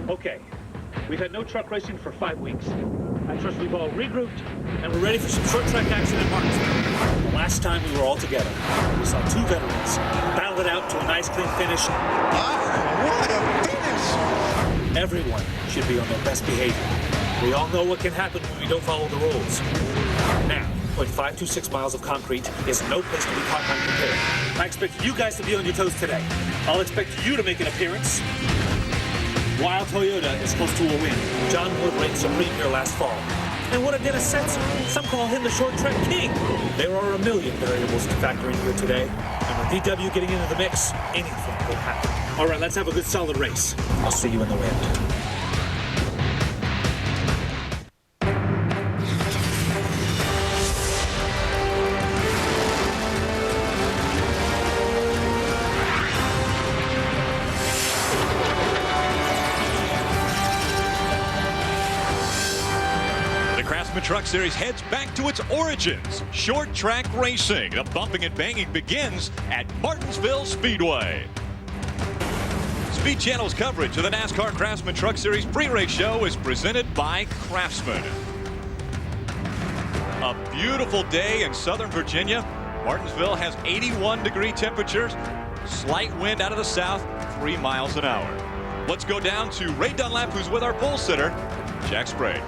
Okay, we've had no truck racing for 5 weeks. I trust we've all regrouped, and we're ready for some short track action in Martinsville. The last time we were all together, we saw two veterans battle it out to a nice clean finish. What a finish! Everyone should be on their best behavior. We all know what can happen when we don't follow the rules. Now, 0.526 miles of concrete is no place to be caught unprepared. I expect you guys to be on your toes today. I'll expect you to make an appearance. Wild Toyota is close to a win. John Wood reigned supreme here last fall. And what a Dennis Setzer. Some call him the short track king. There are a million variables to factor in here today. And with DW getting into the mix, anything could happen. All right, let's have a good solid race. I'll see you in the wind. Truck Series heads back to its origins. Short track racing. The bumping and banging begins at Martinsville Speedway. Speed Channel's coverage of the NASCAR Craftsman Truck Series pre-race show is presented by Craftsman. A beautiful day in Southern Virginia. Martinsville has 81-degree temperatures. Slight wind out of the south, 3 miles an hour. Let's go down to Ray Dunlap, who's with our pole sitter, Jack Sprague.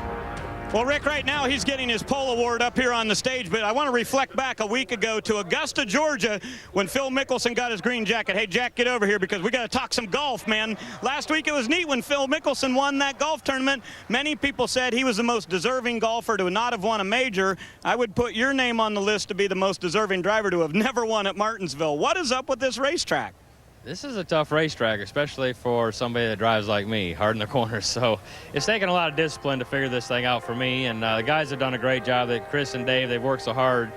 Well, Rick, right now he's getting his pole award up here on the stage, but I want to reflect back a week ago to Augusta, Georgia, when Phil Mickelson got his green jacket. Hey, Jack, get over here because we got to talk some golf, man. Last week it was neat when Phil Mickelson won that golf tournament. Many people said he was the most deserving golfer to not have won a major. I would put your name on the list to be the most deserving driver to have never won at Martinsville. What is up with this racetrack? This is a tough racetrack, especially for somebody that drives like me, hard in the corners. So it's taken a lot of discipline to figure this thing out for me. And the guys have done a great job. That Chris and Dave, they've worked so hard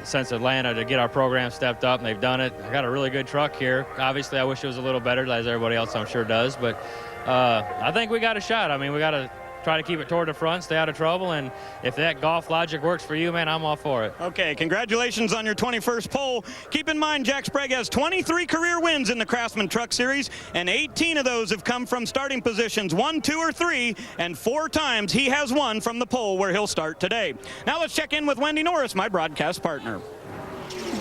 since Atlanta to get our program stepped up, and they've done it. I got a really good truck here. Obviously, I wish it was a little better, as everybody else I'm sure does. But I think we got a shot. I mean, we got to try to keep it toward the front, stay out of trouble, and if that golf logic works for you, man, I'm all for it. Okay, congratulations on your 21st pole. Keep in mind, Jack Sprague has 23 career wins in the Craftsman Truck Series, and 18 of those have come from starting positions 1, 2, or 3, and 4 times he has won from the pole where he'll start today. Now let's check in with Wendy Norris, my broadcast partner.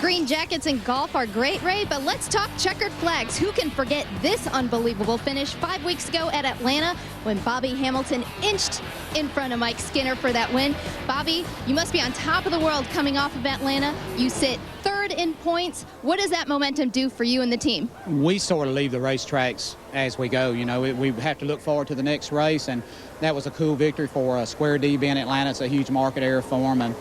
Green jackets in golf are great, Ray, but let's talk checkered flags. Who can forget this unbelievable finish 5 weeks ago at Atlanta when Bobby Hamilton inched in front of Mike Skinner for that win? Bobby, you must be on top of the world coming off of Atlanta. You sit 3rd in points. What does that momentum do for you and the team? We sort of leave the racetracks as we go. You know, we have to look forward to the next race, and that was a cool victory for Square D being Atlanta. It's a huge market area for them, and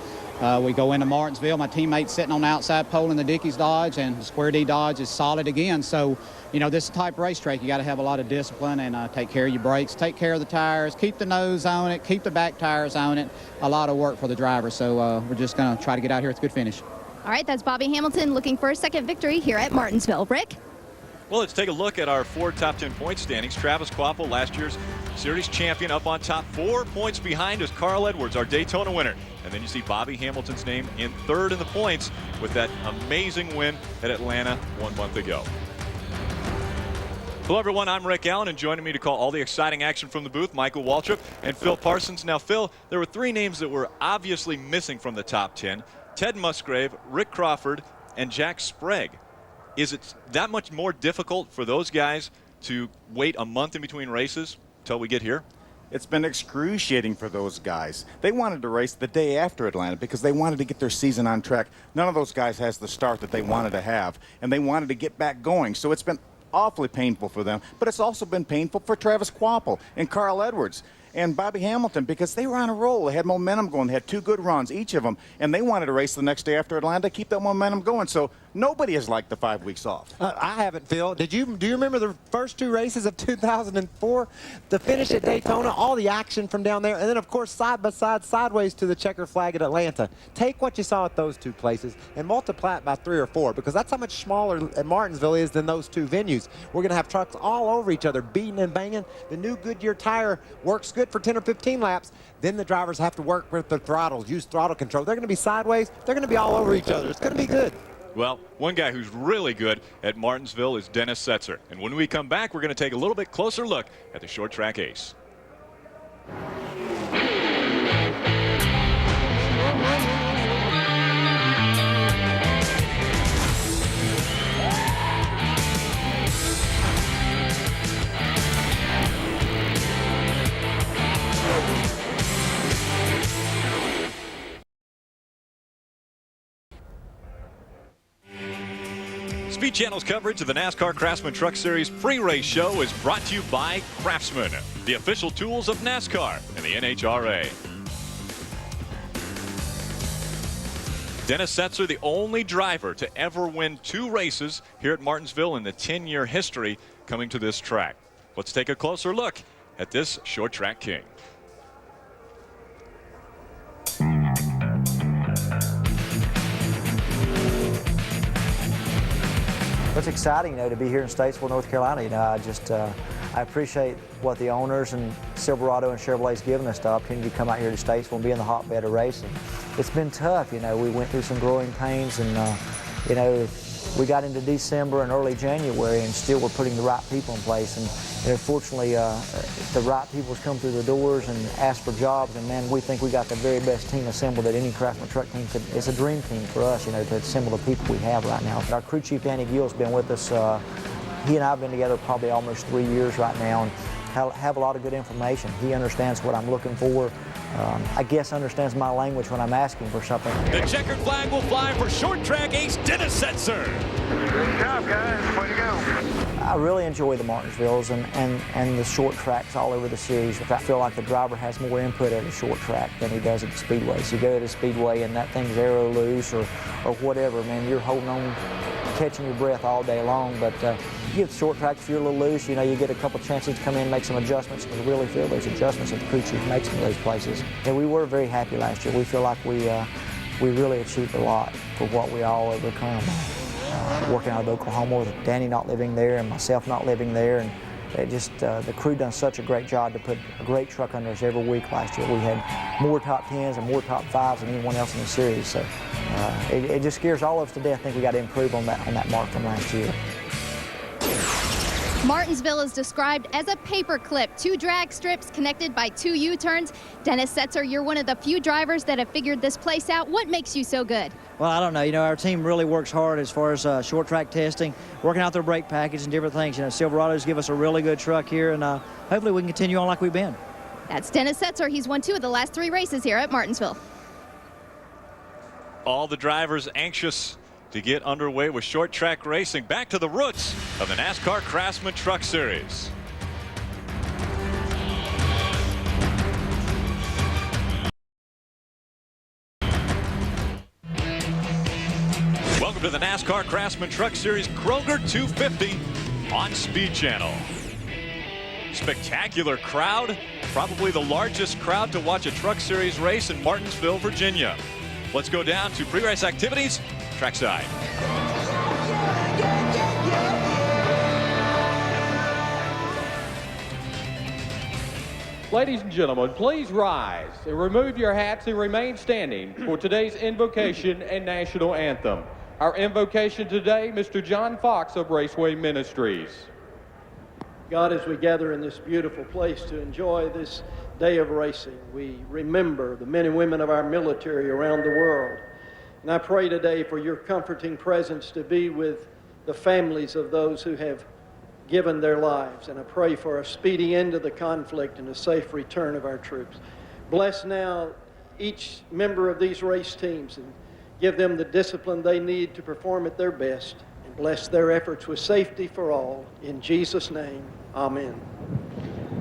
we go into Martinsville. My teammate's sitting on the outside pole in the Dickies Dodge, and Square D Dodge is solid again. So, you know, this type of racetrack, you got to have a lot of discipline and take care of your brakes, take care of the tires, keep the nose on it, keep the back tires on it. A lot of work for the driver. So we're just going to try to get out here with a good finish. All right, that's Bobby Hamilton looking for a second victory here at Martinsville. Rick? Well, let's take a look at our 4 top 10 point standings. Travis Kvapil, last year's series champion, up on top. 4 points behind is Carl Edwards, our Daytona winner. And then you see Bobby Hamilton's name in 3rd in the points with that amazing win at Atlanta 1 month ago. Hello, everyone. I'm Rick Allen, and joining me to call all the exciting action from the booth, Michael Waltrip and Phil Parsons. Now, Phil, there were 3 names that were obviously missing from the top 10. Ted Musgrave, Rick Crawford, and Jack Sprague. Is it that much more difficult for those guys to wait a month in between races until we get here? It's been excruciating for those guys. They wanted to race the day after Atlanta because they wanted to get their season on track. None of those guys has the start that they wanted to have, and they wanted to get back going. So it's been awfully painful for them, but it's also been painful for Travis Kvapil and Carl Edwards and Bobby Hamilton because they were on a roll. They had momentum going. They had 2 good runs, each of them, and they wanted to race the next day after Atlanta to keep that momentum going. So nobody has liked the 5 weeks off. I haven't, Phil. Do you remember the first 2 races of 2004? The finish at Daytona, all the action from down there, and then, of course, side by side, sideways to the checker flag at Atlanta. Take what you saw at those 2 places and multiply it by 3 or 4 because that's how much smaller Martinsville is than those 2 venues. We're going to have trucks all over each other, beating and banging. The new Goodyear tire works good for 10 or 15 laps. Then the drivers have to work with the throttles, use throttle control. They're going to be sideways. They're going to be all over each other. It's going to be good. Well, one guy who's really good at Martinsville is Dennis Setzer. And when we come back, we're going to take a little bit closer look at the short track ace. Speed Channel's coverage of the NASCAR Craftsman Truck Series pre-race show is brought to you by Craftsman, the official tools of NASCAR and the NHRA. Dennis Setzer, the only driver to ever win 2 races here at Martinsville in the 10-year history coming to this track. Let's take a closer look at this short track king. It's exciting, to be here in Statesville, North Carolina. I appreciate what the owners and Silverado and Chevrolet's given us the opportunity to come out here to Statesville and be in the hotbed of racing. It's been tough, we went through some growing pains, and we got into December and early January, and still we're putting the right people in place. And fortunately, the right people's come through the doors and asked for jobs, and man, we think we got the very best team assembled that any Craftsman truck team could. It's a dream team for us, to assemble the people we have right now. Our crew chief, Danny Gill's been with us. He and I have been together probably almost 3 years right now, and have a lot of good information. He understands what I'm looking for. I guess understands my language when I'm asking for something. The checkered flag will fly for short track ace Dennis Setzer. Good job, guys. Way to go. I really enjoy the Martinsvilles and the short tracks all over the series. I feel like the driver has more input at a short track than he does at the speedway. So you go to the speedway and that thing's arrow loose or whatever, man, you're holding on, catching your breath all day long. But you get the short tracks, if you're a little loose, you get a couple chances to come in and make some adjustments. And really feel those adjustments that the crew chief makes in those places. And we were very happy last year. We feel like we really achieved a lot for what we all overcome. Working out of Oklahoma with Danny not living there and myself not living there, and the crew done such a great job to put a great truck under us every week last year. We had more top 10s and more top 5s than anyone else in the series, so it just scares all of us to death. I think we got to improve on that mark from last year. Martinsville is described as a paperclip, 2 drag strips connected by 2 U-turns. Dennis Setzer, you're one of the few drivers that have figured this place out. What makes you so good? Well, I don't know. Our team really works hard as far as short track testing, working out their brake package and different things. Silverados give us a really good truck here, and hopefully we can continue on like we've been. That's Dennis Setzer. He's won 2 of the last 3 races here at Martinsville. All the drivers anxious to get underway with short track racing. Back to the roots of the NASCAR Craftsman Truck Series. Welcome to the NASCAR Craftsman Truck Series Kroger 250 on Speed Channel. Spectacular crowd, probably the largest crowd to watch a Truck Series race in Martinsville, Virginia. Let's go down to pre-race activities trackside. Ladies and gentlemen, please rise and remove your hats and remain standing for today's invocation and national anthem. Our invocation today, Mr. John Fox of Raceway Ministries. God, as we gather in this beautiful place to enjoy this day of racing, we remember the men and women of our military around the world. And I pray today for your comforting presence to be with the families of those who have given their lives. And I pray for a speedy end of the conflict and a safe return of our troops. Bless now each member of these race teams and give them the discipline they need to perform at their best. And bless their efforts with safety for all. In Jesus' name, amen.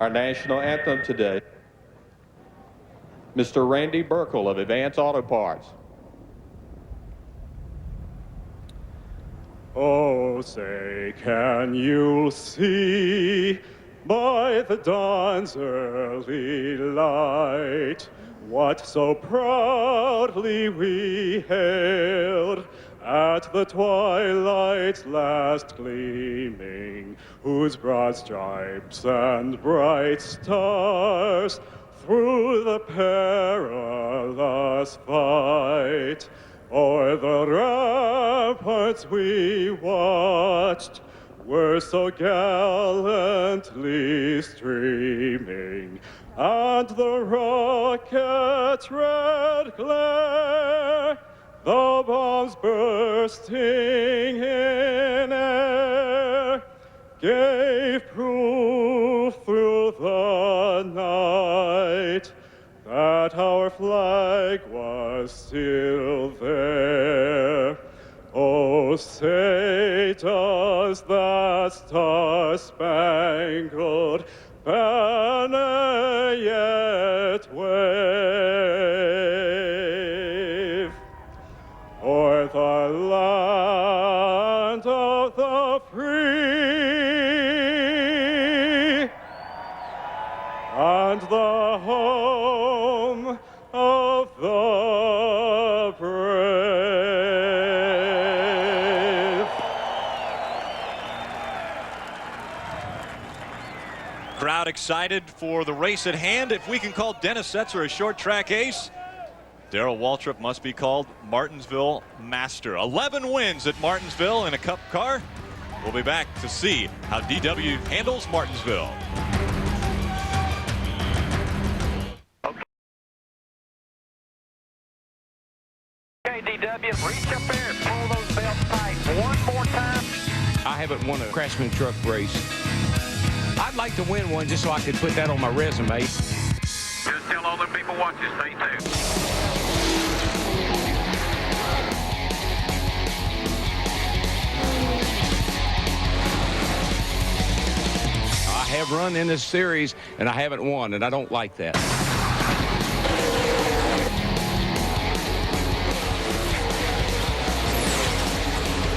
Our national anthem today, Mr. Randy Burkle of Advance Auto Parts. Oh, say, can you see by the dawn's early light what so proudly we hailed at the twilight's last gleaming, whose broad stripes and bright stars through the perilous fight O'er the ramparts we watched were so gallantly streaming, and the rocket's red glare, the bombs bursting in air, gave proof through the night that our flag was still there. Oh, say does that star-spangled banner yet wave o'er the land of the free and the home of the brave. Crowd excited for the race at hand. If we can call Dennis Setzer a short track ace, Darrell Waltrip must be called Martinsville Master. 11 wins at Martinsville in a Cup car. We'll be back to see how DW handles Martinsville. Okay, DW, reach up there and pull those belts tight one more time. I haven't won a Craftsman truck race. I'd like to win one just so I could put that on my resume. Just tell all the people watching, stay tuned. I have run in this series, and I haven't won, and I don't like that.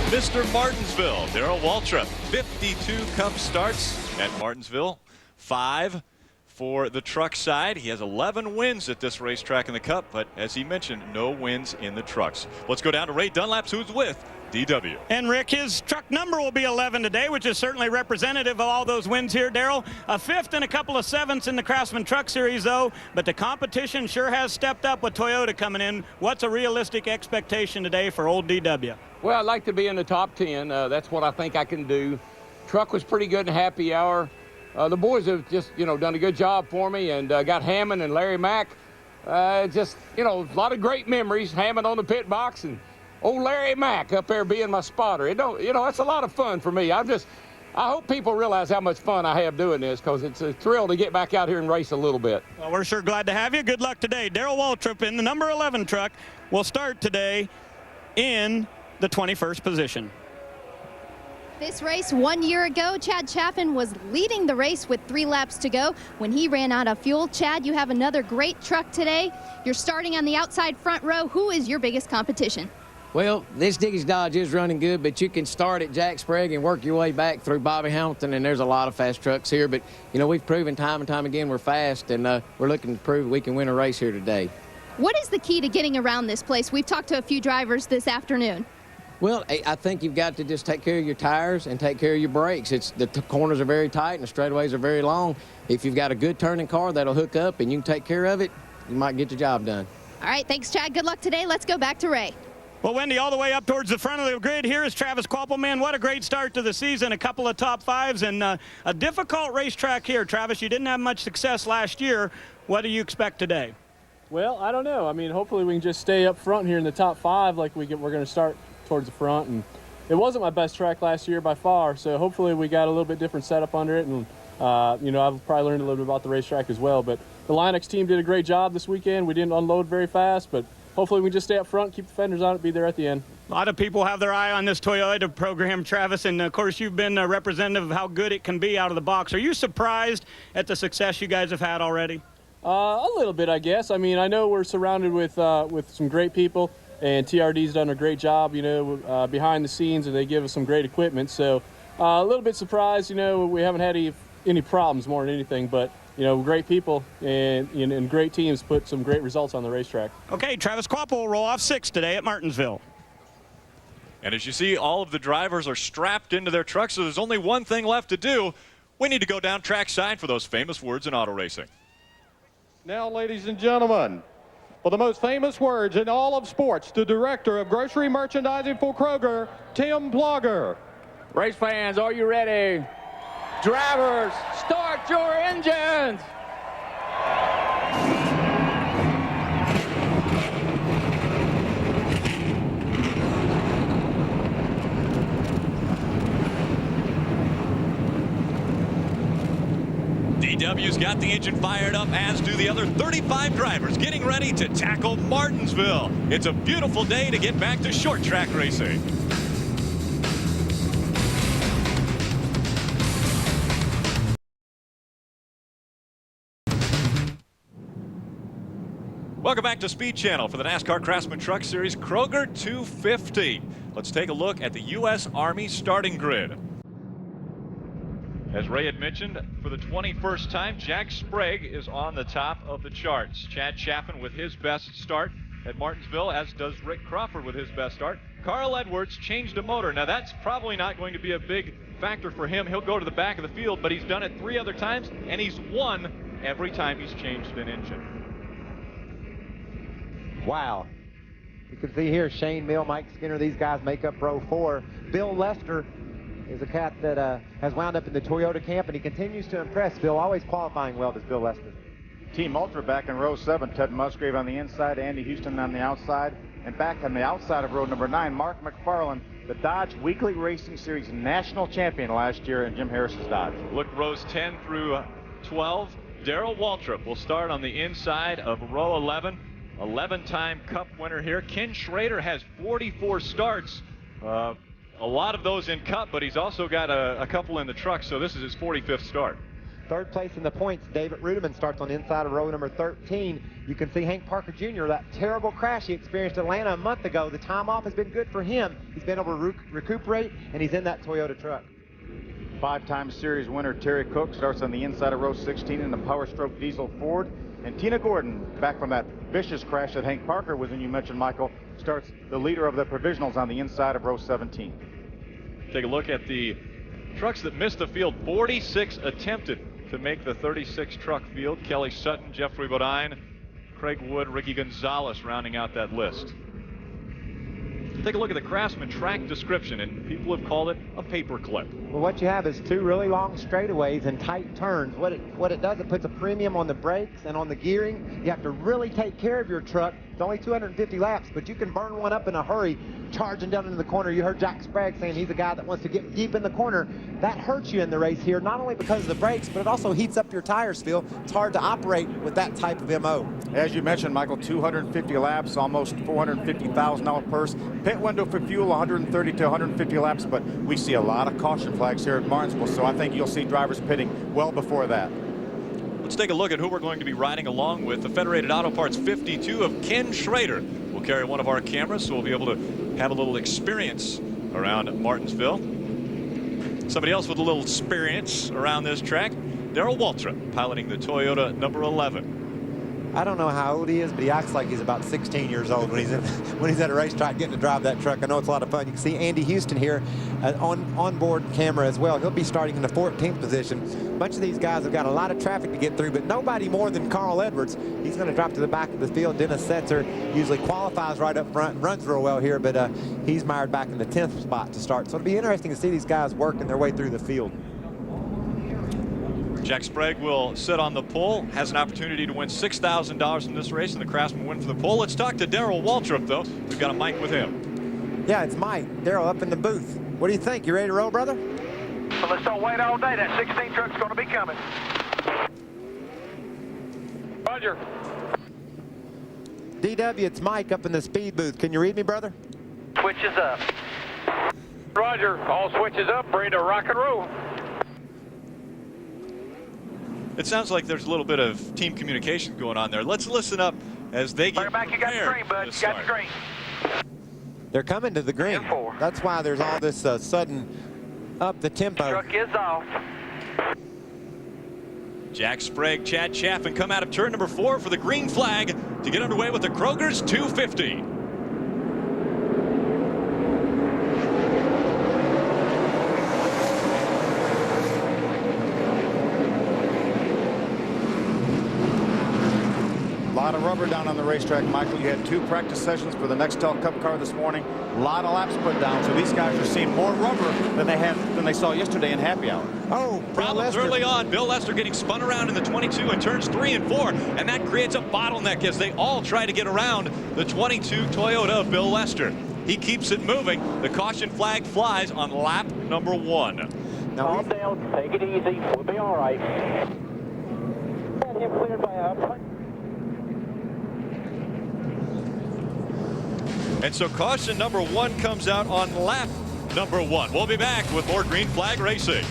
Mr. Martinsville, Darrell Waltrip, 52 Cup starts at Martinsville, 5 for the truck side. He has 11 wins at this racetrack in the Cup, but as he mentioned, no wins in the trucks. Let's go down to Ray Dunlap, who's with DW. And Rick, his truck number will be 11 today, which is certainly representative of all those wins here, Darrell. A 5th and a couple of 7ths in the Craftsman Truck Series, though, but the competition sure has stepped up with Toyota coming in. What's a realistic expectation today for old DW? Well, I'd like to be in the top 10. That's what I think I can do. Truck was pretty good in happy hour. The boys have just, done a good job for me, and got Hammond and Larry Mack. Just, a lot of great memories. Hammond on the pit box and old Larry Mack up there being my spotter. That's a lot of fun for me. I hope people realize how much fun I have doing this, because it's a thrill to get back out here and race a little bit. Well, we're sure glad to have you. Good luck today. Darrell Waltrip in the number 11 truck will start today in the 21st position. This race 1 year ago, Chad Chaffin was leading the race with 3 laps to go when he ran out of fuel. Chad, you have another great truck today. You're starting on the outside front row. Who is your biggest competition? Well, this Dickies Dodge is running good, but you can start at Jack Sprague and work your way back through Bobby Hamilton, and there's a lot of fast trucks here. But, we've proven time and time again we're fast, and we're looking to prove we can win a race here today. What is the key to getting around this place? We've talked to a few drivers this afternoon. Well, I think you've got to just take care of your tires and take care of your brakes. The corners are very tight and the straightaways are very long. If you've got a good turning car that'll hook up and you can take care of it, you might get the job done. All right, thanks, Chad. Good luck today. Let's go back to Ray. Well, Wendy, all the way up towards the front of the grid here is Travis Quapple. Man, what a great start to the season. A couple of top 5s and a difficult racetrack here. Travis, you didn't have much success last year. What do you expect today? Well, I don't know. I mean, hopefully we can just stay up front here in the top 5 like we're going to start towards the front. And it wasn't my best track last year by far, so hopefully we got a little bit different setup under it. And, I've probably learned a little bit about the racetrack as well. But the Linux team did a great job this weekend. We didn't unload very fast, but hopefully we can just stay up front, keep the fenders on it, be there at the end. A lot of people have their eye on this Toyota program, Travis, and of course you've been a representative of how good it can be out of the box. Are you surprised at the success you guys have had already? A little bit, I guess. I mean, I know we're surrounded with some great people, and TRD's done a great job, behind the scenes, and they give us some great equipment. So a little bit surprised, we haven't had any problems more than anything, but great people and great teams put some great results on the racetrack. Okay, Travis Quapple will roll off 6th today at Martinsville. And as you see, all of the drivers are strapped into their trucks, so there's only one thing left to do. We need to go down trackside for those famous words in auto racing. Now, ladies and gentlemen, Well, the most famous words in all of sports, the director of grocery merchandising for Kroger, Tim Blogger. Race fans, are you ready? Drivers, start your engines! DW's got the engine fired up, as do the other 35 drivers getting ready to tackle Martinsville. It's a beautiful day to get back to short track racing. Welcome back to Speed Channel for the NASCAR Craftsman Truck Series Kroger 250. Let's take a look at the U.S. Army starting grid. As Ray had mentioned, for the 21st time, Jack Sprague is on the top of the charts. Chad Chaffin with his best start at Martinsville, as does Rick Crawford with his best start. Carl Edwards changed a motor. Now that's probably not going to be a big factor for him. He'll go to the back of the field, but he's done it 3 other times, and he's won every time he's changed an engine. Wow. You can see here Shane Mill, Mike Skinner, these guys make up row 4. Bill Lester is a cat that has wound up in the Toyota camp, and he continues to impress. Bill, always qualifying well, does Bill Lester. Team Ultra back in row 7, Ted Musgrave on the inside, Andy Houston on the outside. And back on the outside of row number 9, Mark McFarland, the Dodge Weekly Racing Series national champion last year in Jim Harris's Dodge. Look, rows 10 through 12. Darrell Waltrip will start on the inside of row 11. 11-time Cup winner here. Ken Schrader has 44 starts. A lot of those in Cup, but he's also got a couple in the truck, so this is his 45th start. Third place in the points, David Rudeman starts on the inside of row number 13. You can see Hank Parker Jr., that terrible crash he experienced in Atlanta a month ago. The time off has been good for him. He's been able to recuperate, and he's in that Toyota truck. 5-time series winner Terry Cook starts on the inside of row 16 in the Power Stroke Diesel Ford. And Tina Gordon, back from that vicious crash that Hank Parker was in, you mentioned, Michael, starts the leader of the provisionals on the inside of row 17. Take a look at the trucks that missed the field. 46 attempted to make the 36 truck field. Kelly Sutton, Jeffrey Bodine, Craig Wood, Ricky Gonzalez rounding out that list. Take a look at the Craftsman track description, and people have called it a paperclip. Well, what you have is 2 really long straightaways and tight turns. What it does, it puts a premium on the brakes and on the gearing. You have to really take care of your truck. It's only 250 laps, but you can burn one up in a hurry, charging down into the corner. You heard Jack Sprague saying he's a guy that wants to get deep in the corner. That hurts you in the race here, not only because of the brakes, but it also heats up your tires, Phil. It's hard to operate with that type of MO. As you mentioned, Michael, 250 laps, almost $450,000 purse. Pit window for fuel, 130 to 150 laps, but we see a lot of caution flags here at Martinsville, so I think you'll see drivers pitting well before that. Let's take a look at who we're going to be riding along with. The Federated Auto Parts 52 of Ken Schrader will carry one of our cameras, so we'll be able to have a little experience around Martinsville. Somebody else with a little experience around this track, Darrell Waltrip, piloting the Toyota number 11. I don't know how old he is, but he acts like he's about 16 years old when he's at a racetrack getting to drive that truck. I know it's a lot of fun. You can see Andy Houston here on board camera as well. He'll be starting in the 14th position. A bunch of these guys have got a lot of traffic to get through, but nobody more than Carl Edwards. He's going to drop to the back of the field. Dennis Setzer usually qualifies right up front and runs real well here, but he's mired back in the 10th spot to start. So it'll be interesting to see these guys working their way through the field. Jack Sprague will sit on the pole, has an opportunity to win $6,000 in this race, and the Craftsman win for the pole. Let's talk to Darrell Waltrip, though. We've got a mic with him. Yeah, it's Mike. Darrell up in the booth. What do you think? You ready to roll, brother? Well, let's don't wait all day. That 16 truck's going to be coming. Roger. DW, it's Mike up in the speed booth. Can you read me, brother? Switches up. Roger. All switches up. Ready to rock and roll. It sounds like there's a little bit of team communication going on there. Let's listen up as they get back. You got the green, bud. You got the green. They're coming to the green. That's why there's all this sudden up the tempo. Truck is off. Jack Sprague, Chad Chaffin come out of turn number 4 for the green flag to get underway with the Kroger's 250. A lot of rubber down on the racetrack, Michael. You had 2 practice sessions for the Nextel Cup car this morning. A lot of laps put down, so these guys are seeing more rubber than they saw yesterday in happy hour. Oh, problems early on. Bill Lester getting spun around in the 22 in turns 3 and 4, and that creates a bottleneck as they all try to get around the 22 Toyota of Bill Lester. He keeps it moving. The caution flag flies on lap number 1. Calm down, take it easy. We'll be all right. Got him cleared by outside. And so caution number 1 comes out on lap number 1. We'll be back with more green flag racing.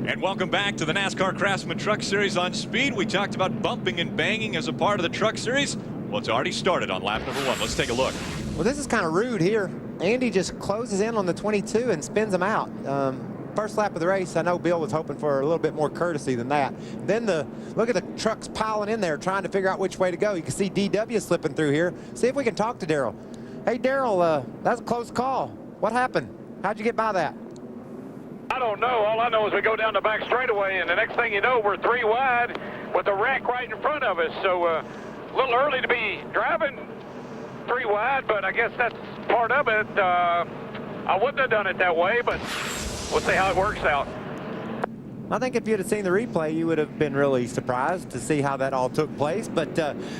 And welcome back to the NASCAR Craftsman Truck Series on Speed. We talked about bumping and banging as a part of the Truck Series. Well, it's already started on lap number 1. Let's take a look. Well, this is kind of rude here. Andy just closes in on the 22 and spins him out. First lap of the race, I know Bill was hoping for a little bit more courtesy than that. Then look at the trucks piling in there trying to figure out which way to go. You can see DW slipping through here. See if we can talk to Darrell. Hey, Darrell, that's a close call. What happened? How'd you get by that? I don't know. All I know is we go down the back straightaway, and the next thing you know, we're 3 wide with a wreck right in front of us. So a little early to be driving 3 wide, but I guess that's part of it. I wouldn't have done it that way, but we'll see how it works out. I think if you'd have seen the replay, you would have been really surprised to see how that all took place. But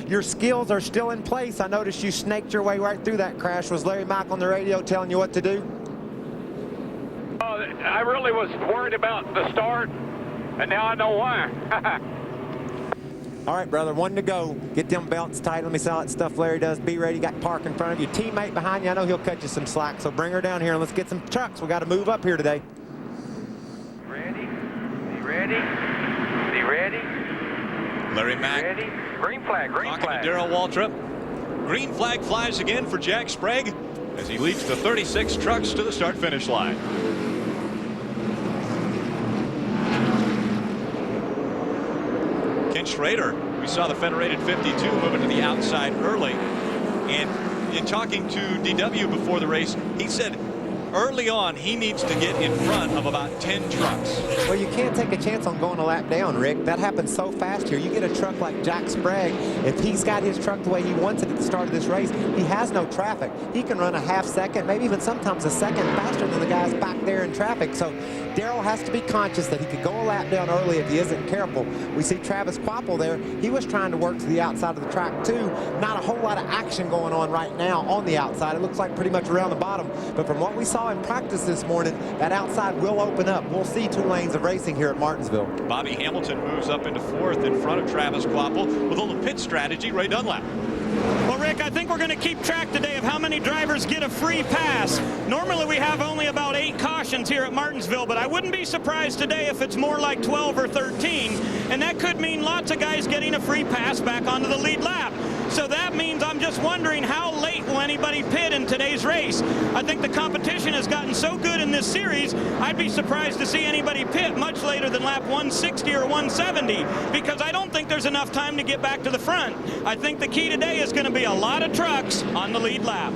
your skills are still in place. I noticed you snaked your way right through that crash. Was Larry Mack on the radio telling you what to do? I really was worried about the start, and now I know why. All right, brother, 1 to go. Get them belts tight. Let me see how that stuff Larry does. Be ready. Got Park in front of you. Teammate behind you. I know he'll cut you some slack, so bring her down here and let's get some trucks. We got to move up here today. Ready? Be ready? Be ready? Larry Mack. Ready? Green flag, green Talking flag. to Darrell Waltrip. Green flag flies again for Jack Sprague as he leads the 36 trucks to the start-finish line. Ken Schrader, we saw the Federated 52 moving to the outside early. And in talking to DW before the race, he said early on he needs to get in front of about 10 trucks. Well, you can't take a chance on going a lap down, Rick. That happens so fast here. You get a truck like Jack Sprague, if he's got his truck the way he wants it at the start of this race, he has no traffic. He can run a half second, maybe even sometimes a second faster than the guys back there in traffic. So Darrell has to be conscious that he could go a lap down early if he isn't careful. We see Travis Quapple there. He was trying to work to the outside of the track too. Not a whole lot of action going on right now on the outside. It looks like pretty much around the bottom. But from what we saw in practice this morning, that outside will open up. We'll see 2 lanes of racing here at Martinsville. Bobby Hamilton moves up into 4th in front of Travis Quapple with a little pit strategy. Ray Dunlap. Well, Rick, I think we're going to keep track today of how many drivers get a free pass. Normally we have only about 8 cautions here at Martinsville, but I wouldn't be surprised today if it's more like 12 or 13, and that could mean lots of guys getting a free pass back onto the lead lap. So that means I'm just wondering how late will anybody pit in today's race. I think the competition has gotten so good in this series, I'd be surprised to see anybody pit much later than lap 160 or 170, because I don't think there's enough time to get back to the front. I think the key today is going to be a lot of trucks on the lead lap.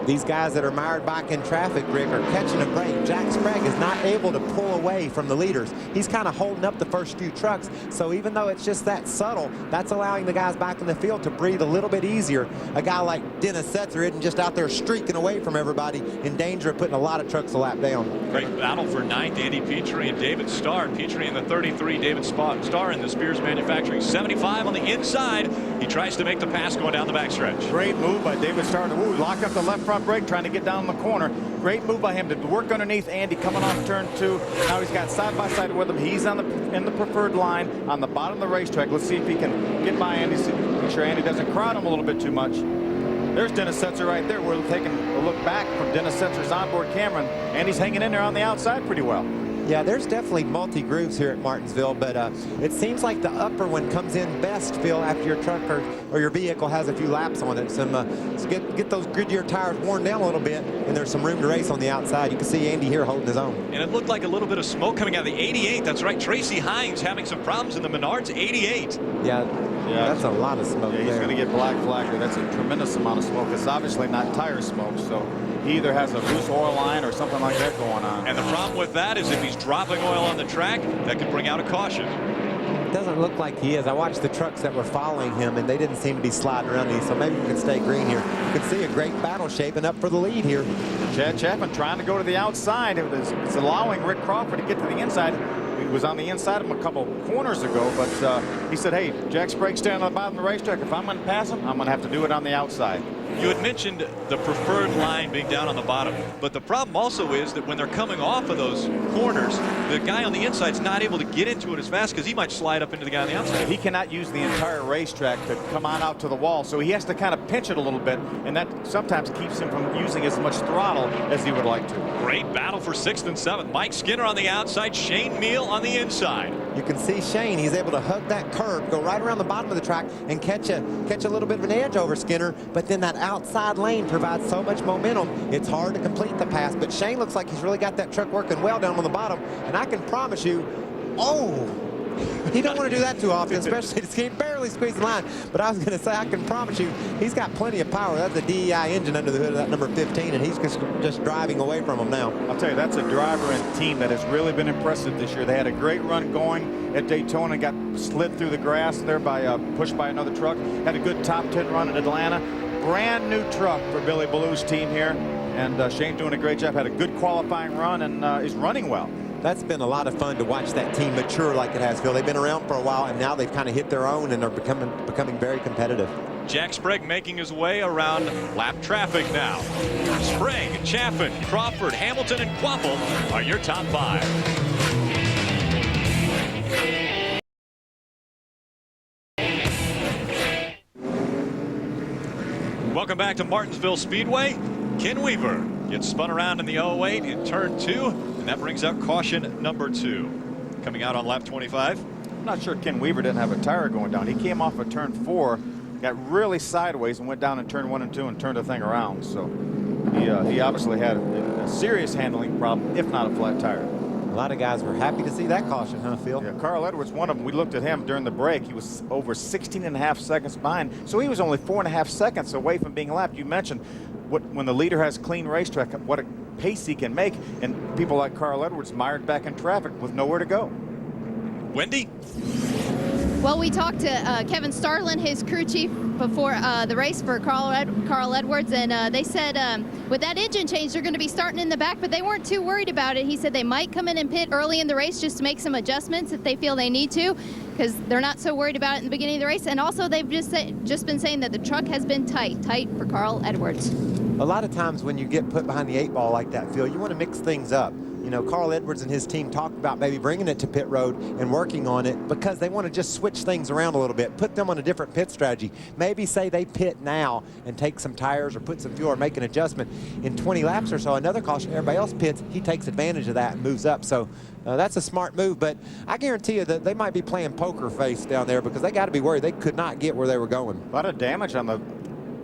These guys that are mired back in traffic, Rick, are catching a break. Jack Sprague is not able to pull away from the leaders. He's kind of holding up the first few trucks. So even though it's just that subtle, that's allowing the guys back in the field to breathe a little bit easier. A guy like Dennis Setzer isn't just out there streaking away from everybody, in danger of putting a lot of trucks a lap down. Great battle for 9th. Andy Petrie and David Starr. Petrie in the 33, David Starr in the Spears Manufacturing 75 on the inside. He tries to make the pass going down the backstretch. Great move by David Starr to lock up the left front brake, trying to get down the corner. Great move by him to work underneath Andy coming off turn 2. Now he's got side by side with him. He's in the preferred line on the bottom of the racetrack. Let's see if he can get by Andy. Make sure Andy doesn't crowd him a little bit too much. There's Dennis Setzer right there. We're taking a look back from Dennis Setzer's onboard camera. Andy's hanging in there on the outside pretty well. Yeah, there's definitely multi-grooves here at Martinsville, but it seems like the upper one comes in best, Phil, after your truck or your vehicle has a few laps on it. So get those Goodyear tires worn down a little bit, and there's some room to race on the outside. You can see Andy here holding his own. And it looked like a little bit of smoke coming out of the 88. That's right, Tracy Hines having some problems in the Menards 88. Yeah, that's a lot of smoke. Yeah, he's going to get black flagged. That's a tremendous amount of smoke. It's obviously not tire smoke, so he either has a loose oil line or something like that going on. And the problem with that is if he's dropping oil on the track, that could bring out a caution. It doesn't look like he is. I watched the trucks that were following him, and they didn't seem to be sliding around these, so maybe we can stay green here. You can see a great battle shaping up for the lead here. Chad Chapman trying to go to the outside. It's allowing Rick Crawford to get to the inside. He was on the inside of him a couple corners ago, but he said, hey, Jack Sprague standing on the bottom of the racetrack. If I'm going to pass him, I'm going to have to do it on the outside. You had mentioned the preferred line being down on the bottom, but the problem also is that when they're coming off of those corners, the guy on the inside is not able to get into it as fast because he might slide up into the guy on the outside. He cannot use the entire racetrack to come on out to the wall, so he has to kind of pinch it a little bit, and that sometimes keeps him from using as much throttle as he would like to. Great battle for 6th and 7th. Mike Skinner on the outside, Shane Meal on the inside. You can see Shane, he's able to hug that curve, go right around the bottom of the track and catch a little bit of an edge over Skinner, but then that outside lane provides so much momentum, it's hard to complete the pass. But Shane looks like he's really got that truck working well down on the bottom, and I can promise you, he don't want to do that too often, especially to barely squeeze the line. But I was going to say, I can promise you, he's got plenty of power. That's a DEI engine under the hood of that number 15, and he's just driving away from him now. I'll tell you, that's a driver and team that has really been impressive this year. They had a great run going at Daytona and got slid through the grass there by pushed by another truck. Had a good top 10 run at Atlanta. Brand new truck for Billy Ballew's team here, and Shane's doing a great job. Had a good qualifying run and is running well. That's been a lot of fun to watch that team mature like it has, Phil. They've been around for a while, and now they've kind of hit their own and are becoming very competitive. Jack Sprague making his way around lap traffic now. Sprague, Chaffin, Crawford, Hamilton, and Quaffle are your top 5. Welcome back to Martinsville Speedway. Ken Weaver gets spun around in the 08 in turn 2, and that brings out caution number 2. Coming out on lap 25. I'm not sure Ken Weaver didn't have a tire going down. He came off of turn 4, got really sideways and went down in turn 1 and 2 and turned the thing around. So he obviously had a serious handling problem, if not a flat tire. A lot of guys were happy to see that caution, huh, Phil? Yeah, Carl Edwards, one of them. We looked at him during the break. He was over 16.5 seconds behind, so he was only 4.5 seconds away from being lapped. You mentioned when the leader has clean racetrack, what a pace he can make, and people like Carl Edwards mired back in traffic with nowhere to go. Wendy? Well, we talked to Kevin Starlin, his crew chief, before the race for Carl Edwards, and they said with that engine change, they're going to be starting in the back, but they weren't too worried about it. He said they might come in and pit early in the race just to make some adjustments if they feel they need to, because they're not so worried about it in the beginning of the race. And also, they've just been saying that the truck has been tight for Carl Edwards. A lot of times when you get put behind the 8 ball like that, Phil, you want to mix things up. You know, Carl Edwards and his team talked about maybe bringing it to pit road and working on it because they want to just switch things around a little bit, put them on a different pit strategy. Maybe say they pit now and take some tires or put some fuel or make an adjustment. In 20 laps or so, another caution, everybody else pits, he takes advantage of that and moves up. So that's a smart move, but I guarantee you that they might be playing poker face down there because they got to be worried. They could not get where they were going. A lot of damage on the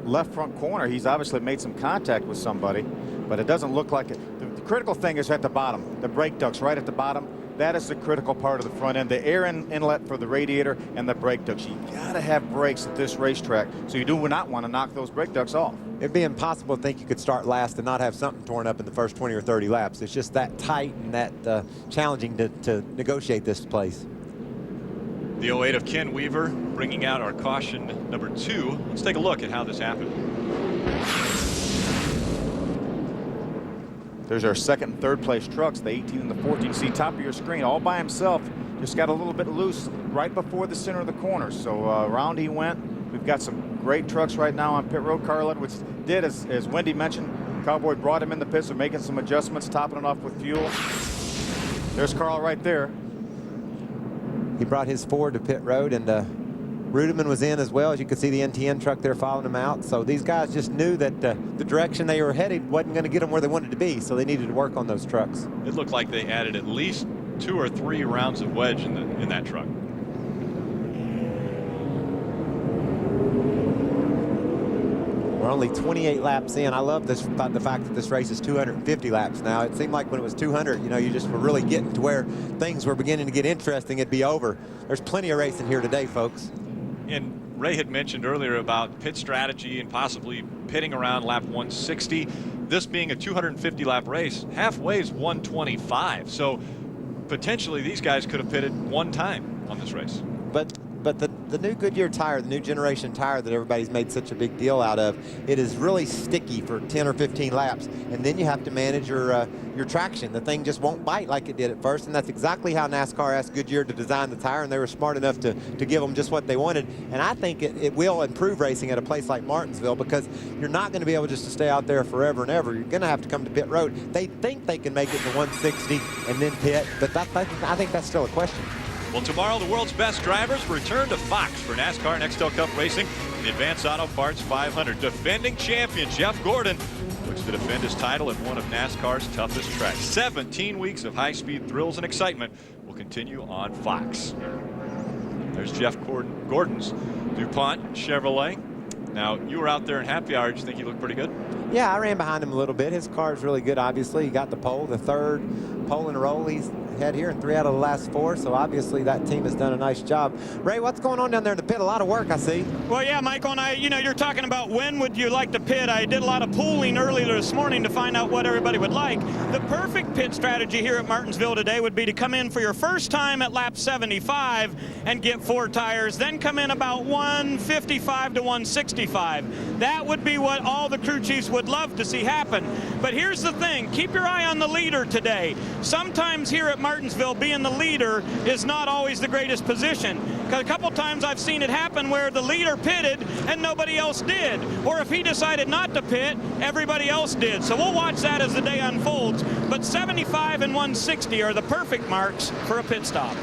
left front corner. He's obviously made some contact with somebody, but it doesn't look like it. The critical thing is at the bottom, the brake ducts right at the bottom. That is the critical part of the front end, the air inlet for the radiator and the brake ducts. You got to have brakes at this racetrack, so you do not want to knock those brake ducts off. It'd be impossible to think you could start last and not have something torn up in the first 20 or 30 laps. It's just that tight and that challenging to negotiate this place. The 08 of Ken Weaver bringing out our caution number 2. Let's take a look at how this happened. There's our second and third place trucks, the 18 and the 14. See top of your screen all by himself. Just got a little bit loose right before the center of the corner. So around he went. We've got some great trucks right now on pit road. Carl Edwards did, as Wendy mentioned, Cowboy brought him in the pits. They're making some adjustments, topping it off with fuel. There's Carl right there. He brought his Ford to pit road, and Rudeman was in as well. As you can see, the NTN truck there following him out. So these guys just knew that the direction they were headed wasn't going to get them where they wanted to be, so they needed to work on those trucks. It looked like they added at least 2 or 3 rounds of wedge in that truck. We're only 28 laps in. I love this about the fact that this race is 250 laps now. It seemed like when it was 200, you know, you just were really getting to where things were beginning to get interesting. It'd be over. There's plenty of racing here today, folks. And Ray had mentioned earlier about pit strategy and possibly pitting around lap 160. This being a 250 lap race, halfway is 125. So potentially these guys could have pitted one time on this race. But the new Goodyear tire, the new generation tire that everybody's made such a big deal out of, it is really sticky for 10 or 15 laps. And then you have to manage your traction. The thing just won't bite like it did at first. And that's exactly how NASCAR asked Goodyear to design the tire. And they were smart enough to give them just what they wanted. And I think it will improve racing at a place like Martinsville, because you're not going to be able just to stay out there forever and ever. You're going to have to come to pit road. They think they can make it to 160 and then pit. But I think that's still a question. Well, tomorrow the world's best drivers return to Fox for NASCAR Nextel Cup Racing in the Advanced Auto Parts 500. Defending champion Jeff Gordon looks to defend his title at one of NASCAR's toughest tracks. 17 weeks of high-speed thrills and excitement will continue on Fox. There's Jeff Gordon's DuPont Chevrolet. Now, you were out there in happy hour. Did you think he looked pretty good? Yeah, I ran behind him a little bit. His car is really good, obviously. He got the pole, the third pole in a row he's had here in 3 out of the last 4, so obviously that team has done a nice job. Ray, what's going on down there in the pit? A lot of work, I see. Well, yeah, Michael, and you're talking about when would you like to pit. I did a lot of pooling earlier this morning to find out what everybody would like. The perfect pit strategy here at Martinsville today would be to come in for your first time at lap 75 and get 4 tires, then come in about 155 to 165. That would be what all the crew chiefs would love to see happen. But here's the thing, keep your eye on the leader today. Sometimes here at Martinsville, being the leader is not always the greatest position. A couple times I've seen it happen where the leader pitted and nobody else did. Or if he decided not to pit, everybody else did. So we'll watch that as the day unfolds. But 75 and 160 are the perfect marks for a pit stop.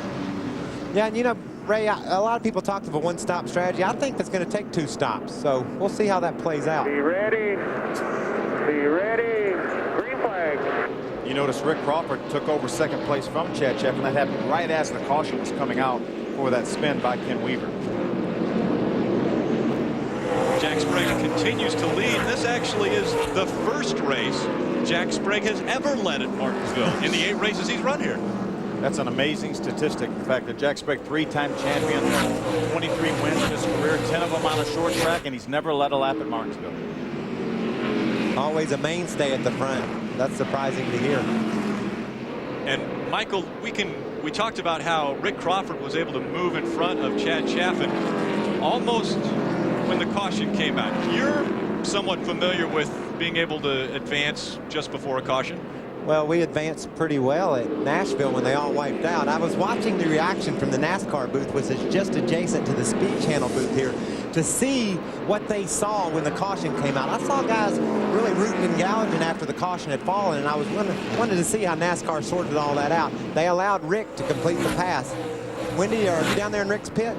Yeah, and you know, Ray, a lot of people talked of a one-stop strategy. I think that's going to take 2 stops. So we'll see how that plays out. Be ready. Be ready. Green flag. You notice Rick Crawford took over second place from Chad Cheff, and that happened right as the caution was coming out for that spin by Ken Weaver. Jack Sprague continues to lead. This actually is the first race Jack Sprague has ever led at Martinsville in the 8 races he's run here. That's an amazing statistic. The fact that Jack Sprague, 3-time champion, 23 wins in his career, 10 of them on a short track, and he's never led a lap at Martinsville. Always a mainstay at the front. That's surprising to hear. And Michael, we talked about how Rick Crawford was able to move in front of Chad Chaffin almost when the caution came out. You're somewhat familiar with being able to advance just before a caution. Well, we advanced pretty well at Nashville when they all wiped out. I was watching the reaction from the NASCAR booth, which is just adjacent to the Speed Channel booth here, to see what they saw when the caution came out. I saw guys really rooting and gouging after the caution had fallen, and I was wanted to see how NASCAR sorted all that out. They allowed Rick to complete the pass. Wendy, are you down there in Rick's pit?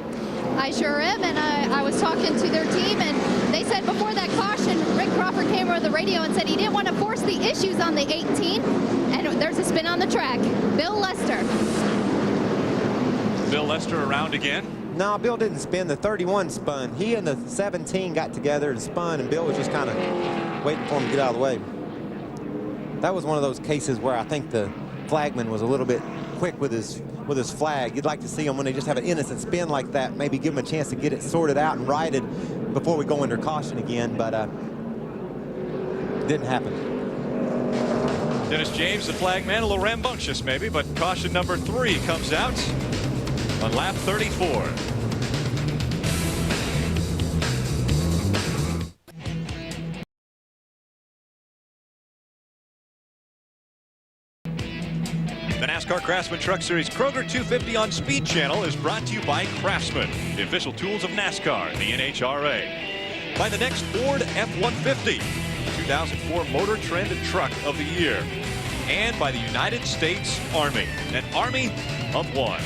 I sure am, and I was talking to their team, and they said before that caution, Rick Crawford came over the radio and said he didn't want to force the issues on the 18, and there's a spin on the track. Bill Lester. Bill Lester around again? No, Bill didn't spin. The 31 spun. He and the 17 got together and spun, and Bill was just kind of waiting for him to get out of the way. That was one of those cases where I think the flagman was a little bit quick with his flag. You'd like to see him when they just have an innocent spin like that, maybe give him a chance to get it sorted out and righted before we go under caution again, but didn't happen. Dennis James, the flagman, a little rambunctious maybe, but caution number 3 comes out on lap 34. The NASCAR Craftsman Truck Series Kroger 250 on Speed Channel is brought to you by Craftsman, the official tools of NASCAR and the NHRA. By the next Ford F-150, 2004 Motor Trend Truck of the Year. And by the United States Army, an army of one.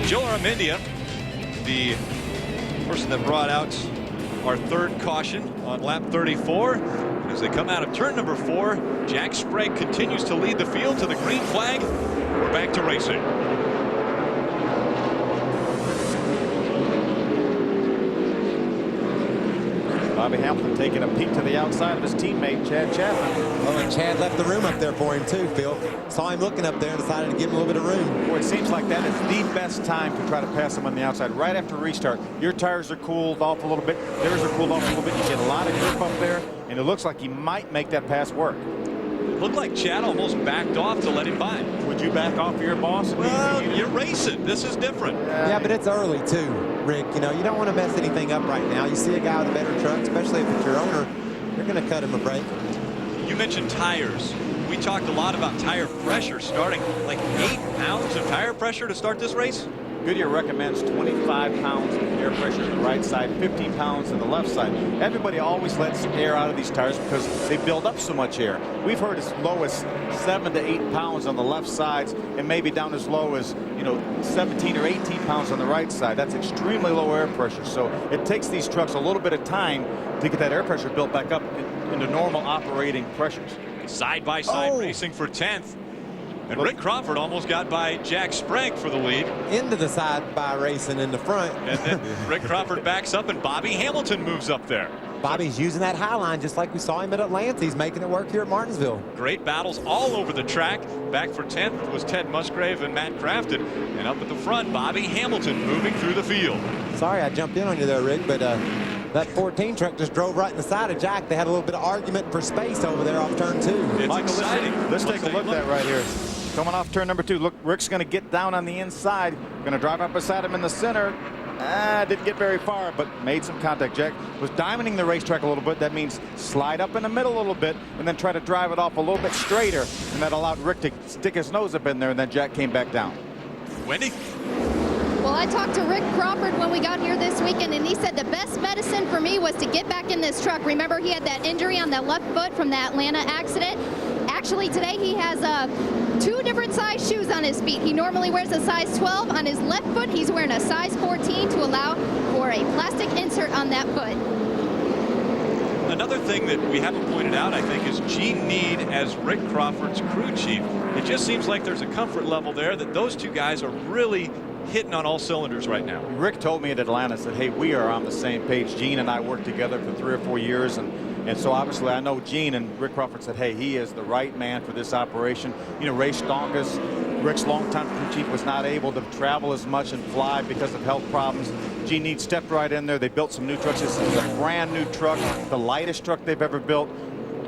Joe Armendia, the person that brought out our 3rd caution on lap 34. As they come out of turn number 4, Jack Sprague continues to lead the field to the green flag. We're back to racing. Bobby Hamilton taking a peek to the outside of his teammate, Chad Chapman. Oh, and Chad left the room up there for him too, Phil. Saw him looking up there and decided to give him a little bit of room. Boy, it seems like that is the best time to try to pass him on the outside. Right after restart, your tires are cooled off a little bit. Theirs are cooled off a little bit. You get a lot of grip up there, and it looks like he might make that pass work. Looked like Chad almost backed off to let him by. Would you back off for your boss? Well, you're racing. This is different. Yeah, but it's early too, Rick. You know, you don't want to mess anything up right now. You see a guy with a better truck, especially if it's your owner, you're going to cut him a break. You mentioned tires. We talked a lot about tire pressure starting, like 8 pounds of tire pressure to start this race. Goodyear recommends 25 pounds of air pressure on the right side, 15 pounds on the left side. Everybody always lets air out of these tires because they build up so much air. We've heard as low as 7 to 8 pounds on the left sides and maybe down as low as, 17 or 18 pounds on the right side. That's extremely low air pressure. So it takes these trucks a little bit of time to get that air pressure built back up into normal operating pressures. Side-by-side racing for 10th. And Rick Crawford almost got by Jack Sprague for the lead. Into the side by racing in the front. And then Rick Crawford backs up and Bobby Hamilton moves up there. Bobby's using that high line just like we saw him at Atlanta. He's making it work here at Martinsville. Great battles all over the track. Back for 10th was Ted Musgrave and Matt Crafton. And up at the front, Bobby Hamilton moving through the field. Sorry I jumped in on you there, Rick, but that 14 truck just drove right in the side of Jack. They had a little bit of argument for space over there off turn 2. It's Michael, exciting. Let's take a look at that right here. Coming off turn number 2. Look, Rick's going to get down on the inside. Going to drive up beside him in the center. Didn't get very far, but made some contact. Jack was diamonding the racetrack a little bit. That means slide up in the middle a little bit and then try to drive it off a little bit straighter. And that allowed Rick to stick his nose up in there, and then Jack came back down. Wendy? Well, I talked to Rick Crawford when we got here this weekend, and he said the best medicine for me was to get back in this truck. Remember, he had that injury on that left foot from the Atlanta accident. Actually, today he has 2 different size shoes on his feet. He normally wears a size 12 on his left foot. He's wearing a size 14 to allow for a plastic insert on that foot. Another thing that we haven't pointed out, I think, is Gene Need as Rick Crawford's crew chief. It just seems like there's a comfort level there that those two guys are really hitting on all cylinders right now. Rick told me at Atlanta, said, hey, we are on the same page. Gene and I worked together for 3 or 4 years, and so obviously I know Gene, and Rick Crawford said, hey, he is the right man for this operation. Ray Stongas, Rick's longtime crew chief, was not able to travel as much and fly because of health problems. Gene Need stepped right in there. They built some new trucks. This is a brand new truck, the lightest truck they've ever built.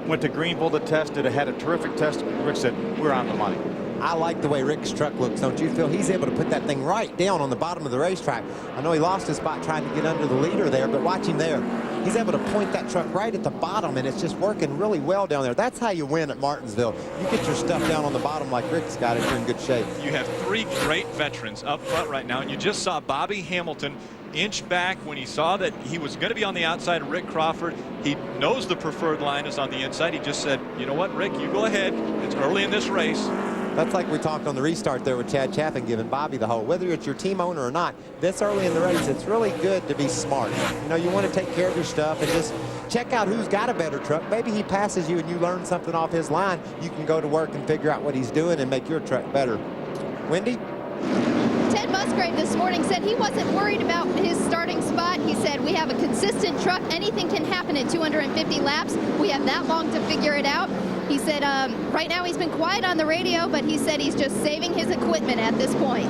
Went to Greenville to test it. It had a terrific test. Rick said, we're on the money. I like the way Rick's truck looks, don't you, Phil? He's able to put that thing right down on the bottom of the racetrack. I know he lost his spot trying to get under the leader there, but watch him there. He's able to point that truck right at the bottom, and it's just working really well down there. That's how you win at Martinsville. You get your stuff down on the bottom like Rick's got it, you're in good shape. You have 3 great veterans up front right now, and you just saw Bobby Hamilton inch back when he saw that he was going to be on the outside of Rick Crawford. He knows the preferred line is on the inside. He just said, you know what, Rick, you go ahead. It's early in this race. That's like we talked on the restart there with Chad Chaffin giving Bobby the hole. Whether it's your team owner or not, this early in the race, it's really good to be smart. You want to take care of your stuff and just check out who's got a better truck. Maybe he passes you and you learn something off his line. You can go to work and figure out what he's doing and make your truck better. Wendy? Ted Musgrave this morning said he wasn't worried about his starting spot. He said, we have a consistent truck. Anything can happen in 250 laps. We have that long to figure it out. He said right now he's been quiet on the radio, but he said he's just saving his equipment at this point.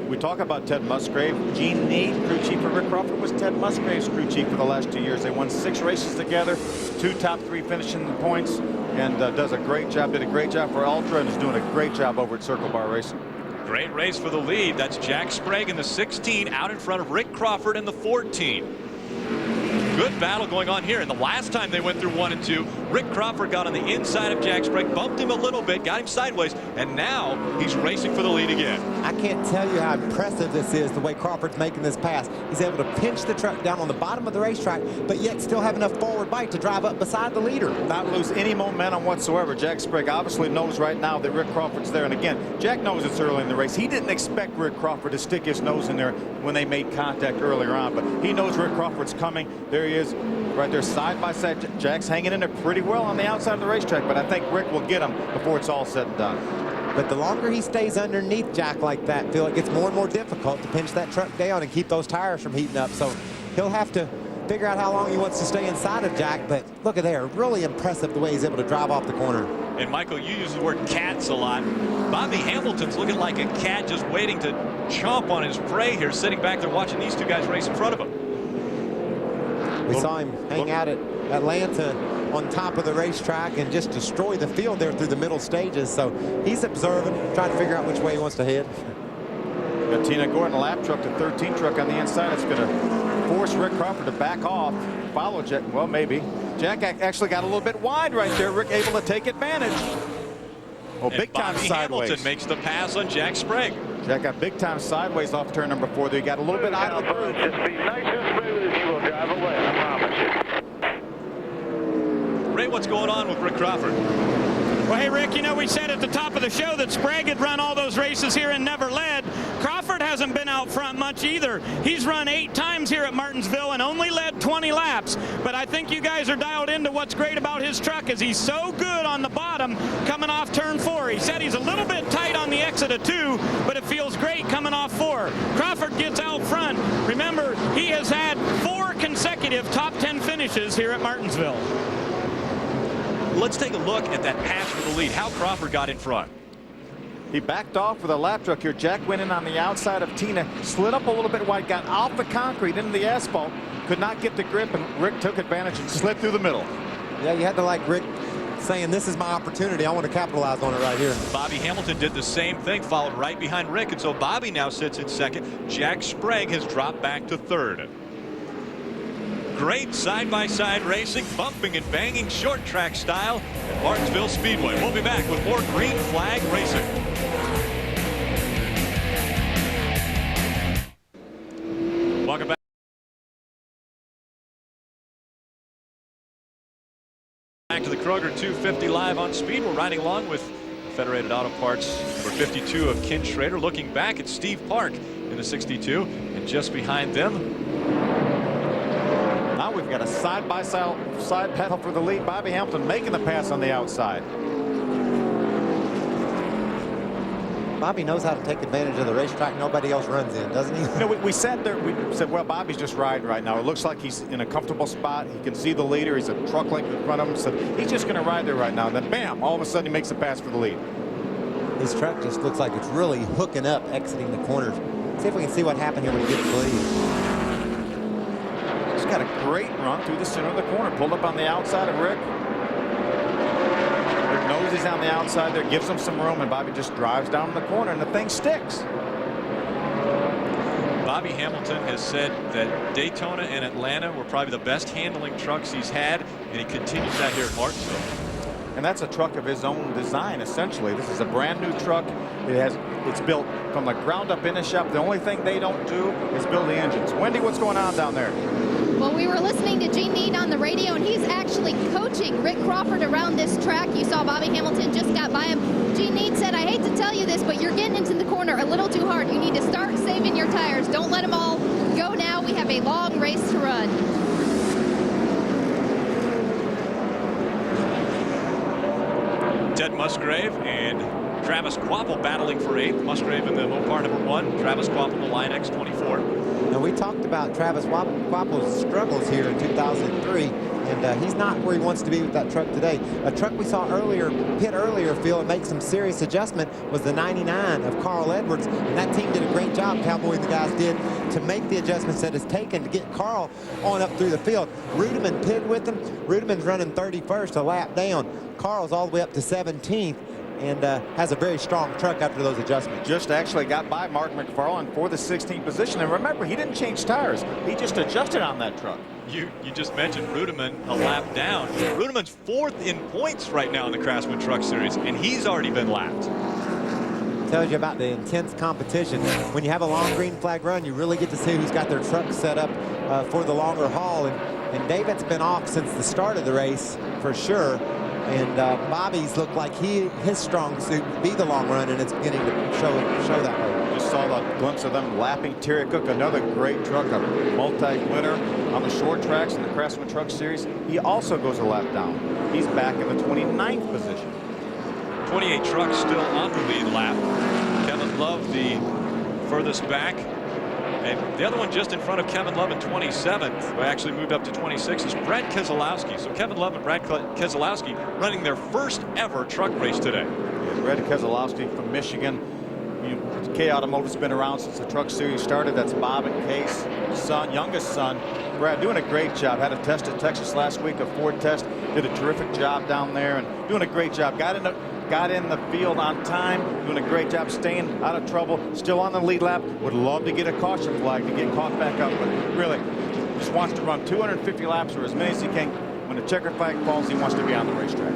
We talk about Ted Musgrave. Gene Need, crew chief for Rick Crawford, was Ted Musgrave's crew chief for the last 2 years. They won 6 races together, 2 top 3 finishing the points, and does a great job, did a great job for Ultra, and is doing a great job over at Circle Bar Racing. Great race for the lead. That's Jack Sprague in the 16 out in front of Rick Crawford in the 14. Good battle going on here. And the last time they went through 1 and 2, Rick Crawford got on the inside of Jack Sprague, bumped him a little bit, got him sideways, and now he's racing for the lead again. I can't tell you how impressive this is, the way Crawford's making this pass. He's able to pinch the truck down on the bottom of the racetrack, but yet still have enough forward bite to drive up beside the leader. Not lose any momentum whatsoever. Jack Sprague obviously knows right now that Rick Crawford's there. And again, Jack knows it's early in the race. He didn't expect Rick Crawford to stick his nose in there when they made contact earlier on, but he knows Rick Crawford's coming. There he is. Right there, side by side. Jack's hanging in there pretty well on the outside of the racetrack, but I think Rick will get him before it's all said and done. But the longer he stays underneath Jack like that, Phil, it gets more and more difficult to pinch that truck down and keep those tires from heating up. So he'll have to figure out how long he wants to stay inside of Jack, but look at there. Really impressive the way he's able to drive off the corner. And Michael, you use the word cats a lot. Bobby Hamilton's looking like a cat just waiting to chomp on his prey here, sitting back there watching these two guys race in front of him. We saw him hang out at Atlanta on top of the racetrack and just destroy the field there through the middle stages. So he's observing, trying to figure out which way he wants to head. Got Tina Gordon, lap truck to 13 truck on the inside. It's going to force Rick Crawford to back off. Follow Jack. Well, maybe. Jack actually got a little bit wide right there. Rick able to take advantage. Oh, big time Bobby sideways. Hamilton makes the pass on Jack Sprague. Jack got big time sideways off turn number 4. There, he got a little bit out of the groove. Just be nice and smooth and you will drive away, I promise you. Ray, what's going on with Rick Crawford? Well, hey, Rick, you know, we said at the top of the show that Sprague had run all those races here and never led. Crawford hasn't been out front much either. He's run 8 times here at Martinsville and only led 20 laps. But I think you guys are dialed into what's great about his truck is he's so good on the bottom coming off turn 4. He said he's a little bit tight on the exit of 2, but it feels great coming off 4. Crawford gets out front. Remember, he has had 4 consecutive top 10 finishes here at Martinsville. Let's take a look at that pass for the lead. How Crawford got in front. He backed off with a lap truck here. Jack went in on the outside of Tina, slid up a little bit wide, got off the concrete into the asphalt, could not get the grip, and Rick took advantage and slid through the middle. Yeah, you had to like Rick saying, this is my opportunity. I want to capitalize on it right here. Bobby Hamilton did the same thing, followed right behind Rick, and so Bobby now sits in second. Jack Sprague has dropped back to third. Great side-by-side racing, bumping and banging short track style at Martinsville Speedway. We'll be back with more green flag racing. Welcome back to the Kroger 250 live on speed. We're riding along with Federated Auto Parts number 52 of Ken Schrader, looking back at Steve Park in the 62, and just behind them, now we've got a side-by-side battle for the lead. Bobby Hamilton making the pass on the outside. Bobby knows how to take advantage of the racetrack nobody else runs in, doesn't he? You know, we sat there, we said, well, Bobby's just riding right now. It looks like he's in a comfortable spot. He can see the leader. He's a truck length in front of him. So he's just going to ride there right now. And then, bam, all of a sudden he makes the pass for the lead. His truck just looks like it's really hooking up, exiting the corners. See if we can see what happened here when he gets the lead. He's got a great run through the center of the corner. Pulled up on the outside of Rick. Rick knows he's on the outside there, gives him some room, and Bobby just drives down the corner, and the thing sticks. Bobby Hamilton has said that Daytona and Atlanta were probably the best handling trucks he's had, and he continues that here at Martinsville. And that's a truck of his own design, essentially. This is a brand new truck. It's built from the ground up in a shop. The only thing they don't do is build the engines. Wendy, what's going on down there? Well, we were listening to Gene Need on the radio, and he's actually coaching Rick Crawford around this track. You saw Bobby Hamilton just got by him. Gene Need said, I hate to tell you this, but you're getting into the corner a little too hard. You need to start saving your tires. Don't let them all go now. We have a long race to run. Ted Musgrave and Travis Quapple battling for 8th. Musgrave in the Mopar number 1. Travis Quapple the Line X24. Now, we talked about Travis Quapple's struggles here in 2003, and he's not where he wants to be with that truck today. A truck we saw pit earlier, Phil, and make some serious adjustment was the 99 of Carl Edwards, and that team did a great job, Cowboy and the guys did, to make the adjustments that it's taken to get Carl on up through the field. Rudiman pitted with him. Rudiman's running 31st, a lap down. Carl's all the way up to 17th. And has a very strong truck after those adjustments. Just actually got by Mark McFarland for the 16th position. And remember, he didn't change tires. He just adjusted on that truck. You just mentioned Rudiman a lap down. Rudiman's 4th in points right now in the Craftsman Truck Series, and he's already been lapped. Tells you about the intense competition. When you have a long green flag run, you really get to see who's got their truck set up for the longer haul. And David's been off since the start of the race, for sure. And Bobby's looked like his strong suit would be the long run, and it's beginning to show that way. Just saw a glimpse of them lapping Terry Cook, another great truck, a multi-winner on the short tracks in the Craftsman Truck Series. He also goes a lap down. He's back in the 29th position. 28 trucks still on the lead lap. Kevin Love, the furthest back. And the other one just in front of Kevin Love in 27th, who actually moved up to 26, is Brad Keselowski. So Kevin Love and Brad Keselowski running their first ever truck race today. Yeah, Brad Keselowski from Michigan. K Automotive's been around since the Truck Series started. That's Bob and Kay's son, youngest son. Brad doing a great job. Had a test at Texas last week, a Ford test. Did a terrific job down there and doing a great job. Got in the field on time, doing a great job staying out of trouble. Still on the lead lap. Would love to get a caution flag to get caught back up, but really just wants to run 250 laps or as many as he can. When the checker flag falls, he wants to be on the racetrack.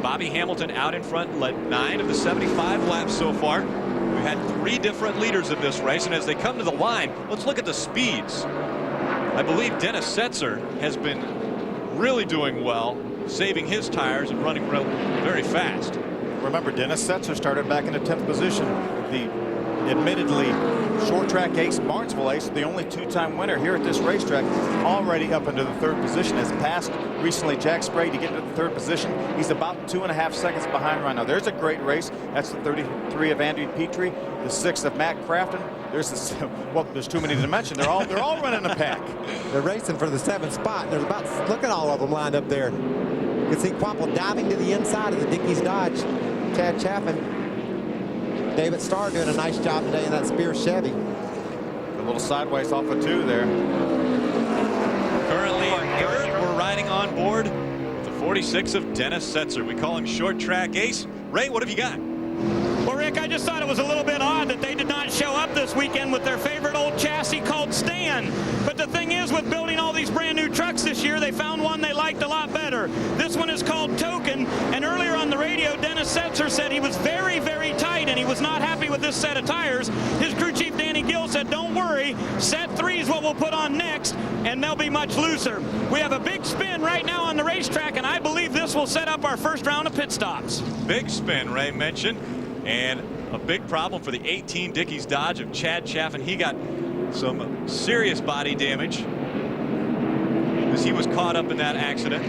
Bobby Hamilton out in front, led 9 of the 75 laps so far. We've had 3 different leaders of this race, and as they come to the line, let's look at the speeds. I believe Dennis Setzer has been really doing well, saving his tires and running very fast. Remember, Dennis Setzer started back in the 10th position. The admittedly short track ace, Martinsville ace, the only 2-time winner here at this racetrack, already up into the 3rd position. Has passed recently Jack Sprague to get into the 3rd position. He's about 2.5 seconds behind right now. There's a great race. That's the 33 of Andy Petrie, the 6th of Matt Crafton. There's the, well, there's too many to mention. They're all running a pack. They're racing for the 7th spot. There's about, look at all of them lined up there. You can see Quapple diving to the inside of the Dickies Dodge. Chad Chaffin. David Starr doing a nice job today in that Spear Chevy. A little sideways off of 2 there. Currently in 3rd, we're riding on board the 46 of Dennis Setzer. We call him short track ace. Ray, what have you got? Well, Rick, I just thought it was a little bit odd that they did not show up this weekend with their favorite old chassis called Stan. But the thing is, with building all these brand new trucks this year, they found one they liked a lot better. This one is called Token, and earlier on the radio, Dennis Setzer said he was very, very tight, and he was not happy with this set of tires. His crew chief, Danny Gill, said, don't worry, set 3 is what we'll put on next, and they'll be much looser. We have a big spin right now on the racetrack, and I believe this will set up our first round of pit stops. Big spin, Ray mentioned. And a big problem for the 18 Dickies Dodge of Chad Chaffin. He got some serious body damage as he was caught up in that accident.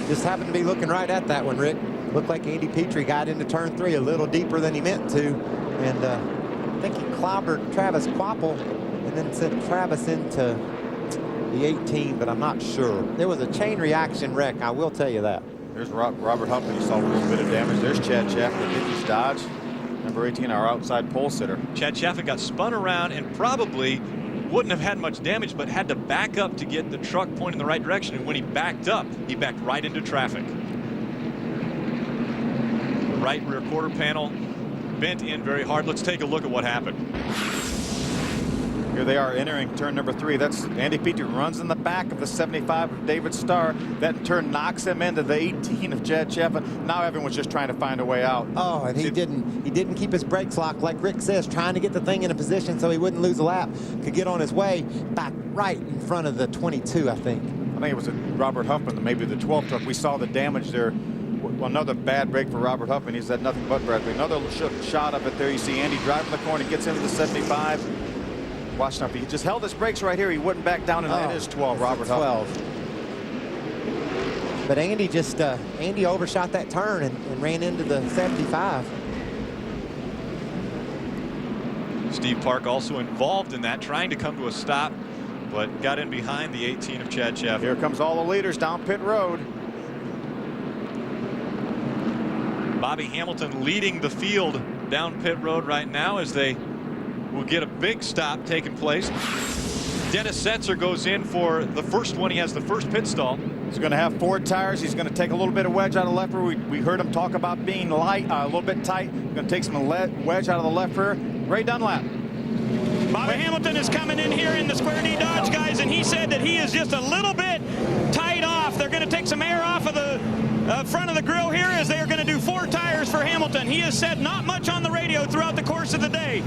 Just happened to be looking right at that one, Rick. Looked like Andy Petrie got into turn 3 a little deeper than he meant to. And I think he clobbered Travis Quapple and then sent Travis into the 18, but I'm not sure. There was a chain reaction wreck, I will tell you that. There's Robert Huffman. You saw a little bit of damage. There's Chad Chaffin at Dickies Dodge. Number 18, our outside pole sitter. Chad Chaffin got spun around and probably wouldn't have had much damage, but had to back up to get the truck pointing in the right direction. And when he backed up, he backed right into traffic. The right rear quarter panel bent in very hard. Let's take a look at what happened. Here they are entering turn number 3. That's Andy Petrie runs in the back of the 75 of David Starr. That in turn knocks him into the 18 of Chad Chaffin. Now everyone's just trying to find a way out. Oh, and he didn't keep his brakes locked, like Rick says, trying to get the thing in a position so he wouldn't lose a lap. Could get on his way back right in front of the 22, I think. I think it was Robert Huffman, maybe the 12 truck. We saw the damage there. Another bad break for Robert Huffman. He's had nothing but bad break. Another shot of it there. You see Andy driving the corner, gets into the 75. Watch now. If he just held his brakes right here, he wouldn't back down, and that is 12, Robert Huffman. But Andy just, Andy overshot that turn and ran into the 75. Steve Park also involved in that, trying to come to a stop, but got in behind the 18 of Chad Chaffin. Here comes all the leaders down pit road. Bobby Hamilton leading the field down pit road right now as they will get a big stop taking place. Dennis Setzer goes in for the first one. He has the first pit stall. He's going to have 4 tires. He's going to take a little bit of wedge out of the left rear. We heard him talk about being light, a little bit tight. He's going to take some wedge out of the left rear. Ray Dunlap. Bobby Hamilton is coming in here in the Square D Dodge, guys, and he said that he is just a little bit tied off. They're going to take some air off of the front of the grill here as they are going to do 4 tires for Hamilton. He has said not much on the radio throughout the course of the day.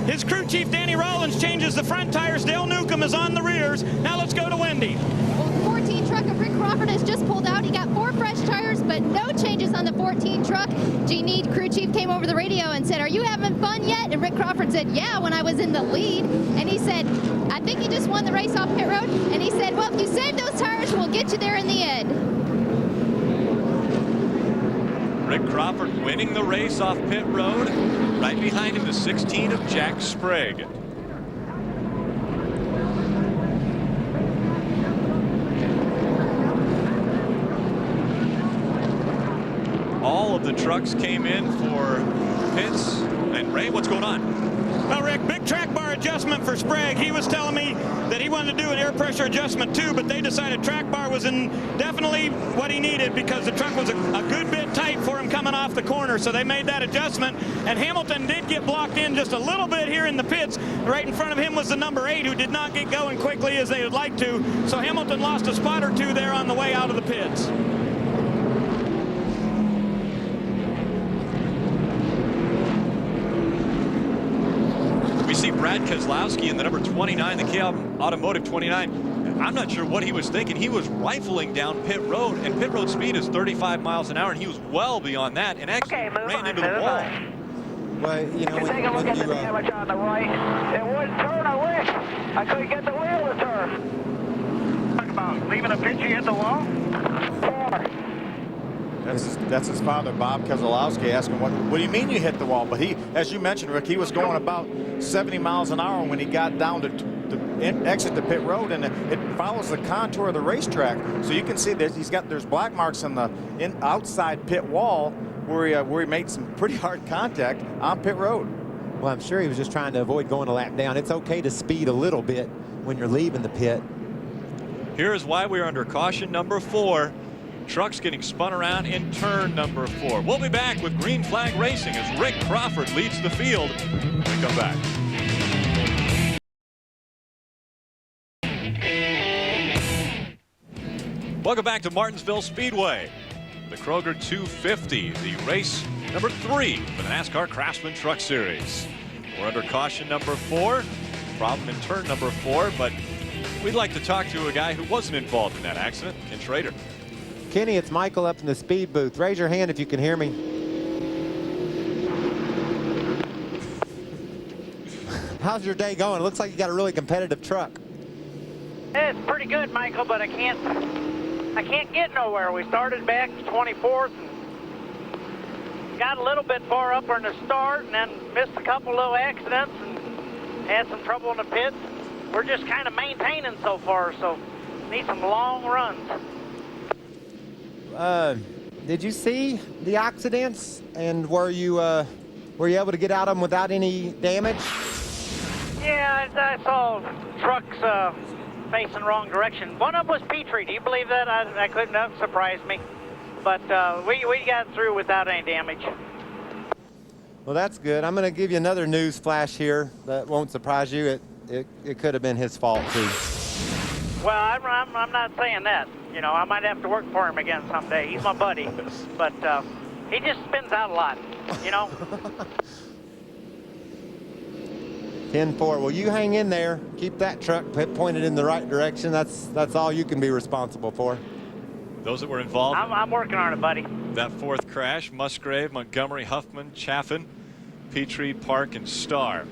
His crew chief, Danny Rollins, changes the front tires. Dale Newcomb is on the rears. Now let's go to Wendy. Well, the 14 truck of Rick Crawford has just pulled out. He got 4 fresh tires, but no changes on the 14 truck. Gene crew chief came over the radio and said, "Are you having fun yet?" And Rick Crawford said, "Yeah," when I was in the lead. And he said, "I think he just won the race off pit road." And he said, "Well, if you save those tires, we'll get you there in the end." Rick Crawford winning the race off pit road. Right behind him, the 16 of Jack Sprague. the trucks came in for pits. And Ray, what's going on? Well, Rick, big track bar adjustment for Sprague. He was telling me that he wanted to do an air pressure adjustment too, but they decided track bar was definitely what he needed because the truck was a good bit tight for him coming off the corner. So they made that adjustment, and Hamilton did get blocked in just a little bit here in the pits. Right in front of him was the number 8, who did not get going quickly as they would like to. So Hamilton lost a spot or two there on the way out of the pits. We see Brad Keselowski in the number 29, the KL Automotive 29. I'm not sure what he was thinking. He was rifling down pit road, and pit road speed is 35 miles an hour, and he was well beyond that and actually ran into the wall. Well, you know, take a look at the damage on the right. It wouldn't turn a lick. I couldn't get the wheel to turn. Talk about leaving a pitch, you hit the wall? 4. That's his father, Bob Keselowski, asking, what do you mean you hit the wall? But he, as you mentioned, Rick, he was going about 70 miles an hour when he got down to exit the pit road, and it follows the contour of the racetrack. So you can see there's black marks on the outside pit wall where he made some pretty hard contact on pit road. Well, I'm sure he was just trying to avoid going a lap down. It's okay to speed a little bit when you're leaving the pit. Here's why we're under caution number 4. Trucks getting spun around in turn number 4. We'll be back with Green Flag Racing as Rick Crawford leads the field when we come back. Welcome back to Martinsville Speedway. The Kroger 250, the race number 3 for the NASCAR Craftsman Truck Series. We're under caution number 4. Problem in turn number 4, but we'd like to talk to a guy who wasn't involved in that accident, Ken Schrader. Kenny, it's Michael up in the speed booth. Raise your hand if you can hear me. How's your day going? It looks like you got a really competitive truck. It's pretty good, Michael, but I can't get nowhere. We started back 24th, and got a little bit far up in the start, and then missed a couple little accidents and had some trouble in the pits. We're just kind of maintaining so far, so need some long runs. Did you see the accidents, and were you able to get out of them without any damage? Yeah, I saw trucks facing wrong direction. One of them was Petrie. Do you believe that? I couldn't. That surprised me. But we got through without any damage. Well, that's good. I'm going to give you another news flash here that won't surprise you. It could have been his fault too. Well, I'm not saying that. You know, I might have to work for him again someday. He's my buddy, but he just spins out a lot. You know. 10-4. Well, you hang in there. Keep that truck pointed in the right direction. That's all you can be responsible for. Those that were involved. I'm working on it, buddy. That 4th crash: Musgrave, Montgomery, Huffman, Chaffin, Petrie, Park, and Starr.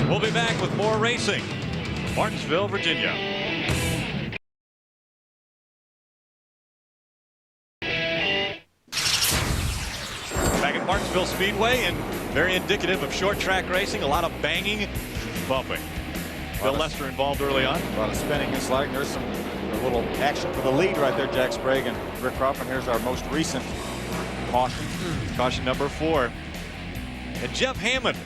We'll be back with more racing. Martinsville, Virginia. Back at Martinsville Speedway, and very indicative of short track racing. A lot of banging, bumping. Bill Lester involved early on. A lot of spinning and sliding. There's a little action for the lead right there, Jack Sprague and Rick Crawford. Here's our most recent caution. Caution number 4. And Jeff Hammond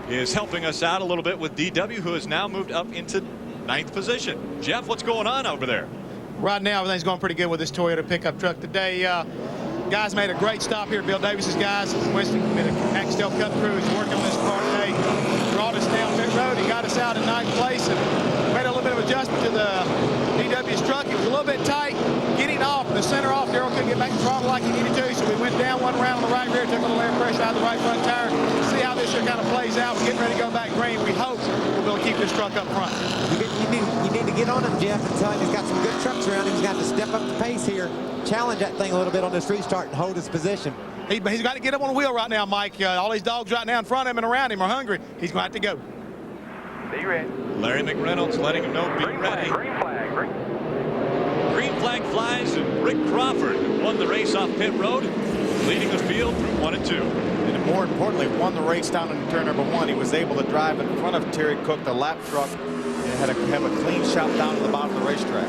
is helping us out a little bit with DW, who has now moved up into 9th position. Jeff, what's going on over there? Right now, everything's going pretty good with this Toyota pickup truck today. Guys made a great stop here. Bill Davis's guys, Winston, Axtell cut through. He's working on this car today. Brought us down pit road. He got us out in 9th place and made a little bit of adjustment to the DW's truck. It was a little bit tight. Getting off, the center off, Darrell couldn't get back to throttle like he needed to, so we went down one round on the right rear, took a little air pressure out of the right front tire. See how this year kind of plays out. We're getting ready to go back green. We hope we'll be able to keep this truck up front. You need to get on him, Jeff, and tell him he's got some good trucks around him. He's got to step up the pace here, challenge that thing a little bit on this restart and hold his position. He's got to get up on the wheel right now, Mike. All these dogs right now in front of him and around him are hungry. He's going to have to go. Be ready. Larry McReynolds letting him know be ready. Green flag. Green flag flies, and Rick Crawford won the race off pit road. leading the field through 1 and 2. And more importantly, won the race down in turn number 1. He was able to drive in front of Terry Cook, the lap truck, and have a clean shot down to the bottom of the racetrack.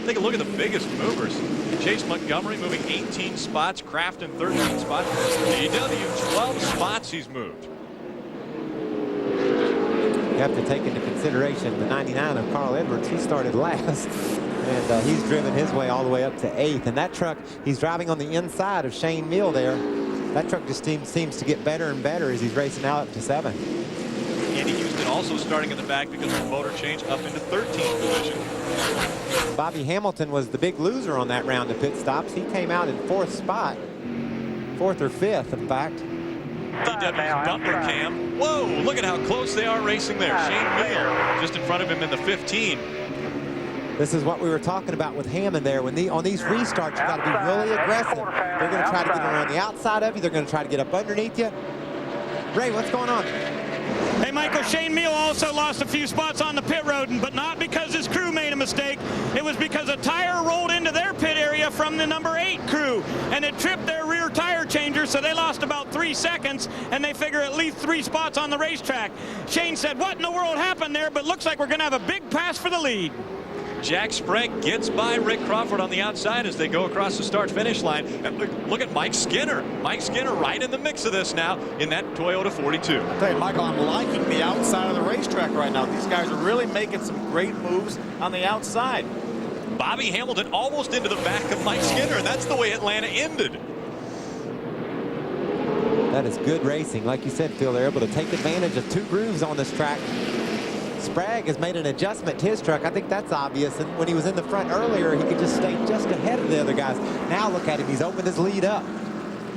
Take a look at the biggest movers. Chase Montgomery moving 18 spots, Crafton 13 spots, DW 12 spots he's moved. You have to take into consideration the 99 of Carl Edwards. He started last, and he's driven his way all the way up to 8th. And that truck, he's driving on the inside of Shane Mill there. That truck just seems to get better and better as he's racing out up to 7. Andy Houston also starting in the back because of the motor change up into 13th position. Bobby Hamilton was the big loser on that round of pit stops. He came out in 4th spot, 4th or 5th, in fact. DW's bumper cam. Whoa, look at how close they are racing there. Shane Mill just in front of him in the 15. This is what we were talking about with Hammond there. On these restarts, you got to be really aggressive. They're going to try to get around the outside of you. They're going to try to get up underneath you. Ray, what's going on? Hey, Michael, Shane Mill also lost a few spots on the pit road, but not because his crew made a mistake. It was because a tire rolled into their pit area from the number 8 crew, and it tripped their rear tire changer, so they lost about 3 seconds, and they figure at least 3 spots on the racetrack. Shane said, what in the world happened there? But looks like we're going to have a big pass for the lead. Jack Sprague gets by Rick Crawford on the outside as they go across the start-finish line. And look at Mike Skinner. Mike Skinner right in the mix of this now in that Toyota 42. I'll tell you, Michael, I'm liking the outside of the racetrack right now. These guys are really making some great moves on the outside. Bobby Hamilton almost into the back of Mike Skinner, and that's the way Atlanta ended. That is good racing. Like you said, Phil, they're able to take advantage of 2 grooves on this track. Sprague has made an adjustment to his truck. I think that's obvious. And when he was in the front earlier, he could just stay just ahead of the other guys. Now look at him. He's opened his lead up.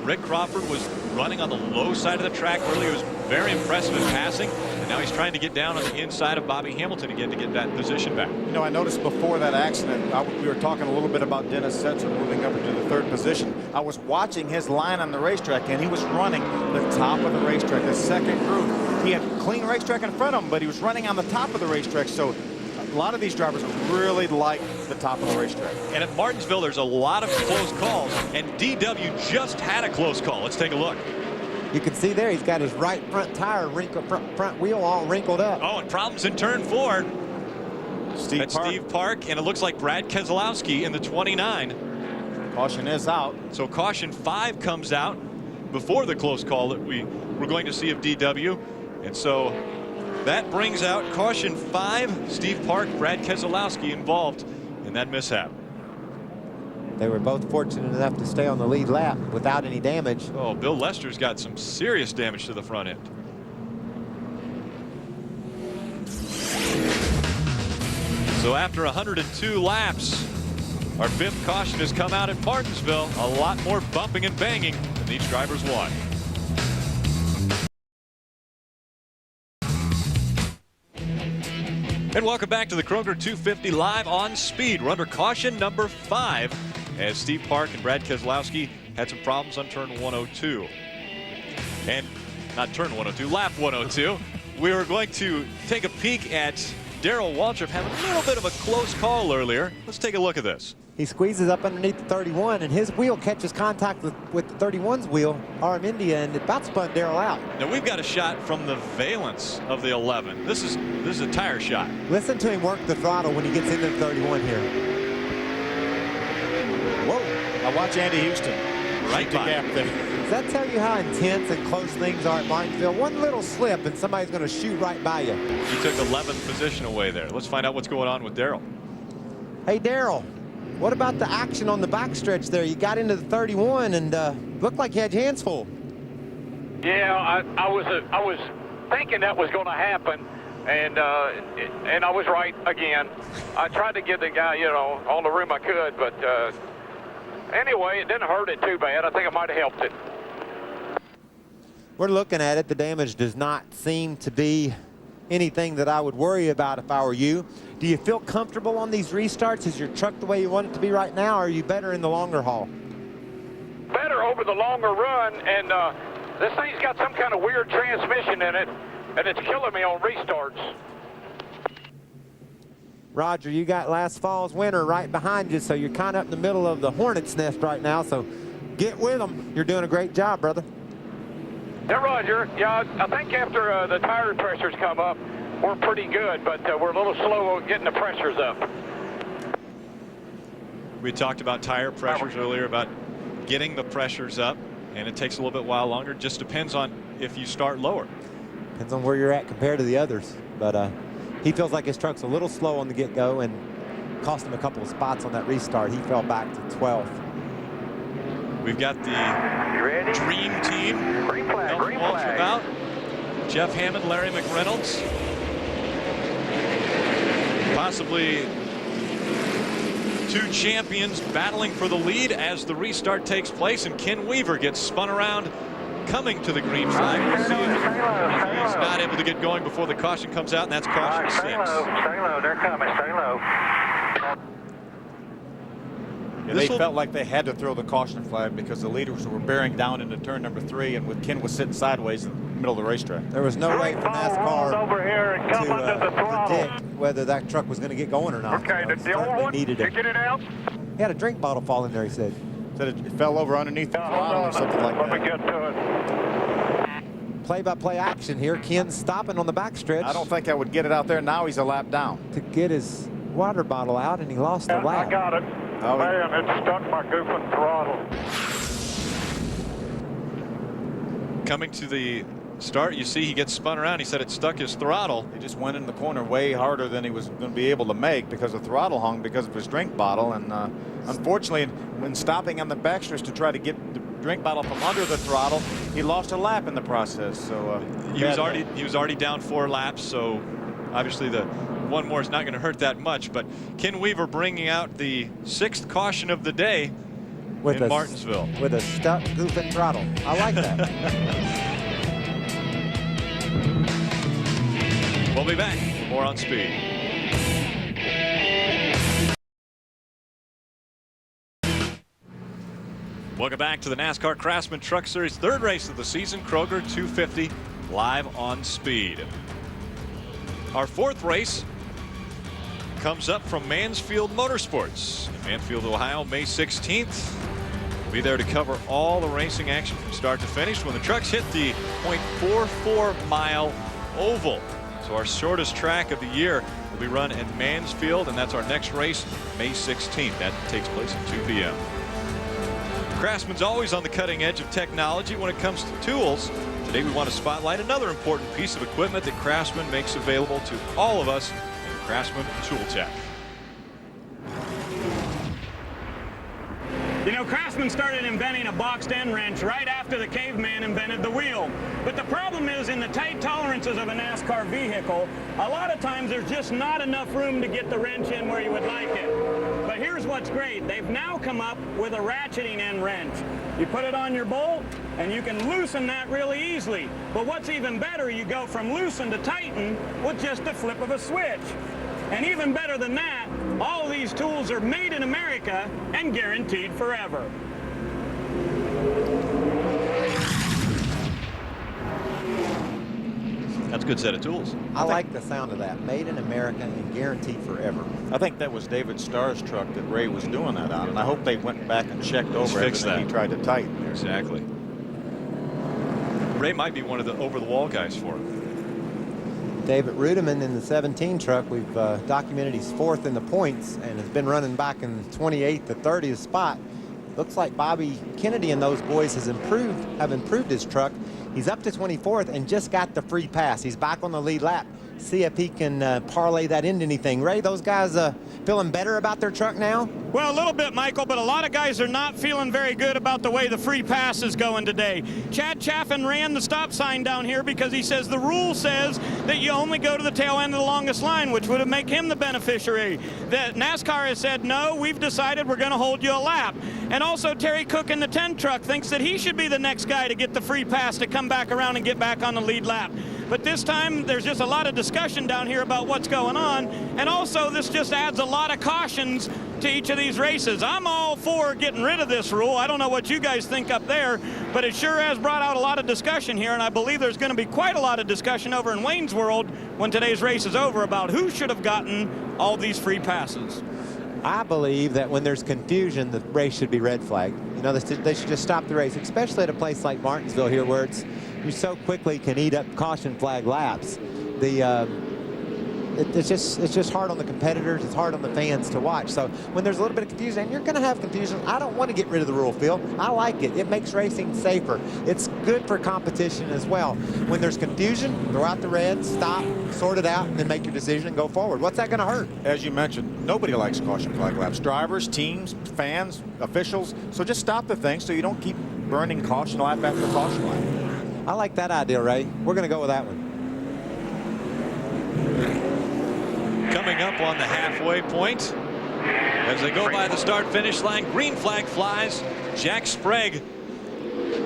Rick Crawford was running on the low side of the track earlier. He was very impressive in passing. And now he's trying to get down on the inside of Bobby Hamilton again to get that position back. You know, I noticed before that accident, we were talking a little bit about Dennis Setzer moving up into the 3rd position. I was watching his line on the racetrack, and he was running the top of the racetrack, the 2nd groove. He had clean racetrack in front of him, but he was running on the top of the racetrack. So a lot of these drivers really like the top of the racetrack. And at Martinsville, there's a lot of close calls, and DW just had a close call. Let's take a look. You can see there he's got his right front tire wrinkled, front wheel all wrinkled up. Oh, and problems in turn 4. Steve Park, and it looks like Brad Keselowski in the 29. Caution is out. So caution 5 comes out before the close call that we were going to see of DW. And so that brings out caution 5. Steve Park, Brad Keselowski involved in that mishap. They were both fortunate enough to stay on the lead lap without any damage. Oh, Bill Lester's got some serious damage to the front end. So after 102 laps, our 5th caution has come out at Martinsville. A lot more bumping and banging than these drivers want. And welcome back to the Kroger 250 live on speed. We're under caution number 5 as Steve Park and Brad Keselowski had some problems on turn 102. And not turn 102, lap 102. We were going to take a peek at Darrell Waltrip having a little bit of a close call earlier. Let's take a look at this. He squeezes up underneath the 31, and his wheel catches contact with the 31's wheel, RM India, and it about spun Darrell out. Now we've got a shot from the valence of the 11. This is a tire shot. Listen to him work the throttle when he gets into the 31 here. Whoa! Now watch Andy Houston. Right by. Gap there. Does that tell you how intense and close things are at Martinsville? One little slip and somebody's going to shoot right by you. He took 11th position away there. Let's find out what's going on with Darrell. Hey, Darrell. What about the action on the backstretch there? You got into the 31 and looked like you had your hands full. Yeah, I was thinking that was going to happen, and I was right again. I tried to give the guy, you know, all the room I could, but anyway, it didn't hurt it too bad. I think it might have helped it. We're looking at it. The damage does not seem to be anything that I would worry about if I were you. Do you feel comfortable on these restarts? Is your truck the way you want it to be right now, or are you better in the longer haul? Better over the longer run, and this thing's got some kind of weird transmission in it, and it's killing me on restarts. Roger, you got last fall's winter right behind you, so you're kind of up in the middle of the hornet's nest right now, so Get with them. You're doing a great job, brother. Yeah, Roger. Yeah, I think after the tire pressures come up, we're pretty good, but we're a little slow getting the pressures up. We talked about tire pressures earlier, about getting the pressures up, and it takes a little bit while longer. Just depends on if you start lower. Depends on where you're at compared to the others. But he feels like his truck's a little slow on the get-go and cost him a couple of spots on that restart. He fell back to 12th. We've got the dream team. Green flag, green flag. Out. Jeff Hammond, Larry McReynolds. Possibly two champions battling for the lead as the restart takes place, and Ken Weaver gets spun around coming to the green flag. We'll see if he's not able to get going before the caution comes out, and that's caution 6. Stay low, they're coming, stay low. Yeah, they felt like they had to throw the caution flag because the leaders were bearing down into turn number 3, and with Ken was sitting sideways in the middle of the racetrack. There was no way for NASCAR over here and come under the throttle. Predict whether that truck was going to get going or not. Okay, the old one, needed you get it out? He had a drink bottle fall in there, he said. Said it fell over underneath the throttle or something like that. Let me get to it. Play-by-play action here. Ken's stopping on the backstretch. I don't think I would get it out there. Now he's a lap down. To get his water bottle out, and he lost the lap. I got it. Oh, man, it stuck my goofing throttle. Coming to the start, you see he gets spun around. He said it stuck his throttle. He just went in the corner way harder than he was going to be able to make because the throttle hung because of his drink bottle. And unfortunately, when stopping on the backstretch to try to get the drink bottle from under the throttle, he lost a lap in the process. So he was already down 4 laps. So obviously the one more is not going to hurt that much. But Ken Weaver bringing out the 6th caution of the day in Martinsville with a stuck goofing throttle. I like that. We'll be back for more on Speed. Welcome back to the NASCAR Craftsman Truck Series 3rd race of the season, Kroger 250, live on Speed. Our 4th race comes up from Mansfield Motorsports in Mansfield, Ohio, May 16th. We'll be there to cover all the racing action from start to finish when the trucks hit the .44 mile oval. So our shortest track of the year will be run in Mansfield, and that's our next race, May 16th. That takes place at 2 p.m. Craftsman's always on the cutting edge of technology when it comes to tools. Today we want to spotlight another important piece of equipment that Craftsman makes available to all of us in Craftsman Tool Tech. You know, Craftsman started inventing a boxed end wrench right after the caveman invented the wheel. But the problem is, in the tight tolerances of a NASCAR vehicle, a lot of times there's just not enough room to get the wrench in where you would like it. But here's what's great. They've now come up with a ratcheting end wrench. You put it on your bolt, and you can loosen that really easily. But what's even better, you go from loosen to tighten with just a flip of a switch. And even better than that, all of these tools are made in America and guaranteed forever. That's a good set of tools. I like the sound of that. Made in America and guaranteed forever. I think that was David Starr's truck that Ray was doing that on, and I hope they went back and checked over everything he tried to tighten there. Exactly. Ray might be one of the over-the-wall guys for him. David Rudiman in the 17 truck, we've documented he's 4th in the points and has been running back in 28th to 30th spot. Looks like Bobby Kennedy and those boys have improved his truck. He's up to 24th and just got the free pass. He's back on the lead lap. See if he can parlay that into anything. Ray, those guys feeling better about their truck now? Well, a little bit, Michael, but a lot of guys are not feeling very good about the way the free pass is going today. Chad Chaffin ran the stop sign down here because he says the rule says that you only go to the tail end of the longest line, which would make him the beneficiary. That NASCAR has said, no, we've decided we're going to hold you a lap. And also Terry Cook in the 10 truck thinks that he should be the next guy to get the free pass to come back around and get back on the lead lap. But this time, there's just a lot of discussion down here about what's going on. And also, this just adds a lot of cautions to each of these races. I'm all for getting rid of this rule. I don't know what you guys think up there, but it sure has brought out a lot of discussion here. And I believe there's going to be quite a lot of discussion over in Wayne's World when today's race is over about who should have gotten all these free passes. I believe that when there's confusion, the race should be red flag. You know, they should just stop the race, especially at a place like Martinsville here where you so quickly can eat up caution flag laps. It's just hard on the competitors. It's hard on the fans to watch. So when there's a little bit of confusion, and you're going to have confusion, I don't want to get rid of the rule, Phil. I like it. It makes racing safer. It's good for competition as well. When there's confusion, throw out the red, stop, sort it out, and then make your decision and go forward. What's that going to hurt? As you mentioned, nobody likes caution flag laps. Drivers, teams, fans, officials. So just stop the thing so you don't keep burning caution lap after caution lap. I like that idea, Ray. We're going to go with that one. Coming up on the halfway point as they go by the start-finish line. Green flag flies. Jack Sprague,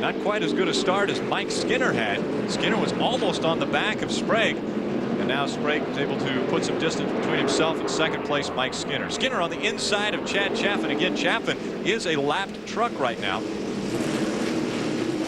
not quite as good a start as Mike Skinner had. Skinner was almost on the back of Sprague, and now Sprague is able to put some distance between himself and second place Mike Skinner. Skinner on the inside of Chad Chaffin. Again, Chaffin is a lapped truck right now.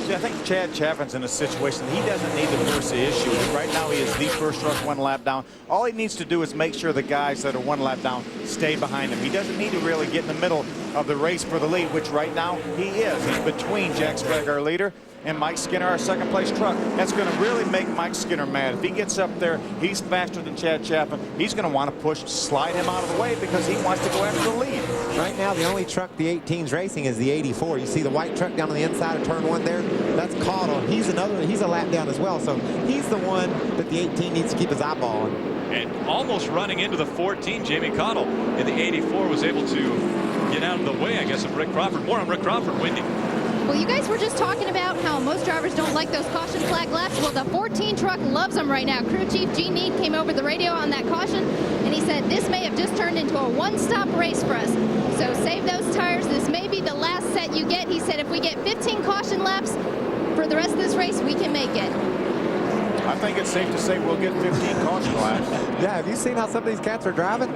See, I think Chad Chaffin's in a situation that he doesn't need to force the issue. Right now, he is the first truck 1 lap down. All he needs to do is make sure the guys that are 1 lap down stay behind him. He doesn't need to really get in the middle of the race for the lead, which right now he is. He's between Jack Sprague, our leader, and Mike Skinner, our second place truck. That's going to really make Mike Skinner mad. If he gets up there, he's faster than Chad Chaffin. He's going to want to slide him out of the way because he wants to go after the lead. Right now, the only truck the 18's racing is the 84. You see the white truck down on the inside of turn 1 there? That's Caudle. He's a lap down as well. So he's the one that the 18 needs to keep his eyeball on. And almost running into the 14, Jamie Caudle in the 84 was able to get out of the way, I guess, of Rick Crawford. More on Rick Crawford, Wendy. Well, you guys were just talking about how most drivers don't like those caution flag laps. Well, the 14 truck loves them right now. Crew Chief Gene Need came over the radio on that caution, and he said this may have just turned into a one-stop race for us. So save those tires. This may be the last set you get. He said if we get 15 caution laps for the rest of this race, we can make it. I think it's safe to say we'll get 15 caution laps. Yeah, have you seen how some of these cats are driving?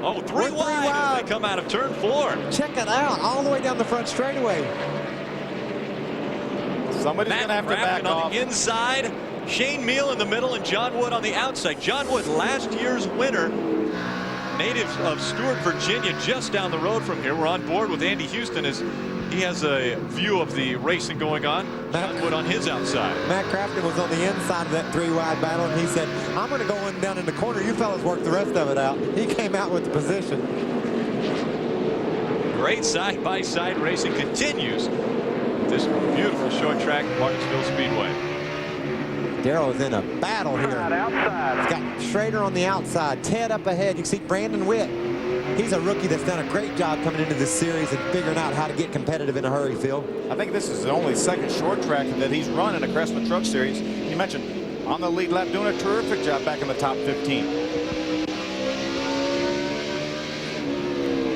Oh, three wide as they come out of turn 4. Check it out, all the way down the front straightaway. Somebody's going to have to back off. On the inside, Shane Meal in the middle, and John Wood on the outside. John Wood, last year's winner, native of Stewart, Virginia, just down the road from here. We're on board with Andy Houston as he has a view of the racing going on. John Wood on his outside. Matt Crafton was on the inside of that 3-wide battle, and he said, I'm going to go in down in the corner. You fellas work the rest of it out. He came out with the position. Great side-by-side racing continues. This beautiful short track, Martinsville Speedway. Darrell is in a battle here. He's got Schrader on the outside, Ted up ahead. You can see Brandon Witt. He's a rookie that's done a great job coming into this series and figuring out how to get competitive in a hurry, Phil. I think this is the only second short track that he's run in a Craftsman Truck Series. You mentioned on the lead lap, doing a terrific job back in the top 15.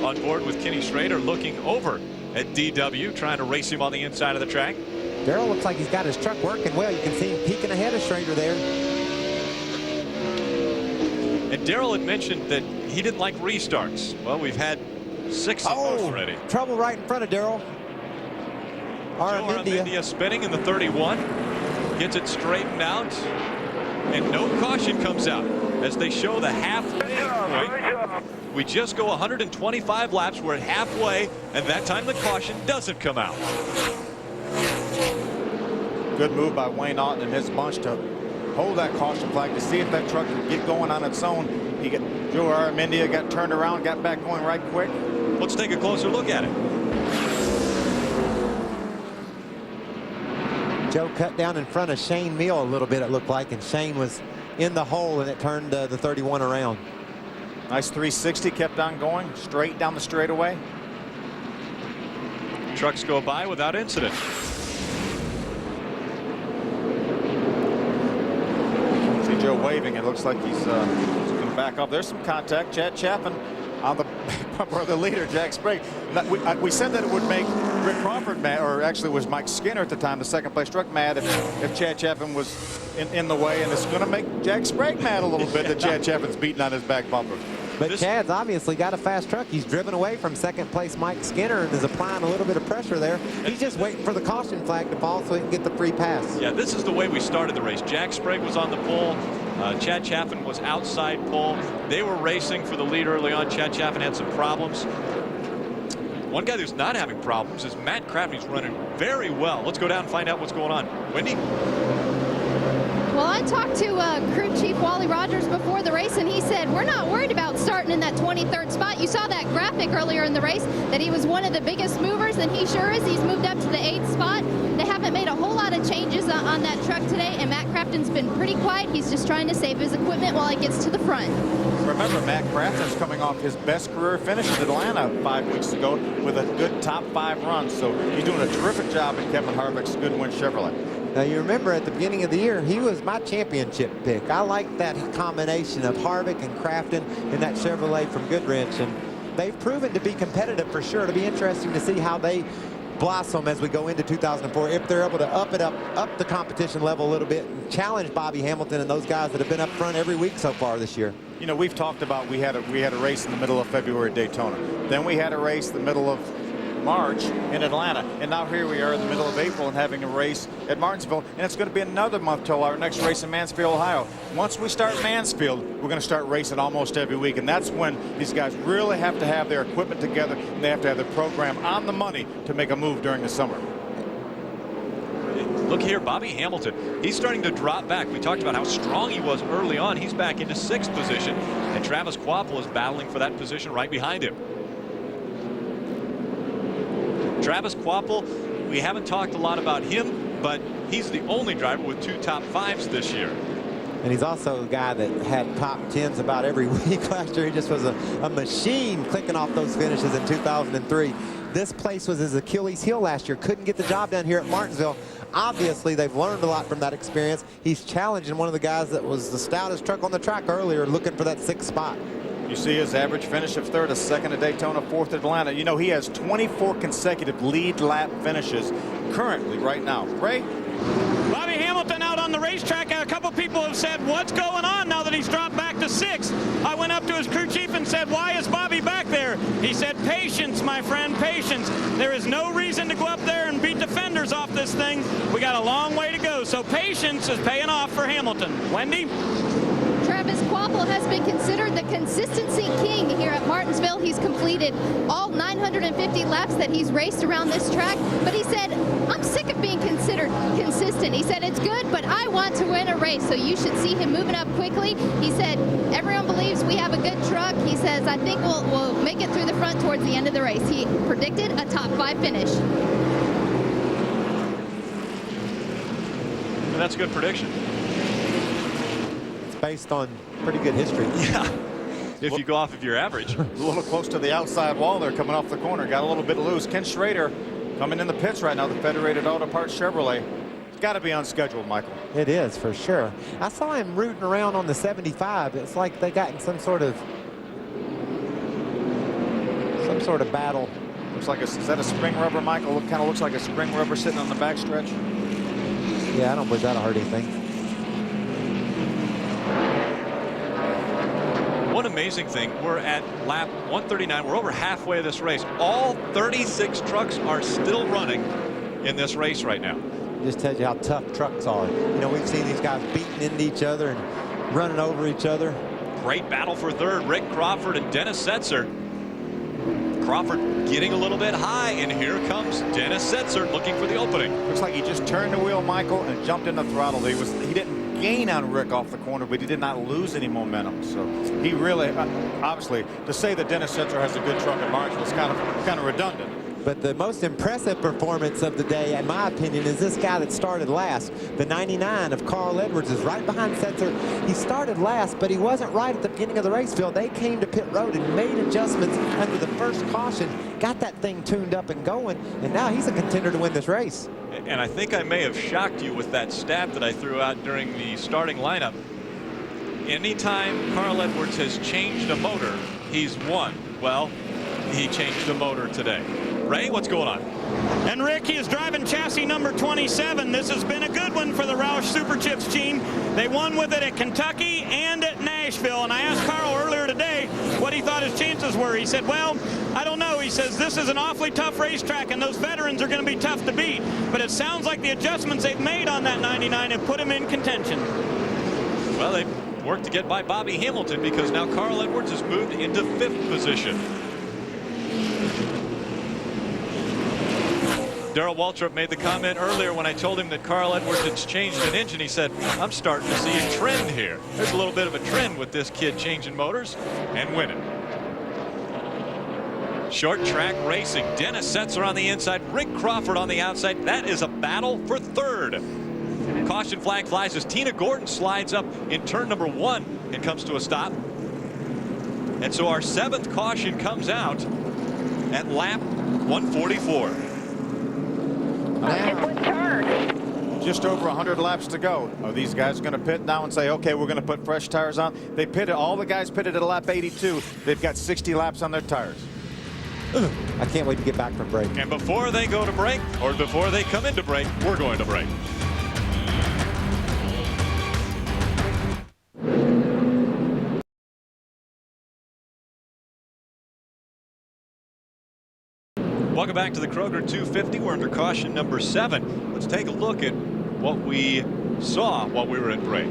On board with Kenny Schrader, looking over at DW, trying to race him on the inside of the track. Darrell looks like he's got his truck working well. You can see him peeking ahead of Schrader there. And Darrell had mentioned that he didn't like restarts. Well, we've had 6 of those already. Trouble right in front of Darrell. India spinning in the 31. Gets it straightened out. And no caution comes out as they show the halfway point. We just go 125 laps. We're at halfway, and that time the caution doesn't come out. Good move by Wayne Otten and his bunch to hold that caution flag to see if that truck can get going on its own. Joe Armindia got turned around, got back going right quick. Let's take a closer look at it. Joe cut down in front of Shane Meal a little bit, it looked like, and Shane was in the hole, and it turned the 31 around. Nice 360, kept on going, straight down the straightaway. Trucks go by without incident. See Joe waving. It looks like he's going to back up. There's some contact. Chad Chaffin on the bumper of the leader, Jack Sprague. We said that it would make Rick Crawford mad, or actually it was Mike Skinner at the time, the second place truck, mad if Chad Chaffin was in the way, and it's going to make Jack Sprague mad a little bit that Chad Chaffin's beating on his back bumper. But Chad's obviously got a fast truck. He's driven away from second place Mike Skinner and is applying a little bit of pressure there. He's just waiting for the caution flag to fall so he can get the free pass. Yeah, this is the way we started the race. Jack Sprague was on the pole. Chad Chaffin was outside pole. They were racing for the lead early on. Chad Chaffin had some problems. One guy who's not having problems is Matt Crafton. He's running very well. Let's go down and find out what's going on. Wendy? Well, I talked to crew chief Wally Rogers before the race, and he said, we're not worried about starting in that 23rd spot. You saw that graphic earlier in the race that he was one of the biggest movers, and he sure is. He's moved up to the 8th spot. They haven't made a whole lot of changes on that truck today, and Matt Crafton's been pretty quiet. He's just trying to save his equipment while he gets to the front. Remember, Matt Crafton's coming off his best career finish in Atlanta 5 weeks ago with a good top 5 run, so he's doing a terrific job in Kevin Harvick's Goodwin Chevrolet. Now, you remember at the beginning of the year, he was my championship pick. I like that combination of Harvick and Crafton in that Chevrolet from Goodwrench, and they've proven to be competitive for sure. It'll be interesting to see how they blossom as we go into 2004, if they're able to up the competition level a little bit and challenge Bobby Hamilton and those guys that have been up front every week so far this year. You know, we've talked about we had a race in the middle of February at Daytona. Then we had a race in the middle of March in Atlanta, and now here we are in the middle of April and having a race at Martinsville, and it's going to be another month till our next race in Mansfield, Ohio. Once we start Mansfield, we're going to start racing almost every week, and that's when these guys really have to have their equipment together, and they have to have their program on the money to make a move during the summer. Look here, Bobby Hamilton. He's starting to drop back. We talked about how strong he was early on. He's back into 6th position, and Travis Kvapil is battling for that position right behind him. Travis Kvapil, we haven't talked a lot about him, but he's the only driver with 2 top 5s this year. And he's also a guy that had top 10s about every week last year. He just was a machine clicking off those finishes in 2003. This place was his Achilles heel last year. Couldn't get the job done here at Martinsville. Obviously, they've learned a lot from that experience. He's challenging one of the guys that was the stoutest truck on the track earlier, looking for that 6th spot. You see his average finish of 3rd, a 2nd at Daytona, 4th at Atlanta. You know, he has 24 consecutive lead lap finishes currently right now. Ray? Bobby Hamilton out on the racetrack, and a couple people have said, what's going on now that he's dropped back to 6th? I went up to his crew chief and said, why is Bobby back there? He said, patience, my friend, patience. There is no reason to go up there and beat the fenders off this thing. We got a long way to go, so patience is paying off for Hamilton. Wendy? Travis Kvapil has been considered the consistency king here at Martinsville. He's completed all 950 laps that he's raced around this track, but he said, I'm sick of being considered consistent. He said, it's good, but I want to win a race, so you should see him moving up quickly. He said, everyone believes we have a good truck. He says, I think we'll make it through the front towards the end of the race. He predicted a top 5 finish. And that's a good prediction. Based on pretty good history. Yeah, if you go off of your average. A little close to the outside wall there coming off the corner. Got a little bit loose. Ken Schrader coming in the pits right now, the Federated Auto Parts Chevrolet. It's got to be unscheduled, Michael. It is, for sure. I saw him rooting around on the 75. It's like they got in some sort of battle. Looks like is that a spring rubber, Michael? It kind of looks like a spring rubber sitting on the backstretch. Yeah, I don't believe that'll hurt anything. One amazing thing, we're at lap 139. We're over halfway of this race. All 36 trucks are still running in this race right now. Just tells you how tough trucks are. You know, we've seen these guys beating into each other and running over each other. Great battle for 3rd. Rick Crawford and Dennis Setzer. Crawford getting a little bit high, and here comes Dennis Setzer looking for the opening. Looks like he just turned the wheel, Michael, and jumped in the throttle. He didn't gain on Rick off the corner, but he did not lose any momentum. So he really, obviously, to say that Dennis Setzer has a good truck at Martinsville is kind of redundant. But the most impressive performance of the day, in my opinion, is this guy that started last. The 99 of Carl Edwards is right behind Setzer. He started last, but he wasn't right at the beginning of the race, Phil. They came to pit road and made adjustments under the first caution, got that thing tuned up and going, and now he's a contender to win this race. And I think I may have shocked you with that stat that I threw out during the starting lineup. Anytime Carl Edwards has changed a motor, he's won. Well, he changed the motor today. Ray, what's going on? And Rick, he is driving chassis number 27. This has been a good one for the Roush Super Chips team. They won with it at Kentucky and at Nashville. And I asked Carl earlier today what he thought his chances were. He said, well, I don't know. He says, this is an awfully tough racetrack, and those veterans are going to be tough to beat. But it sounds like the adjustments they've made on that 99 have put him in contention. Well, they worked to get by Bobby Hamilton because now Carl Edwards has moved into 5th position. Darrell Waltrip made the comment earlier when I told him that Carl Edwards had changed an engine. He said, I'm starting to see a trend here. There's a little bit of a trend with this kid changing motors and winning. Short track racing. Dennis Setzer on the inside, Rick Crawford on the outside. That is a battle for third. Caution flag flies as Tina Gordon slides up in turn number 1 and comes to a stop. And so our 7th caution comes out at lap 144. Just over 100 laps to go. Are these guys going to pit now and say, okay, we're going to put fresh tires on? They pitted, all the guys pitted at lap 82. They've got 60 laps on their tires. I can't wait to get back from break. And before they go to break, or before they come into break, we're going to break. Welcome back to the Kroger 250. We're under caution number 7. Let's take a look at what we saw while we were at break.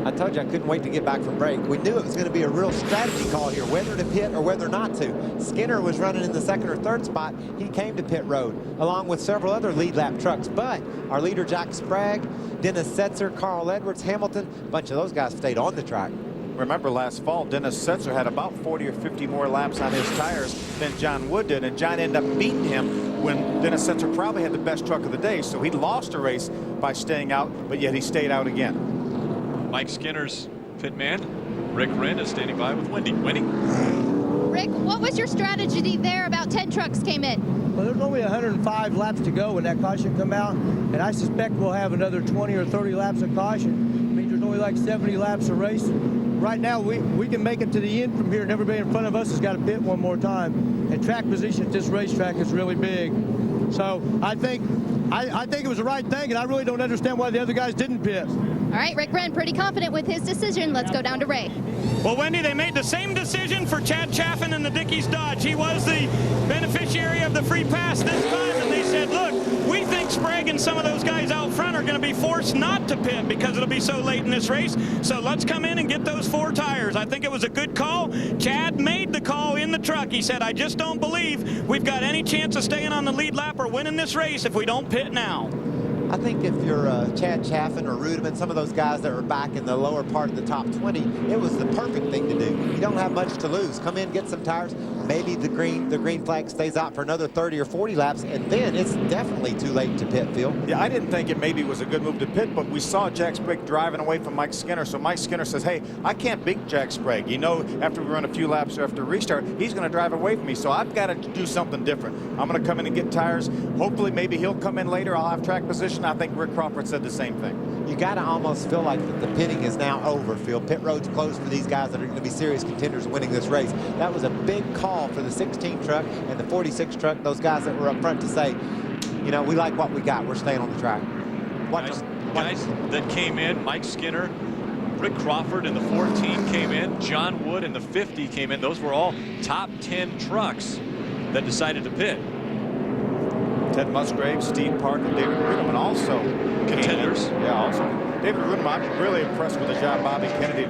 I told you I couldn't wait to get back from break. We knew it was going to be a real strategy call here, whether to pit or whether not to. Skinner was running in the 2nd or 3rd spot. He came to pit road along with several other lead lap trucks. But our leader, Jack Sprague, Dennis Setzer, Carl Edwards, Hamilton, a bunch of those guys stayed on the track. Remember last fall, Dennis Setzer had about 40 or 50 more laps on his tires than John Wood did, and John ended up beating him when Dennis Setzer probably had the best truck of the day. So he lost a race by staying out, but yet he stayed out again. Mike Skinner's pit man, Rick Wren, is standing by with Wendy. Wendy? Rick, what was your strategy there? About 10 trucks came in. Well, there's only 105 laps to go when that caution come out, and I suspect we'll have another 20 or 30 laps of caution. I mean, there's only like 70 laps of race. Right now, we can make it to the end from here, and everybody in front of us has got to pit one more time. And track position at this racetrack is really big. So I think it was the right thing, and I really don't understand why the other guys didn't pit. All right, Rick Wren pretty confident with his decision. Let's go down to Ray. Well, Wendy, they made the same decision for Chad Chaffin and the Dickies Dodge. He was the beneficiary of the free pass this time, and they said, look, we think Sprague and some of those guys out front are going to be forced not to pit because it'll be so late in this race. So let's come in and get those 4 tires. I think it was a good call. Chad made the call in the truck. He said, I just don't believe we've got any chance of staying on the lead lap or winning this race if we don't pit now. I think if you're Chad Chaffin or Rudeman, some of those guys that were back in the lower part of the top 20, it was the perfect thing to do. You don't have much to lose. Come in, get some tires. Maybe the green flag stays out for another 30 or 40 laps, and then it's definitely too late to pit, Phil. Yeah, I didn't think it maybe was a good move to pit, but we saw Jack Sprague driving away from Mike Skinner. So Mike Skinner says, hey, I can't beat Jack Sprague. You know, after we run a few laps after restart, he's going to drive away from me. So I've got to do something different. I'm going to come in and get tires. Hopefully, maybe he'll come in later. I'll have track position. I think Rick Crawford said the same thing. You got to almost feel like the pitting is now over, Phil. Pit road's closed for these guys that are going to be serious contenders winning this race. That was a big call for the 16 truck and the 46 truck, those guys that were up front to say, you know, we like what we got. We're staying on the track. Guys that came in, Mike Skinner, Rick Crawford in the 14 came in, John Wood in the 50 came in. Those were all top 10 trucks that decided to pit. Ted Musgrave, Steve Park, and David Rudeman also contenders. Yeah, also David Rudeman. I'm really impressed with the job Bobby Kennedy,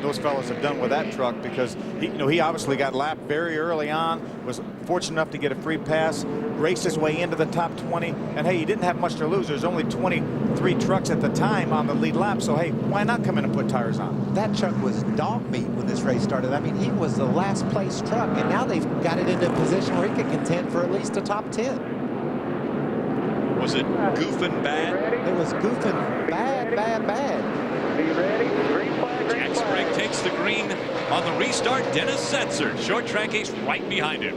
those fellas have done with that truck, because he obviously got lapped very early on, was fortunate enough to get a free pass, raced his way into the top 20, and hey, he didn't have much to lose. There's only 23 trucks at the time on the lead lap, so hey, why not come in and put tires on? That truck was dog meat when this race started. I mean, he was the last place truck, and now they've got it into a position where he could contend for at least a top 10. Was it goofing bad? It was goofing bad. Are you ready? Green flag, green Jack Sprague takes the green on the restart. Dennis Setzer, short track ace, right behind him.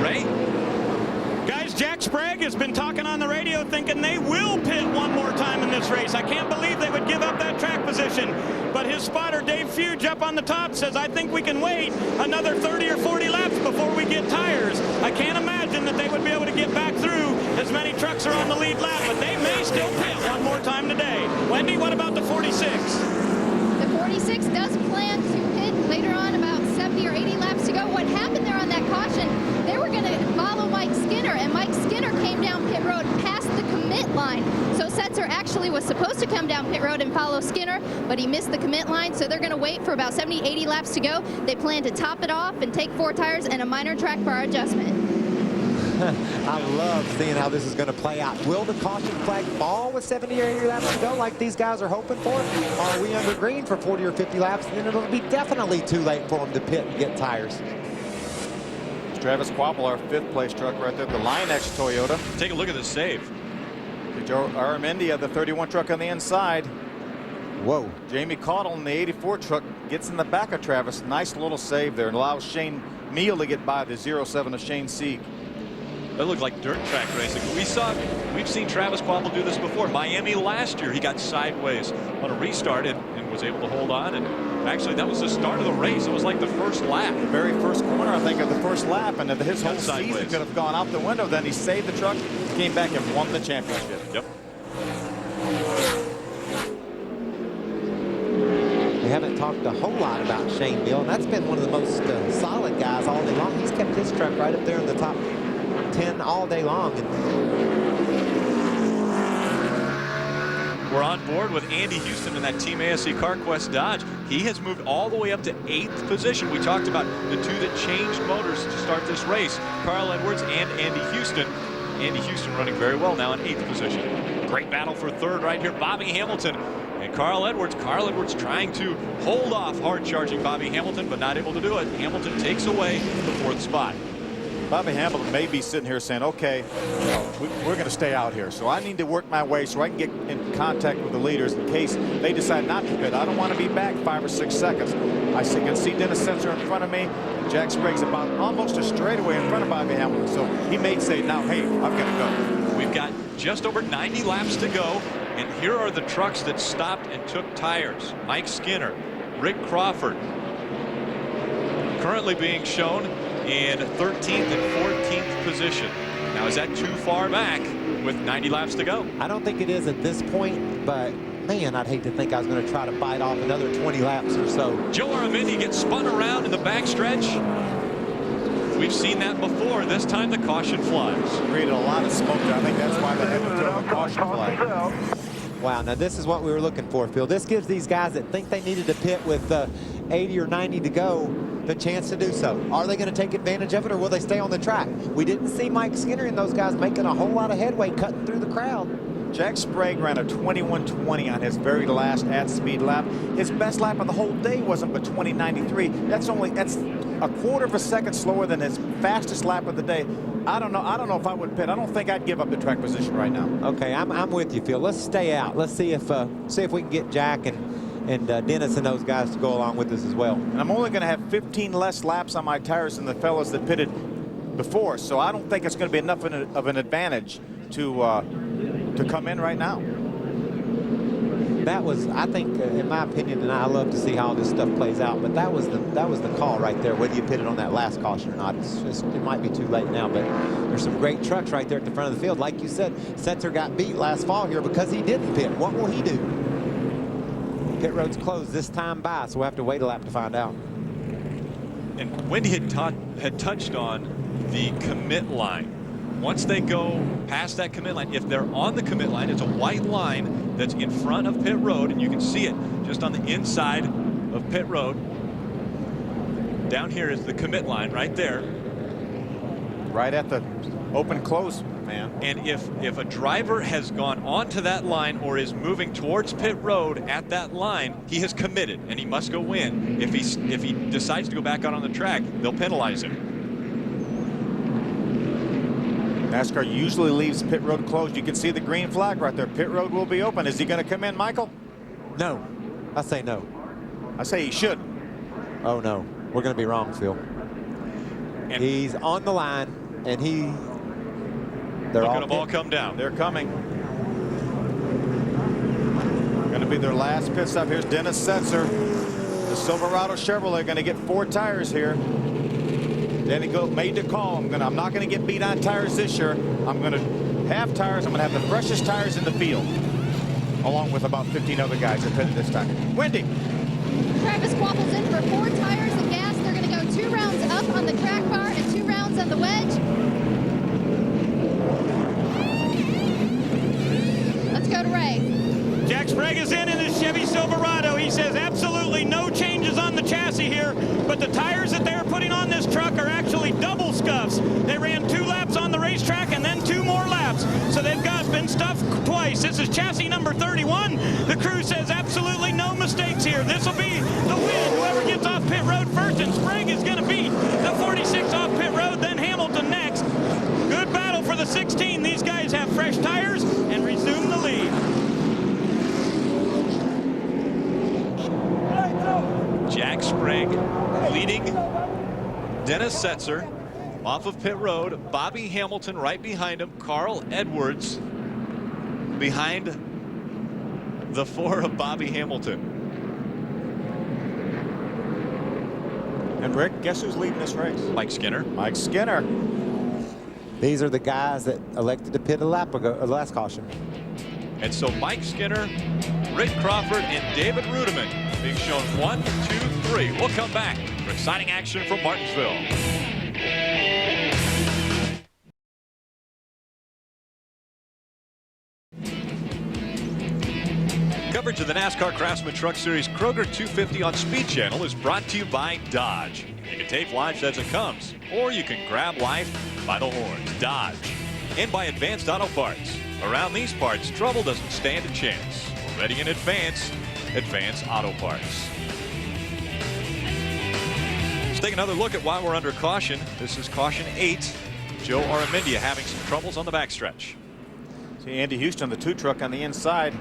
Ray? Guys, Jack Sprague has been talking on the radio thinking they will pit one more time in this race. I can't believe they would give up that track position. But his spotter, Dave Fuge, up on the top says, I think we can wait another 30 or 40 laps before we get tires. I can't imagine that they would be able to get back through as many trucks are on the lead lap, but they may still pit one more time today. Wendy, what about the 46? The 46 does plan to pit later on, about 70 or 80 laps to go. What happened there on that caution, they were going to follow Mike Skinner, and Mike Skinner came down pit road past the commit line. So Setzer actually actually was supposed to come down pit road and follow Skinner, but he missed the commit line, so they're going to wait for about 70, 80 laps to go. They plan to top it off and take 4 tires and a minor track bar adjustment. I love seeing how this is going to play out. Will the caution flag fall with 70 or 80 laps to go like these guys are hoping for? Or are we under green for 40 or 50 laps? And then it'll be definitely too late for them to pit and get tires. Travis Quapple, our 5th place truck right there, the Lion-X Toyota. Take a look at the save. Joe Aramendia, the 31 truck on the inside. Whoa. Jamie Caudle in the 84 truck gets in the back of Travis. Nice little save there and allows Shane Meal to get by the 07 of Shane Sieg. That looked like dirt track racing. We've seen Travis Quapple do this before. Miami last year, he got sideways on a restart and was able to hold on. And actually, that was the start of the race. It was like the first lap. The very first corner, I think, of the first lap, and his whole sideways. season could have gone out the window. Then he saved the truck, came back and won the championship. Yep. We haven't talked a whole lot about Shane Meal, and that's been one of the most solid guys all day long. He's kept his truck right up there in the top 10 all day long. We're on board with Andy Houston in that Team ASC CarQuest Dodge. He has moved all the way up to 8th position. We talked about the 2 that changed motors to start this race, Carl Edwards and Andy Houston. Andy Houston running very well now in 8th position. Great battle for 3rd right here, Bobby Hamilton and Carl Edwards. Carl Edwards trying to hold off hard-charging Bobby Hamilton, but not able to do it. Hamilton takes away the 4th spot. Bobby Hamilton may be sitting here saying, okay, we're going to stay out here. So I need to work my way so I can get in contact with the leaders in case they decide not to pit. I don't want to be back 5 or 6 seconds. I can see Dennis Setzer in front of me. Jack Sprague's about almost a straightaway in front of Bobby Hamilton. So he may say, now, hey, I've got to go. We've got just over 90 laps to go. And here are the trucks that stopped and took tires. Mike Skinner, Rick Crawford, currently being shown in 13th and 14th position. Now, is that too far back with 90 laps to go? I don't think it is at this point, but man, I'd hate to think I was going to try to bite off another 20 laps or so. Joe Aramendi gets spun around in the backstretch. We've seen that before. This time the caution flies. Created a lot of smoke. I think that's why they had to throw the caution flag. Wow, now this is what we were looking for, Phil. This gives these guys that think they needed to pit with 80 or 90 to go the chance to do so. Are they going to take advantage of it, or will they stay on the track? We didn't see Mike Skinner and those guys making a whole lot of headway cutting through the crowd. Jack Sprague ran a 21:20 on his very last at-speed lap. His best lap of the whole day wasn't but 20:93. That's a quarter of a second slower than his fastest lap of the day. I don't know if I would pit. I don't think I'd give up the track position right now. Okay, I'm with you, Phil. Let's stay out. Let's see if we can get Jack and Dennis and those guys to go along with us as well. And I'm only going to have 15 less laps on my tires than the fellas that pitted before, so I don't think it's going to be enough of an advantage to come in right now. That was, I think, in my opinion, and I love to see how this stuff plays out, but that was the call right there, whether you pitted on that last caution or not. It might be too late now, but there's some great trucks right there at the front of the field. Like you said, Setzer got beat last fall here because he didn't pit. What will he do? Pit road's closed this time by, so we'll have to wait a lap to find out. And Wendy had touched on the commit line. Once they go past that commit line, if they're on the commit line, it's a white line that's in front of pit road, and you can see it just on the inside of pit road. Down here is the commit line right there. Right at the open close, man. And if a driver has gone onto that line or is moving towards pit road at that line, he has committed and he must go in. If he decides to go back out on the track, they'll penalize him. NASCAR usually leaves pit road closed. You can see the green flag right there. Pit road will be open. Is he going to come in, Michael? No. I say no. I say he should. Oh, no. We're going to be wrong, Phil. And he's on the line, and they're all going to all come down. They're coming. Going to be their last pit stop. Here's Dennis Setzer. The Silverado Chevrolet going to get 4 tires here. Then he made the call. I'm not going to get beat on tires this year. I'm going to have tires. I'm going to have the freshest tires in the field, along with about 15 other guys that pitted this time. Wendy. Travis Quapple's in for 4 tires of gas. They're going to go 2 rounds up on the track bar and 2 rounds on the wedge. Let's go to Ray. Sprague is in his Chevy Silverado. He says absolutely no changes on the chassis here, but the tires that they're putting on this truck are actually double scuffs. They ran 2 laps on the racetrack and then 2 more laps. So they've been stuffed twice. This is chassis number 31. The crew says absolutely no mistakes here. This will be the win. Whoever gets off pit road first, and Sprague is going to beat the 46 off pit road, then Hamilton next. Good battle for the 16. These guys have fresh tires and resume the lead. Jack Sprague leading Dennis Setzer off of pit road. Bobby Hamilton right behind him. Carl Edwards behind the 4 of Bobby Hamilton. And Rick, guess who's leading this race? Mike Skinner. Mike Skinner. These are the guys that elected to pit a lap ago, last caution. And so Mike Skinner, Rick Crawford, and David Rudiman being shown 1, 2, 3. We'll come back for exciting action from Martinsville. Coverage of the NASCAR Craftsman Truck Series Kroger 250 on Speed Channel is brought to you by Dodge. You can take life as it comes, or you can grab life by the horns. Dodge. And by Advanced Auto Parts. Around these parts, trouble doesn't stand a chance. Ready in advance, Advanced Auto Parts. Let's take another look at why we're under caution. This is caution 8. Joe Aramendia having some troubles on the backstretch. See Andy Houston, the 2 truck on the inside.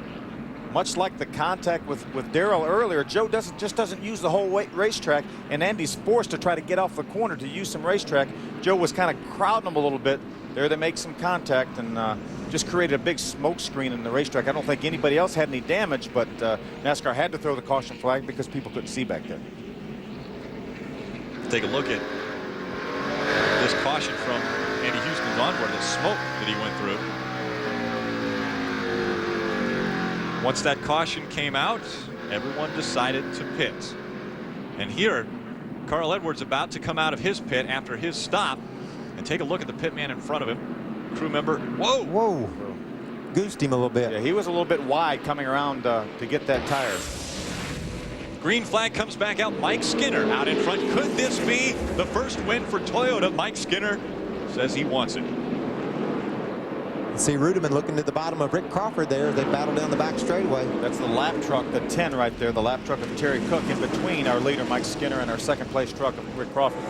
Much like the contact with Darrell earlier, Joe just doesn't use the whole racetrack, and Andy's forced to try to get off the corner to use some racetrack. Joe was kind of crowding him a little bit. There they make some contact and just created a big smoke screen in the racetrack. I don't think anybody else had any damage, but NASCAR had to throw the caution flag because people couldn't see back there. Take a look at this caution from Andy Houston's onboard, the smoke that he went through. Once that caution came out, everyone decided to pit. And here, Carl Edwards about to come out of his pit after his stop. And take a look at the pit man in front of him. Crew member, whoa! Whoa! Goosed him a little bit. Yeah, he was a little bit wide coming around to get that tire. Green flag comes back out. Mike Skinner out in front. Could this be the first win for Toyota? Mike Skinner says he wants it. See Rudiman looking at the bottom of Rick Crawford there. They battle down the back straightaway. That's the lap truck, the 10 right there, the lap truck of Terry Cook in between our leader Mike Skinner and our second place truck of Rick Crawford.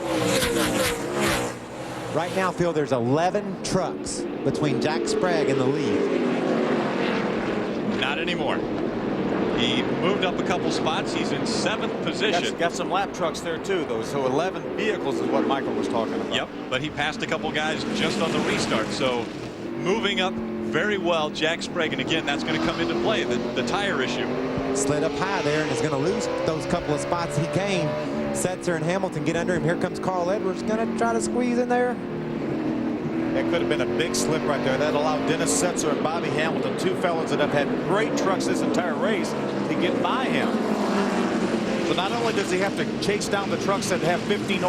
Right now, Phil, there's 11 trucks between Jack Sprague and the lead. Not anymore. He moved up a couple spots. He's in 7th position. Got some lap trucks there too, though. So 11 vehicles is what Michael was talking about. Yep, but he passed a couple guys just on the restart. So moving up very well, Jack Sprague. And again, that's going to come into play, the tire issue. Slid up high there and is going to lose those couple of spots he gained. Setzer and Hamilton get under him. Here comes Carl Edwards, going to try to squeeze in there. That could have been a big slip right there. That allowed Dennis Setzer and Bobby Hamilton, 2 fellas that have had great trucks this entire race, to get by him. So not only does he have to chase down the trucks that have 15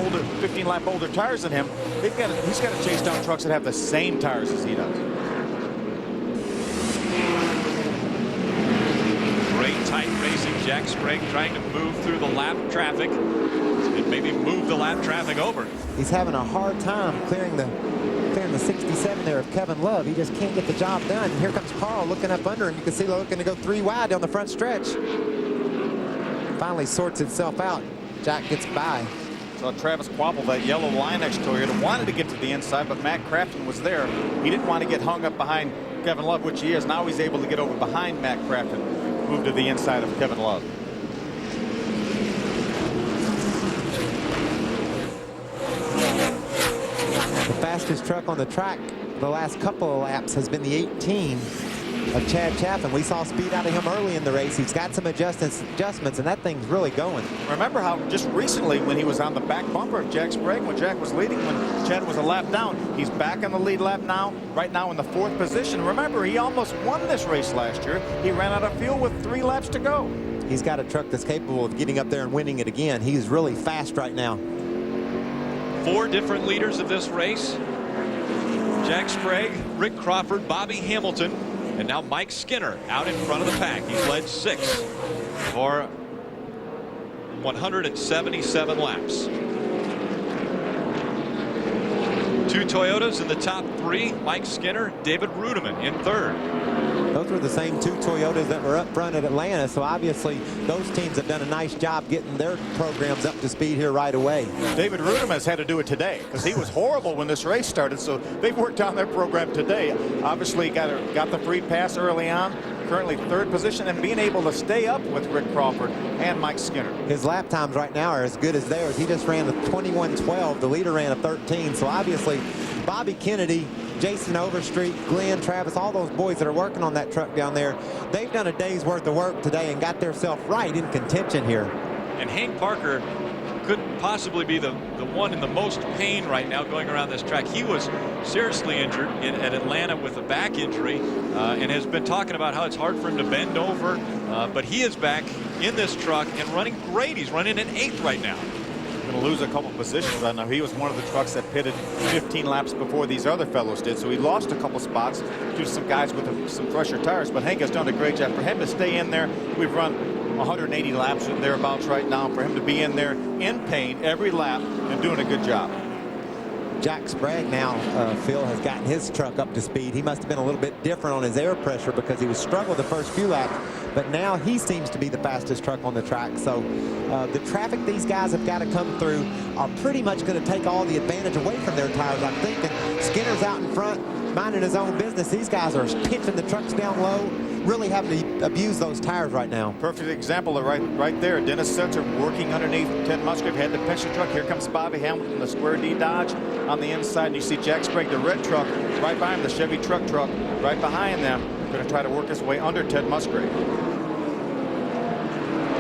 lap older tires than him, he's got to chase down trucks that have the same tires as he does. Great tight racing. Jack Sprague trying to move through the lap traffic and maybe move the lap traffic over. He's having a hard time clearing the 67 there of Kevin Love. He just can't get the job done. And here comes Carl looking up under him. You can see looking to go 3 wide down the front stretch. Finally sorts itself out. Jack gets by. So Travis Quapple, that yellow Line-X Toyota, wanted to get to the inside, but Matt Crafton was there. He didn't want to get hung up behind Kevin Love, which he is. Now he's able to get over behind Matt Crafton, move to the inside of Kevin Love. The fastest truck on the track the last couple of laps has been the 18 of Chad Chaffin. We saw speed out of him early in the race. He's got some adjustments, and that thing's really going. Remember how just recently when he was on the back bumper of Jack Sprague, when Jack was leading, when Chad was a lap down, he's back on the lead lap now, right now in the 4th position. Remember, he almost won this race last year. He ran out of fuel with 3 laps to go. He's got a truck that's capable of getting up there and winning it again. He's really fast right now. 4 different leaders of this race. Jack Sprague, Rick Crawford, Bobby Hamilton, And now Mike Skinner out in front of the pack. He's led 6 for 177 laps. 2 Toyotas in the top 3. Mike Skinner, David Rudiman in 3rd. Those were the same 2 Toyotas that were up front at Atlanta, so obviously those teams have done a nice job getting their programs up to speed here right away. David Rudiman has had to do it today because he was horrible when this race started, so they've worked on their program today. Obviously got the free pass early on, currently 3rd position, and being able to stay up with Rick Crawford and Mike Skinner. His lap times right now are as good as theirs. He just ran a 21:12. The leader ran a 13, so obviously Bobby Kennedy, Jason Overstreet, Glenn, Travis, all those boys that are working on that truck down there, they've done a day's worth of work today and got themselves right in contention here. And Hank Parker could possibly be the one in the most pain right now going around this track. He was seriously injured at Atlanta with a back injury and has been talking about how it's hard for him to bend over, but he is back in this truck and running great. He's running in 8th right now. Going to lose a couple positions. I know he was one of the trucks that pitted 15 laps before these other fellows did, so he lost a couple spots to some guys with some fresher tires, but Hank has done a great job. For him to stay in there, we've run 180 laps or thereabouts right now. For him to be in there in pain every lap and doing a good job. Jack Sprague now, Phil, has gotten his truck up to speed. He must have been a little bit different on his air pressure because he was struggling the first few laps, but now he seems to be the fastest truck on the track. So the traffic these guys have got to come through are pretty much going to take all the advantage away from their tires, I'm thinking. Skinner's out in front, minding his own business. These guys are pinching the trucks down low, really having to abuse those tires right now. Perfect example of right there. Dennis Setzer working underneath Ted Musgrave, had to pinch the truck. Here comes Bobby Hamilton, the Square D Dodge on the inside. And you see Jack Sprague, the red truck, right behind him, the Chevy truck right behind them. Going to try to work his way under Ted Musgrave.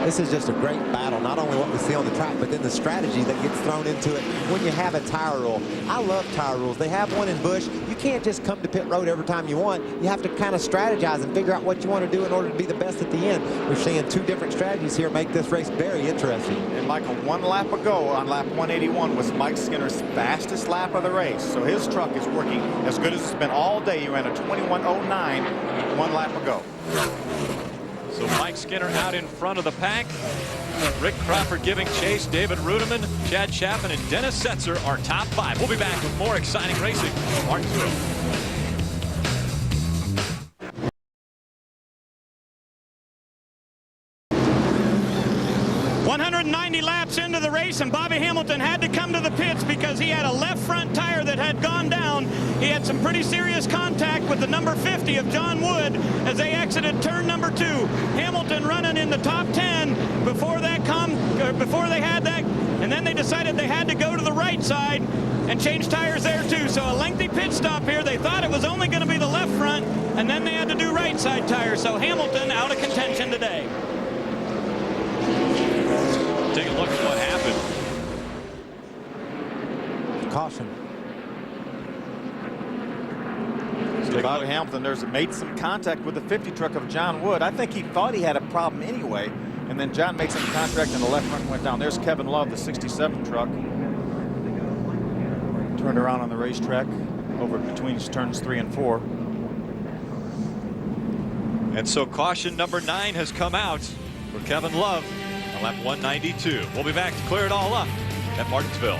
This is just a great battle, not only what we see on the track, but then the strategy that gets thrown into it when you have a tire rule. I love tire rules. They have one in Busch. You can't just come to pit road every time you want. You have to kind of strategize and figure out what you want to do in order to be the best at the end. We're seeing 2 different strategies here make this race very interesting. And Michael, 1 lap ago on lap 181 was Mike Skinner's fastest lap of the race. So his truck is working as good as it's been all day. He ran a 21:09 1 lap ago. So Mike Skinner out in front of the pack. Rick Crawford giving chase. David Rudiman, Chad Chapman, and Dennis Setzer are top 5. We'll be back with more exciting racing from Martinsville. 190 laps into the race, and Bobby Hamilton had to come to the pits because he had a left front tire that had gone down. He had some pretty serious contact with the number 50 of John Wood as they exited turn number 2. Hamilton running in the top 10 before they had that, and then they decided they had to go to the right side and change tires there too. So a lengthy pit stop here. They thought it was only going to be the left front, and then they had to do right side tires. So Hamilton out of contention today. Take a look at what happened. Caution. So Bobby Hamilton there's made some contact with the 50 truck of John Wood. I think he thought he had a problem anyway, and then John made some contact and the left front went down. There's Kevin Love, the 67 truck. Turned around on the racetrack over between turns 3 and 4. And so caution number 9 has come out for Kevin Love on lap 192. We'll be back to clear it all up at Martinsville.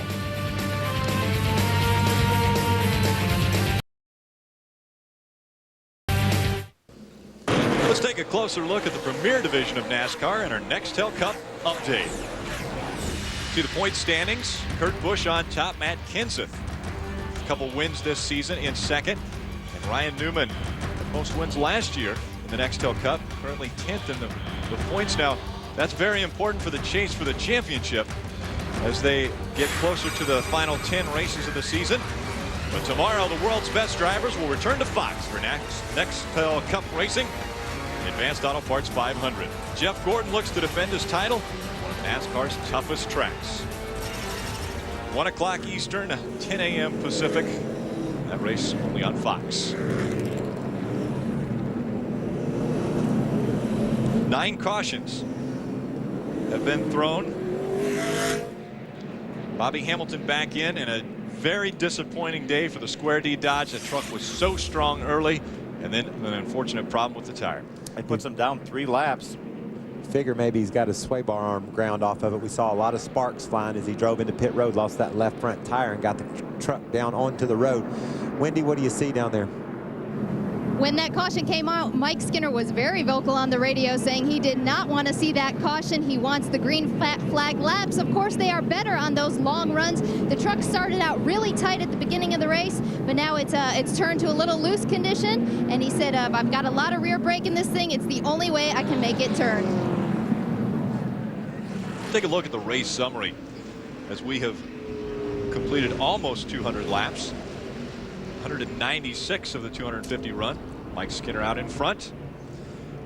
Let's take a closer look at the Premier Division of NASCAR and our Nextel Cup update. See the point standings. Kurt Busch on top, Matt Kenseth. A couple wins this season in second. And Ryan Newman had most wins last year in the Nextel Cup. Currently 10th in the points now. That's very important for the chase for the championship as they get closer to the final 10 races of the season. But tomorrow, the world's best drivers will return to Fox for Nextel Cup Racing Advanced Auto Parts 500. Jeff Gordon looks to defend his title, one of NASCAR's toughest tracks. 1 o'clock Eastern, 10 a.m. Pacific. That race only on Fox. 9 cautions have been thrown. Bobby Hamilton back in a very disappointing day for the Square D Dodge. The truck was so strong early, and then an unfortunate problem with the tire. It puts him down 3 laps. Figure maybe he's got his sway bar arm ground off of it. We saw a lot of sparks flying as he drove into pit road, lost that left front tire and got the truck down onto the road. Wendy, what do you see down there? When that caution came out, Mike Skinner was very vocal on the radio saying he did not want to see that caution. He wants the green flag laps. Of course, they are better on those long runs. The truck started out really tight at the beginning of the race, but now it's turned to a little loose condition. And he said, I've got a lot of rear brake in this thing. It's the only way I can make it turn. Take a look at the race summary as we have completed almost 200 laps. 196 of the 250 run. Mike Skinner out in front.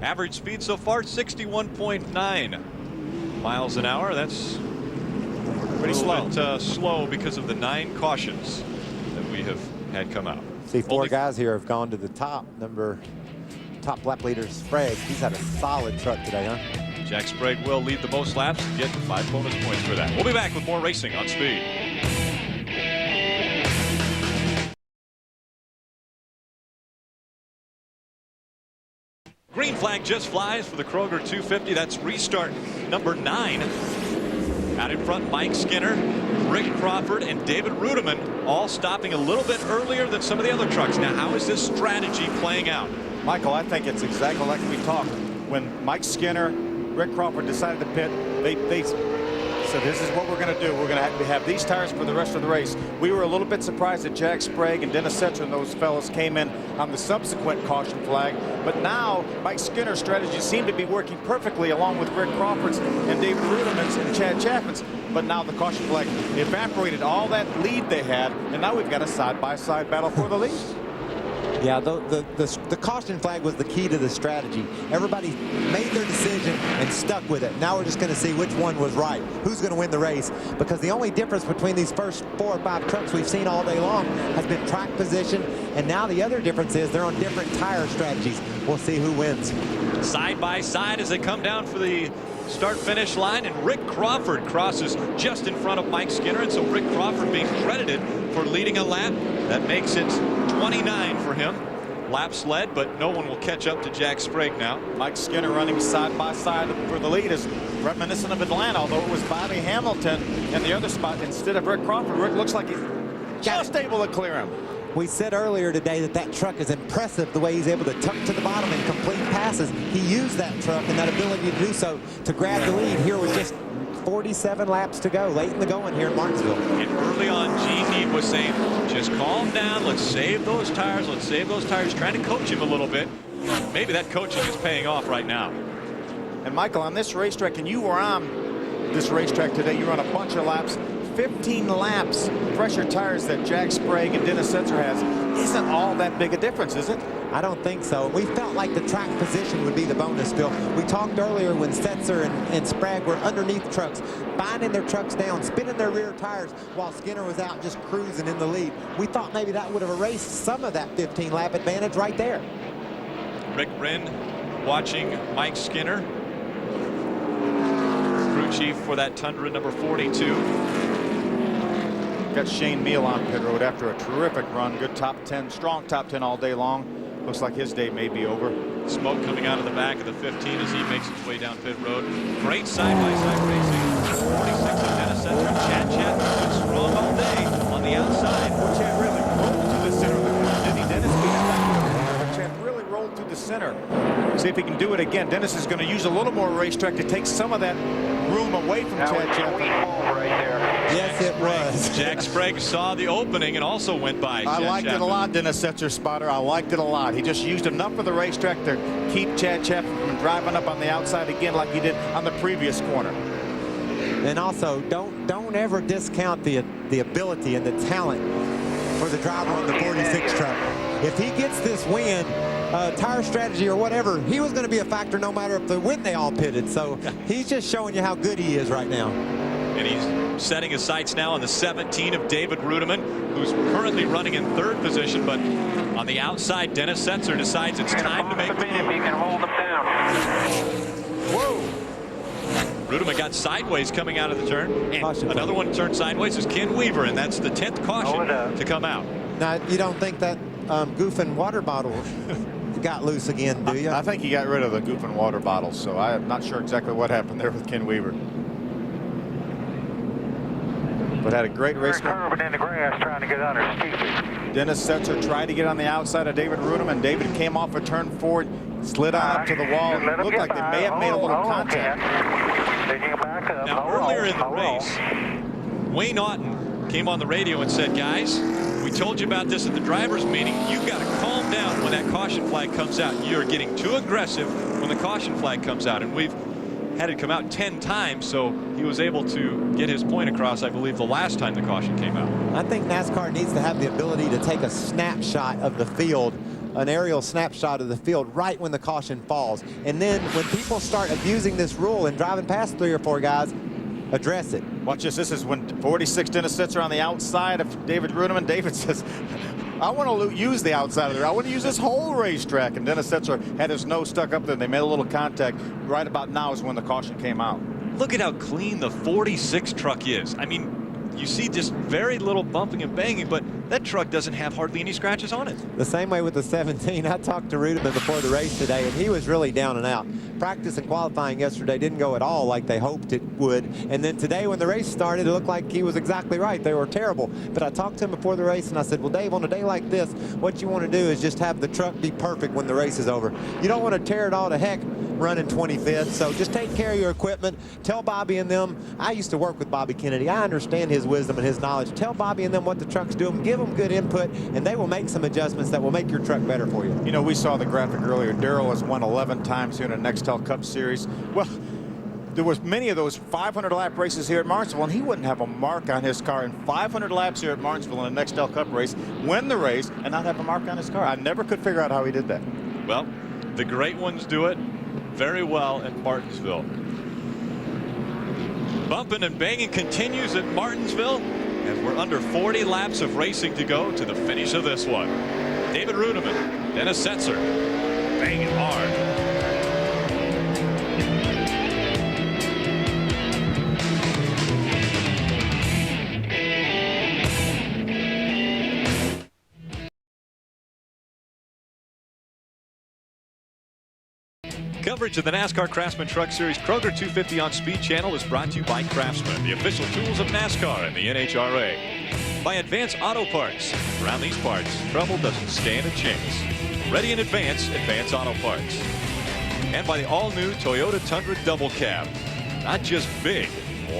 Average speed so far 61.9 miles an hour. That's pretty slow. Slow because of the 9 cautions that we have had come out. See, 4 guys here have gone to the top. Top lap leader Sprague. He's had a solid truck today, huh? Jack Sprague will lead the most laps and get 5 bonus points for that. We'll be back with more racing on Speed. Green flag just flies for the Kroger 250. That's restart number 9. Out in front, Mike Skinner, Rick Crawford, and David Rudiman all stopping a little bit earlier than some of the other trucks. Now, how is this strategy playing out? Michael, I think it's exactly like we talked. When Mike Skinner, Rick Crawford decided to pit, they said, this is what we're going to do. We're going to have these tires for the rest of the race. We were a little bit surprised that Jack Sprague and Dennis Setzer and those fellas came in on the subsequent caution flag. But now Mike Skinner's strategy seemed to be working perfectly along with Rick Crawford's and David Rudiman's and Chad Chapman's. But now the caution flag evaporated all that lead they had, and now we've got a side-by-side battle for the lead. Yeah, the caution flag was the key to the strategy. Everybody made their decision and stuck with it. Now we're just going to see which one was right. Who's going to win the race? Because the only difference between these first 4 or 5 trucks we've seen all day long has been track position. And now the other difference is they're on different tire strategies. We'll see who wins. Side by side as they come down for the start-finish line, and Rick Crawford crosses just in front of Mike Skinner, and so Rick Crawford being credited for leading a lap. That makes it 29 for him. Laps led, but no one will catch up to Jack Sprague now. Mike Skinner running side by side for the lead is reminiscent of Atlanta, although it was Bobby Hamilton in the other spot instead of Rick Crawford. Rick looks like he's just able to clear him. We said earlier today that that truck is impressive, the way he's able to tuck to the bottom and complete passes. He used that truck and that ability to do so to grab the lead here with just 47 laps to go, late in the going here in Martinsville. And early on, Gene Neeb was saying, just calm down, let's save those tires, trying to coach him a little bit. Maybe that coaching is paying off right now. And Michael, on this racetrack, and you were on this racetrack today, you run a bunch of laps. 15 laps pressure tires that Jack Sprague and Dennis Setzer has isn't all that big a difference, is it? I don't think so. We felt like the track position would be the bonus, Bill. We talked earlier when Setzer and Sprague were underneath trucks, binding their trucks down, spinning their rear tires while Skinner was out just cruising in the lead. We thought maybe that would have erased some of that 15-lap advantage right there. Rick Wren watching Mike Skinner, crew chief for that Tundra number 42. Got Shane Meal on pit road after a terrific run. Good top 10, strong top 10 all day long. Looks like his day may be over. Smoke coming out of the back of the 15 as he makes his way down pit road. Great side-by-side racing. 46 of Dennis Setzer. Chad Chapman was strong all day on the outside. Chad really rolled to the center of the corner, didn't he? Dennis beat back, but Chad really rolled through the center. See if he can do it again. Dennis is going to use a little more racetrack to take some of that room away from Chad Chapman. Right there. Yes, it was. Jack Sprague saw the opening and also went by. I liked it a lot, Dennis Setzer, spotter. I liked it a lot. He just used enough of the racetrack to keep Chad Chapman from driving up on the outside again like he did on the previous corner. And also, don't ever discount the ability and the talent for the driver on the 46 truck. If he gets this win, tire strategy or whatever, he was going to be a factor no matter if when they all pitted. So he's just showing you how good he is right now. And he's setting his sights now on the 17 of David Rudiman, who's currently running in 3rd position, but on the outside, Dennis Setzer decides it's time to make the move. You can hold them down. Whoa! Rudiman got sideways coming out of the turn, and another one turned sideways is Ken Weaver, and that's the 10th caution to come out. Now, you don't think that goofing water bottle got loose again, do you? I think he got rid of the goof and water bottles, so I'm not sure exactly what happened there with Ken Weaver. But had a great race. Curving in the grass trying to get under steeply. Dennis Setzer tried to get on the outside of David Rudem, and David came off a turn forward, slid on up to the wall. It looked like they may have made a little contact. Now, earlier in the race, Wayne Oughton came on the radio and said, guys, we told you about this at the drivers' meeting. You've got to calm down when that caution flag comes out. You're getting too aggressive when the caution flag comes out. And we've had it come out 10 times, so he was able to get his point across, I believe, the last time the caution came out. I think NASCAR needs to have the ability to take a snapshot of the field, an aerial snapshot of the field right when the caution falls. And then when people start abusing this rule and driving past 3 or 4 guys, address it. Watch this. This is when 46 Dennis Setzer on the outside of David Rudem. David says, I want to use the outside of there. I want to use this whole racetrack. And Dennis Setzer had his nose stuck up there. They made a little contact. Right about now is when the caution came out. Look at how clean the 46 truck is. I mean, you see just very little bumping and banging, but that truck doesn't have hardly any scratches on it. The same way with the 17. I talked to Rudem before the race today, and he was really down and out. Practice and qualifying yesterday didn't go at all like they hoped it would. And then today when the race started, it looked like he was exactly right. They were terrible. But I talked to him before the race, and I said, well, Dave, on a day like this, what you want to do is just have the truck be perfect when the race is over. You don't want to tear it all to heck running 25th. So just take care of your equipment. Tell Bobby and them. I used to work with Bobby Kennedy. I understand his wisdom and his knowledge. Tell Bobby and them what the truck's doing. Give them good input, and they will make some adjustments that will make your truck better for you. You know, we saw the graphic earlier. Darrell has won 11 times here in the Nextel Cup Series. Well, there was many of those 500 lap races here at Martinsville, and he wouldn't have a mark on his car in 500 laps here at Martinsville in a Nextel Cup race, win the race, and not have a mark on his car. I never could figure out how he did that. Well, the great ones do it very well at Martinsville. Bumping and banging continues at Martinsville as we're under 40 laps of racing to go to the finish of this one. David Rudeman, Dennis Setzer, banging hard. Coverage of the NASCAR Craftsman Truck Series Kroger 250 on Speed Channel is brought to you by Craftsman, the official tools of NASCAR and the NHRA. By Advance Auto Parts. Around these parts, trouble doesn't stand a chance. Ready in advance, Advance Auto Parts. And by the all-new Toyota Tundra Double Cab. Not just big,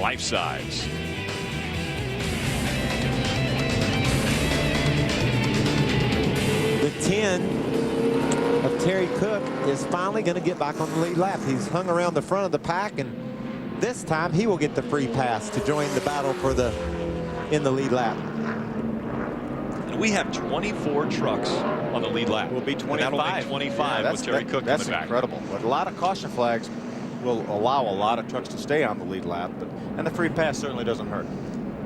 life size. The 10 of Terry Cook is finally going to get back on the lead lap. He's hung around the front of the pack, and this time he will get the free pass to join the battle for in the lead lap. And we have 24 trucks on the lead lap. We'll be 25. Not only 25 with Terry Cook in the back. That's incredible. But a lot of caution flags will allow a lot of trucks to stay on the lead lap, and the free pass certainly doesn't hurt.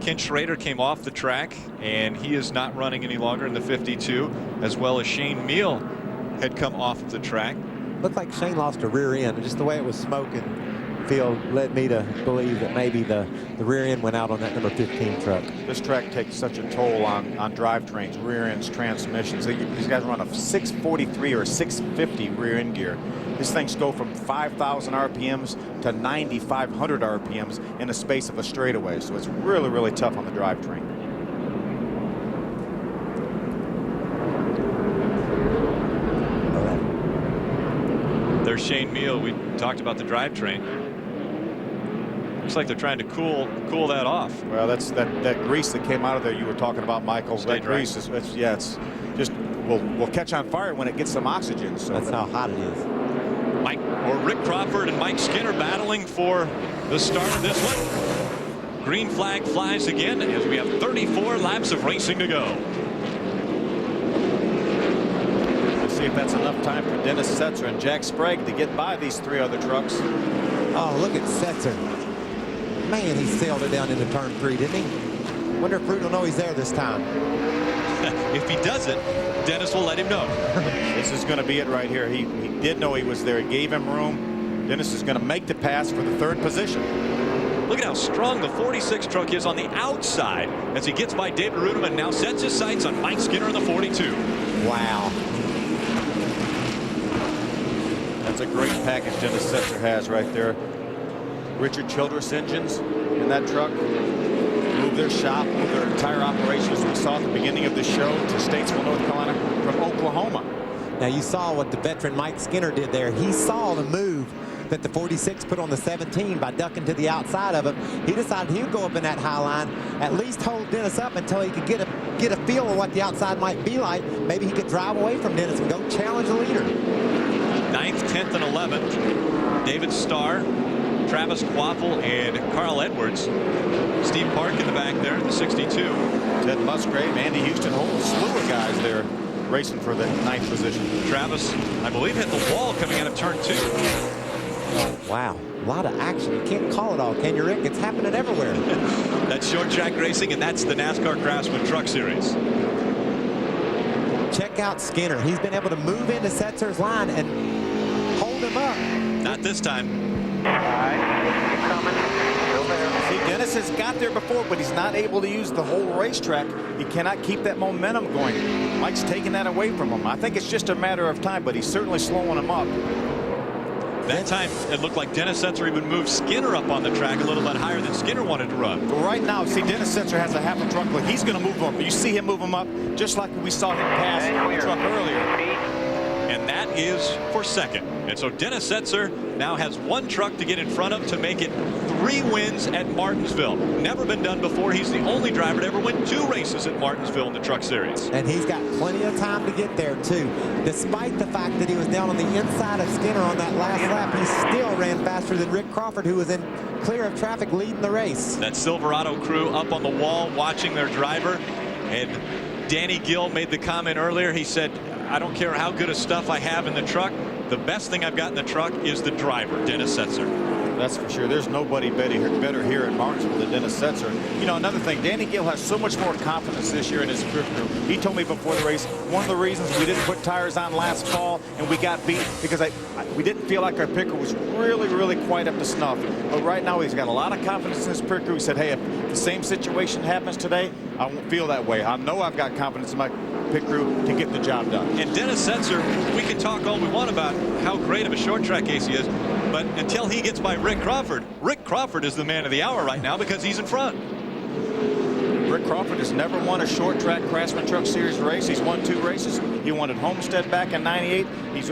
Ken Schrader came off the track, and he is not running any longer in the 52, as well as Shane Meal had come off of the track. Looked like Shane lost a rear end. Just the way it was smoking, Phil, led me to believe that maybe the rear end went out on that number 15 truck. This track takes such a toll on drivetrains, rear ends, transmissions. These guys run a 643 or 650 rear end gear. These things go from 5,000 RPMs to 9,500 RPMs in the space of a straightaway. So it's really, really tough on the drivetrain. There's Shane Meal. We talked about the drivetrain. Looks like they're trying to cool that off. Well, that's that grease that came out of there you were talking about, Michael. That grease is it's just will catch on fire when it gets some oxygen. So that's how hot it is. Rick Crawford and Mike Skinner battling for the start of this one. Green flag flies again as we have 34 laps of racing to go. See if that's enough time for Dennis Setzer and Jack Sprague to get by these 3 other trucks. Oh, look at Setzer. Man, he sailed it down into turn 3, didn't he? Wonder if Rude will know he's there this time. If he doesn't, Dennis will let him know. This is going to be it right here. He did know he was there. He gave him room. Dennis is going to make the pass for the 3rd position. Look at how strong the 46 truck is on the outside as he gets by David Rudeman and now sets his sights on Mike Skinner in the 42. Wow. That's a great package Dennis Setzer has right there. Richard Childress engines in that truck. Move their shop, move their entire operation, as we saw at the beginning of the show, to Statesville, North Carolina from Oklahoma. Now you saw what the veteran Mike Skinner did there. He saw the move that the 46 put on the 17 by ducking to the outside of him. He decided he would go up in that high line, at least hold Dennis up until he could get a feel of what the outside might be like. Maybe he could drive away from Dennis and go challenge the leader. 9th, 10th, and 11th. David Starr, Travis Quaffle, and Carl Edwards. Steve Park in the back there in the 62. Ted Musgrave, Andy Houston, whole slew of guys there racing for the 9th position. Travis, I believe, hit the wall coming out of turn 2. Wow, a lot of action. You can't call it all, can you, Rick? It's happening everywhere. That's short track racing, and that's the NASCAR Craftsman Truck Series. Check out Skinner. He's been able to move into Setzer's line and hold him up. Not this time. See, Dennis has got there before, but he's not able to use the whole racetrack. He cannot keep that momentum going. Mike's taking that away from him. I think it's just a matter of time, but he's certainly slowing him up. That time, it looked like Dennis Setzer even moved Skinner up on the track a little bit higher than Skinner wanted to run. But right now, see, Dennis Setzer has a half a truck. Like he's going to move him up. You see him move him up, just like we saw him pass the truck earlier. And that is for second. And so Dennis Setzer now has one truck to get in front of to make it 3 wins at Martinsville. Never been done before. He's the only driver to ever win 2 races at Martinsville in the Truck Series. And he's got plenty of time to get there, too. Despite the fact that he was down on the inside of Skinner on that last lap, he still ran faster than Rick Crawford, who was in clear of traffic leading the race. That Silverado crew up on the wall watching their driver. And Danny Gill made the comment earlier. He said, I don't care how good a stuff I have in the truck. The best thing I've got in the truck is the driver, Dennis Setzer. That's for sure. There's nobody better here at Martinsville than Dennis Setzer. You know, another thing, Danny Gill has so much more confidence this year in his crew. He told me before the race, one of the reasons we didn't put tires on last fall and we got beat because we didn't feel like our picker was really quite up to snuff. But right now he's got a lot of confidence in his pit crew. He said, hey, if the same situation happens today, I won't feel that way. I know I've got confidence in my pit crew to get the job done. And Dennis Setzer, we can talk all we want about how great of a short track ace he is, but until he gets by Rick Crawford is the man of the hour right now because he's in front. Rick Crawford has never won a short track Craftsman Truck Series race. He's won 2 races. He won at Homestead back in '98.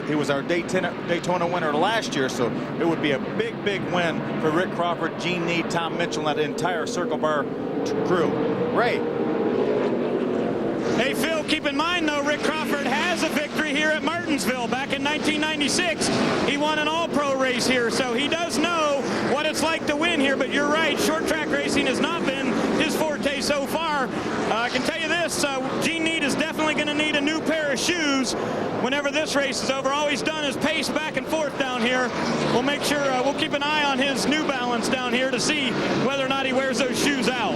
He was our Daytona winner last year, so it would be a big win for Rick Crawford, Gene Need, Tom Mitchell, and that entire Circle Bar crew. Ray. Hey, Phil, keep in mind, though, Rick Crawford has a victory here at Martinsville back in 1996. He won an all-pro race here, so he does know what it's like to win here. But you're right, short track racing has not been his forte so far. I can tell you this, Gene Need is definitely going to need a new pair of shoes whenever this race is over. All he's done is pace back and forth down here. We'll make sure, we'll keep an eye on his New Balance down here to see whether or not he wears those shoes out.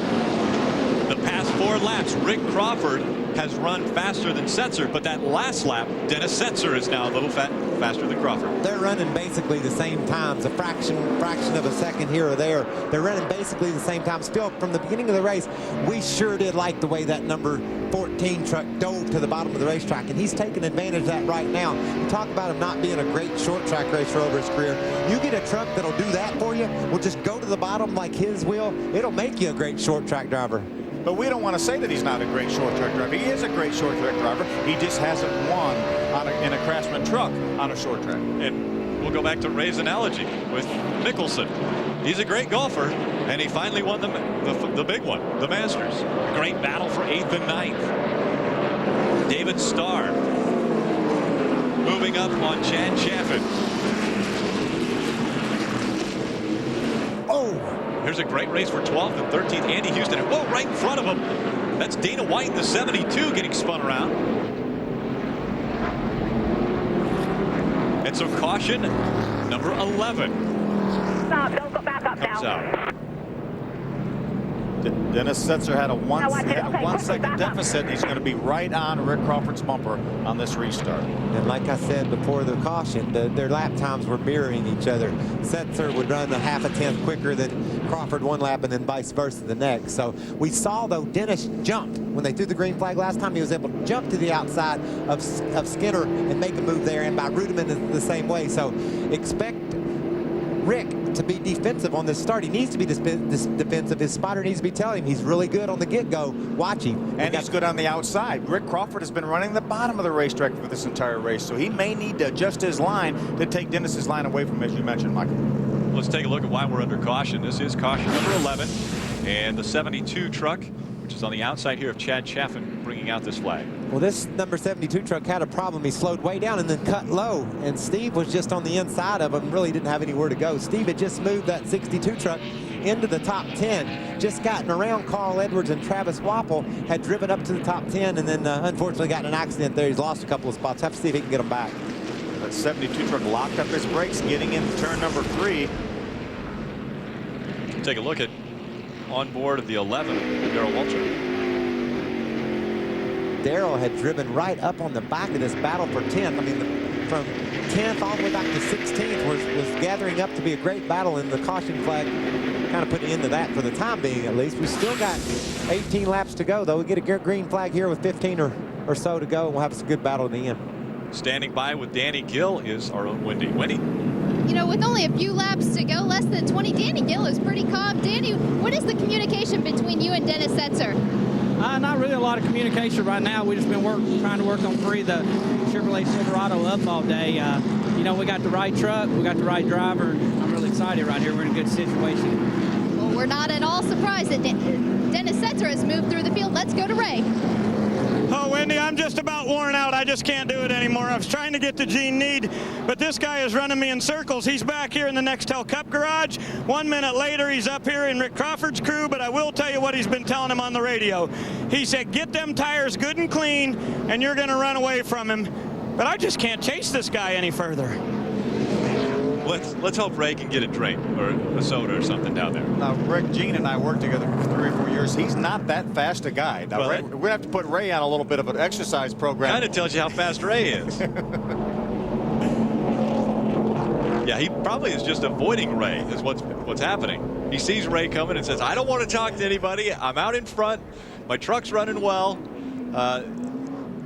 The past 4 laps, Rick Crawford has run faster than Setzer, but that last lap, Dennis Setzer is now a little faster than Crawford. They're running basically the same times, a fraction of a second here or there. They're running basically the same times. Phil, from the beginning of the race, we sure did like the way that number 14 truck dove to the bottom of the racetrack, and he's taking advantage of that right now. You talk about him not being a great short track racer over his career. You get a truck that'll do that for you, will just go to the bottom like his will, it'll make you a great short track driver. But we don't want to say that he's not a great short track driver. He is a great short track driver. He just hasn't won in a Craftsman truck on a short track. And we'll go back to Ray's analogy with Mickelson. He's a great golfer, and he finally won the big one, the Masters. A great battle for 8th and 9th. David Starr moving up on Chad Chaffin. Here's a great race for 12th and 13th. Andy Houston, and whoa, right in front of him. That's Dana White in the 72 getting spun around. And so caution, number 11. Stop, don't go back up now. Out. Dennis Setzer had a one-second deficit. He's going to be right on Rick Crawford's bumper on this restart. And like I said before the caution, their lap times were mirroring each other. Setzer would run a half a tenth quicker than Crawford one lap, and then vice versa the next. So we saw, though, Dennis jumped. When they threw the green flag last time, he was able to jump to the outside of Skinner and make a move there, and by Rudeman the same way. So expect Rick to be defensive on this start. He needs to be defensive. His spotter needs to be telling him he's really good on the get-go. Watch him. And he's good on the outside. Rick Crawford has been running the bottom of the racetrack for this entire race, so he may need to adjust his line to take Dennis's line away from him, as you mentioned, Michael. Let's take a look at why we're under caution. This is caution number 11, and the 72 truck, which is on the outside here of Chad Chaffin, bringing out this flag. Well, this number 72 truck had a problem. He slowed way down and then cut low, and Steve was just on the inside of him, really didn't have anywhere to go. Steve had just moved that 62 truck into the top 10, just gotten around Carl Edwards and Travis Wapple, had driven up to the top 10, and then unfortunately got in an accident there. He's lost a couple of spots. Have to see if he can get them back. That 72 truck locked up his brakes, getting into turn number 3. Take a look at on board of the 11, Darrell Waltrip. Darrell had driven right up on the back of this battle for 10th. I mean, from 10th all the way back to 16th was gathering up to be a great battle, and the caution flag kind of put an end to that for the time being, at least. We still got 18 laps to go, though. We get a green flag here with 15 or so to go, and we'll have a good battle in the end. Standing by with Danny Gill is our own Wendy. Wendy? You know, with only a few laps to go, less than 20, Danny Gill is pretty calm. Danny, what is the communication between you and Dennis Setzer? Not really a lot of communication right now. We've just been trying to work on the Chevrolet Silverado up all day. You know, we got the right truck, we got the right driver, and I'm really excited right here. We're in a good situation. Well, we're not at all surprised that Dennis Setzer has moved through the field. Let's go to Ray. Oh, Wendy, I'm just about worn out. I just can't do it anymore. I was trying to get to Gene Need, but this guy is running me in circles. He's back here in the Nextel Cup garage. 1 minute later, he's up here in Rick Crawford's crew, but I will tell you what he's been telling him on the radio. He said, get them tires good and clean, and you're going to run away from him. But I just can't chase this guy any further. Let's hope Ray can get a drink or a soda or something down there. Now, Rick, Gene and I worked together for 3 or 4 years. He's not that fast a guy. Now, we're going to have to put Ray on a little bit of an exercise program. Kind of tells you how fast Ray is. Yeah, he probably is just avoiding Ray is what's happening. He sees Ray coming and says, I don't want to talk to anybody. I'm out in front. My truck's running well.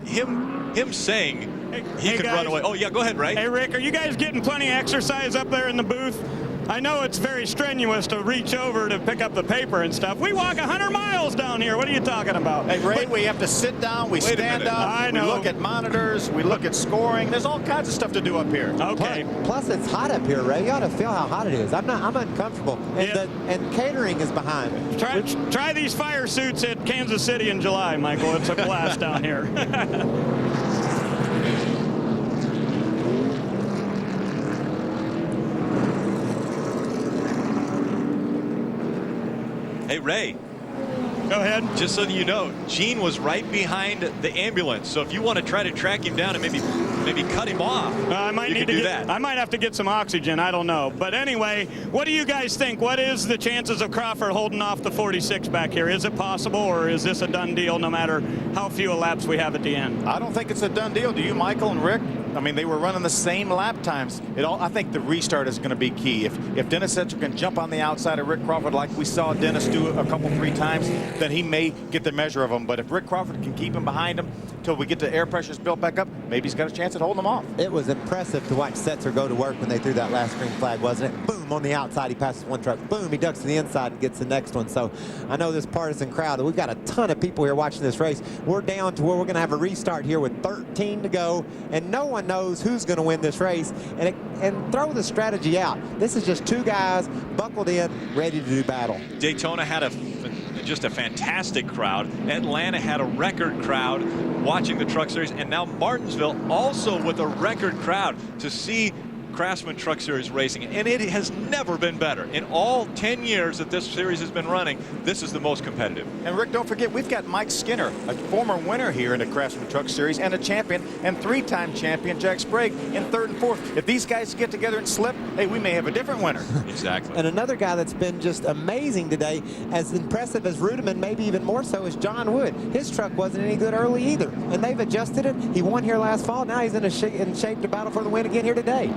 Him saying he could run away. Oh, yeah, go ahead, Ray. Hey, Rick, are you guys getting plenty of exercise up there in the booth? I know it's very strenuous to reach over to pick up the paper and stuff. We walk 100 miles down here. What are you talking about? Hey, Ray, we have to sit down, we stand up, I know. We look at monitors, we look at scoring. There's all kinds of stuff to do up here. Okay. Plus it's hot up here, Ray. You ought to feel how hot it is. I'm uncomfortable. And, and catering is behind me. Try these fire suits at Kansas City in July, Michael. It's a blast down here. Hey, Ray. Go ahead. Just so that you know, Gene was right behind the ambulance. So if you want to try to track him down and maybe cut him off, I might need to do that. I might have to get some oxygen. I don't know. But anyway, what do you guys think? What is the chances of Crawford holding off the 46 back here? Is it possible, or is this a done deal no matter how few laps we have at the end? I don't think it's a done deal. Do you, Michael and Rick? I mean, they were running the same lap times. I think the restart is going to be key. If Dennis Setzer can jump on the outside of Rick Crawford like we saw Dennis do a couple, 3 times, then he may get the measure of him. But if Rick Crawford can keep him behind him until we get the air pressures built back up, maybe he's got a chance at holding them off. It was impressive to watch Setzer go to work when they threw that last green flag, wasn't it? Boom, on the outside, he passes one truck. Boom, he ducks to the inside and gets the next one. So I know this partisan crowd, we've got a ton of people here watching this race. We're down to where we're going to have a restart here with 13 to go, and no one knows who's going to win this race, and throw the strategy out. This is just 2 guys buckled in, ready to do battle. Daytona had just a fantastic crowd. Atlanta had a record crowd watching the Truck Series, and now Martinsville also with a record crowd to see Craftsman Truck Series racing, and it has never been better. In all 10 years that this series has been running, this is the most competitive. And Rick, don't forget, we've got Mike Skinner, a former winner here in the Craftsman Truck Series and a champion, and 3-time champion Jack Sprague in 3rd and 4th. If these guys get together and slip, hey, we may have a different winner. Exactly. And another guy that's been just amazing today, as impressive as Rudeman, maybe even more so, is John Wood. His truck wasn't any good early either, and they've adjusted it. He won here last fall. Now he's in shape to battle for the win again here today.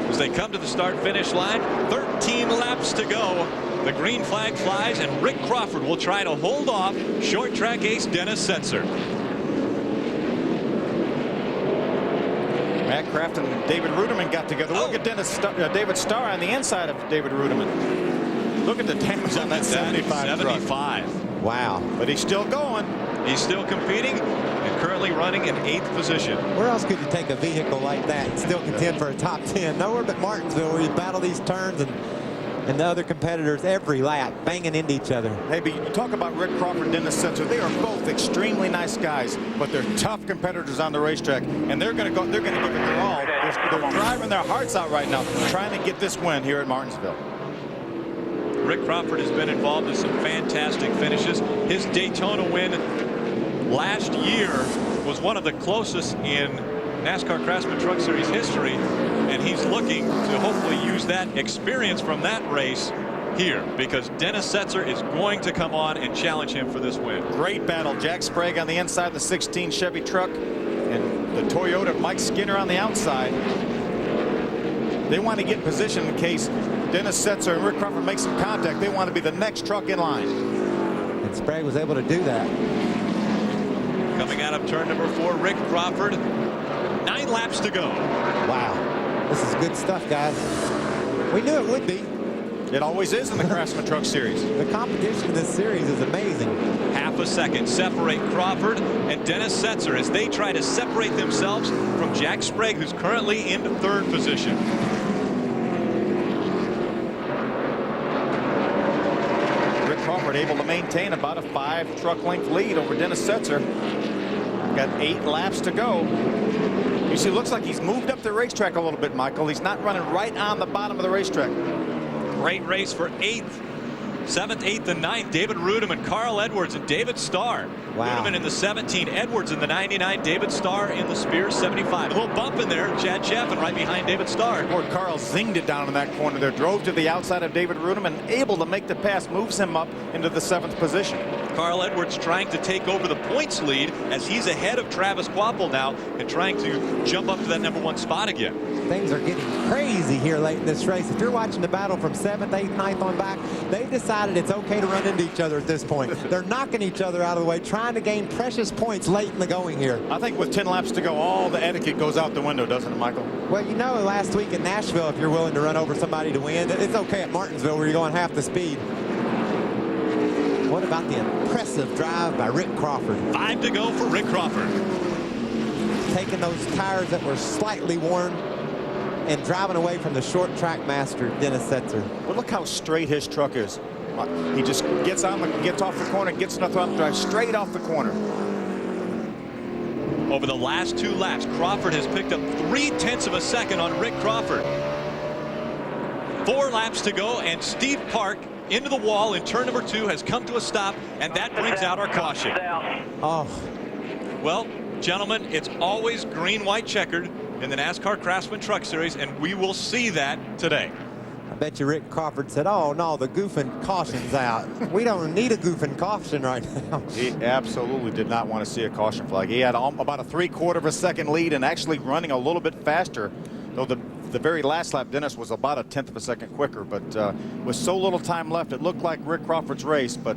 As they come to the start-finish line, 13 laps to go. The green flag flies, and Rick Crawford will try to hold off short track ace Dennis Setzer. Matt Craft and David Ruderman got together. Look at David Starr on the inside of David Ruderman. Look at the damage on that 75 truck. Wow. But he's still going. He's still competing and currently running in 8th position. Where else could you take a vehicle like that and still contend for a top 10? Nowhere but Martinsville, where you battle these turns and the other competitors every lap banging into each other. Hey, but you talk about Rick Crawford and Dennis Setzer. They are both extremely nice guys, but they're tough competitors on the racetrack, and they're going to give it their all. They're driving their hearts out right now, trying to get this win here at Martinsville. Rick Crawford has been involved in some fantastic finishes. His Daytona win last year was one of the closest in NASCAR Craftsman Truck Series history, and he's looking to hopefully use that experience from that race here, because Dennis Setzer is going to come on and challenge him for this win. Great battle. Jack Sprague on the inside, the 16 Chevy truck, and the Toyota Mike Skinner on the outside. They want to get in position in case Dennis Setzer and Rick Crawford make some contact. They want to be the next truck in line. And Sprague was able to do that. Coming out of turn number 4, Rick Crawford. 9 laps to go. Wow. This is good stuff, guys. We knew it would be. It always is in the Craftsman Truck Series. The competition in this series is amazing. Half a second separate Crawford and Dennis Setzer as they try to separate themselves from Jack Sprague, who's currently in 3rd position. Rick Crawford able to maintain about a 5 truck length lead over Dennis Setzer. Got 8 laps to go. You see, it looks like he's moved up the racetrack a little bit, Michael. He's not running right on the bottom of the racetrack. Great race for 8th, 7th, 8th, and 9th. David Rudeman, Carl Edwards, and David Starr. Wow. Rudeman in the 17, Edwards in the 99, David Starr in the Spears 75. A little bump in there. Chad Chaffin right behind David Starr. Lord Carl zinged it down in that corner there. Drove to the outside of David Rudeman, able to make the pass, moves him up into the 7th position. Carl Edwards trying to take over the points lead as he's ahead of Travis Quapple now and trying to jump up to that number 1 spot again. Things are getting crazy here late in this race. If you're watching the battle from 7th, 8th, 9th on back, they've decided it's okay to run into each other at this point. They're knocking each other out of the way, trying to gain precious points late in the going here. I think with 10 laps to go, all the etiquette goes out the window, doesn't it, Michael? Well, you know, last week in Nashville, if you're willing to run over somebody to win, it's okay at Martinsville where you're going half the speed. What about the impressive drive by Rick Crawford? 5 to go for Rick Crawford. Taking those tires that were slightly worn and driving away from the short track master, Dennis Setzer. Well, look how straight his truck is. He just gets off the corner, gets in the throttle, drives straight off the corner. Over the last 2 laps, Crawford has picked up 0.3 of a second on Rick Crawford. 4 laps to go, and Steve Park into the wall in turn number 2 has come to a stop, and that brings out our caution. Oh. Well, gentlemen, it's always green, white, checkered in the NASCAR Craftsman Truck Series, and we will see that today. I bet you Rick Crawford said, oh, no, the goofing caution's out. We don't need a goofing caution right now. He absolutely did not want to see a caution flag. He had about a 3/4 of a second lead and actually running a little bit faster, though the very last lap, Dennis was about a 1/10 of a second quicker. But with so little time left, it looked like Rick Crawford's race, but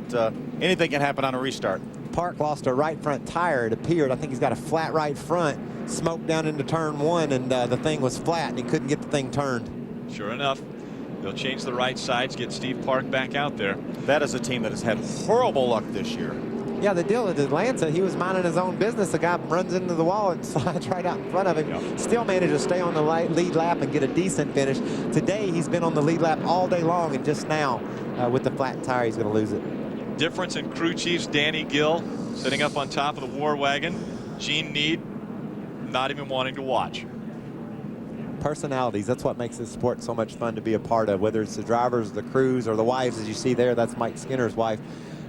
anything can happen on a restart. Park lost a right front tire, it appeared. I think he's got a flat right front, smoked down into turn 1, and the thing was flat, and he couldn't get the thing turned. Sure enough, they'll change the right sides, get Steve Park back out there. That is a team that has had horrible luck this year. Yeah, the deal at Atlanta, he was minding his own business. The guy runs into the wall and slides right out in front of him. Yep. Still managed to stay on the lead lap and get a decent finish. Today, he's been on the lead lap all day long, and just now, with the flat tire, he's going to lose it. Difference in crew chiefs. Danny Gill sitting up on top of the war wagon. Gene Need not even wanting to watch. Personalities. That's what makes this sport so much fun to be a part of, whether it's the drivers, the crews, or the wives, as you see there. That's Mike Skinner's wife.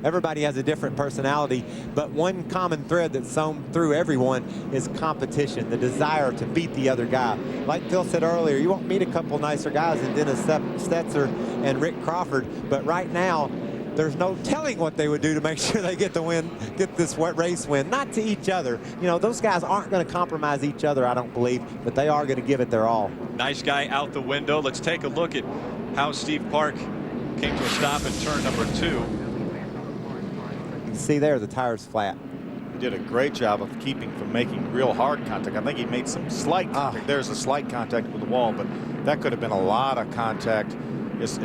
Everybody has a different personality, but one common thread that's sewn through everyone is competition, the desire to beat the other guy. Like Phil said earlier, you won't meet a couple nicer guys than Dennis Stetzer and Rick Crawford, but right now, there's no telling what they would do to make sure they get the win, get this race win. Not to each other. You know, those guys aren't going to compromise each other, I don't believe, but they are going to give it their all. Nice guy out the window. Let's take a look at how Steve Park came to a stop in turn number 2. You can see there the tire's flat. He did a great job of keeping from making real hard contact. I think he made some slight contact. There's a slight contact with the wall, but that could have been a lot of contact. As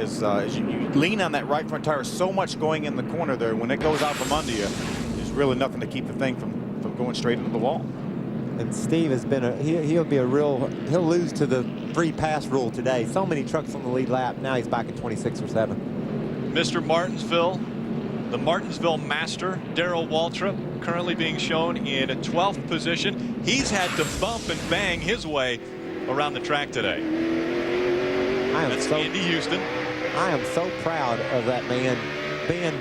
you lean on that right front tire, so much going in the corner there. When it goes out from under you, there's really nothing to keep the thing from going straight into the wall. And Steve has been he'll lose to the free pass rule today. So many trucks on the lead lap. Now he's back at 26 or 7. Mr. Martinsville, the Martinsville master, Darrell Waltrip, currently being shown in 12th position. He's had to bump and bang his way around the track today. That's Andy Houston. I am so proud of that man being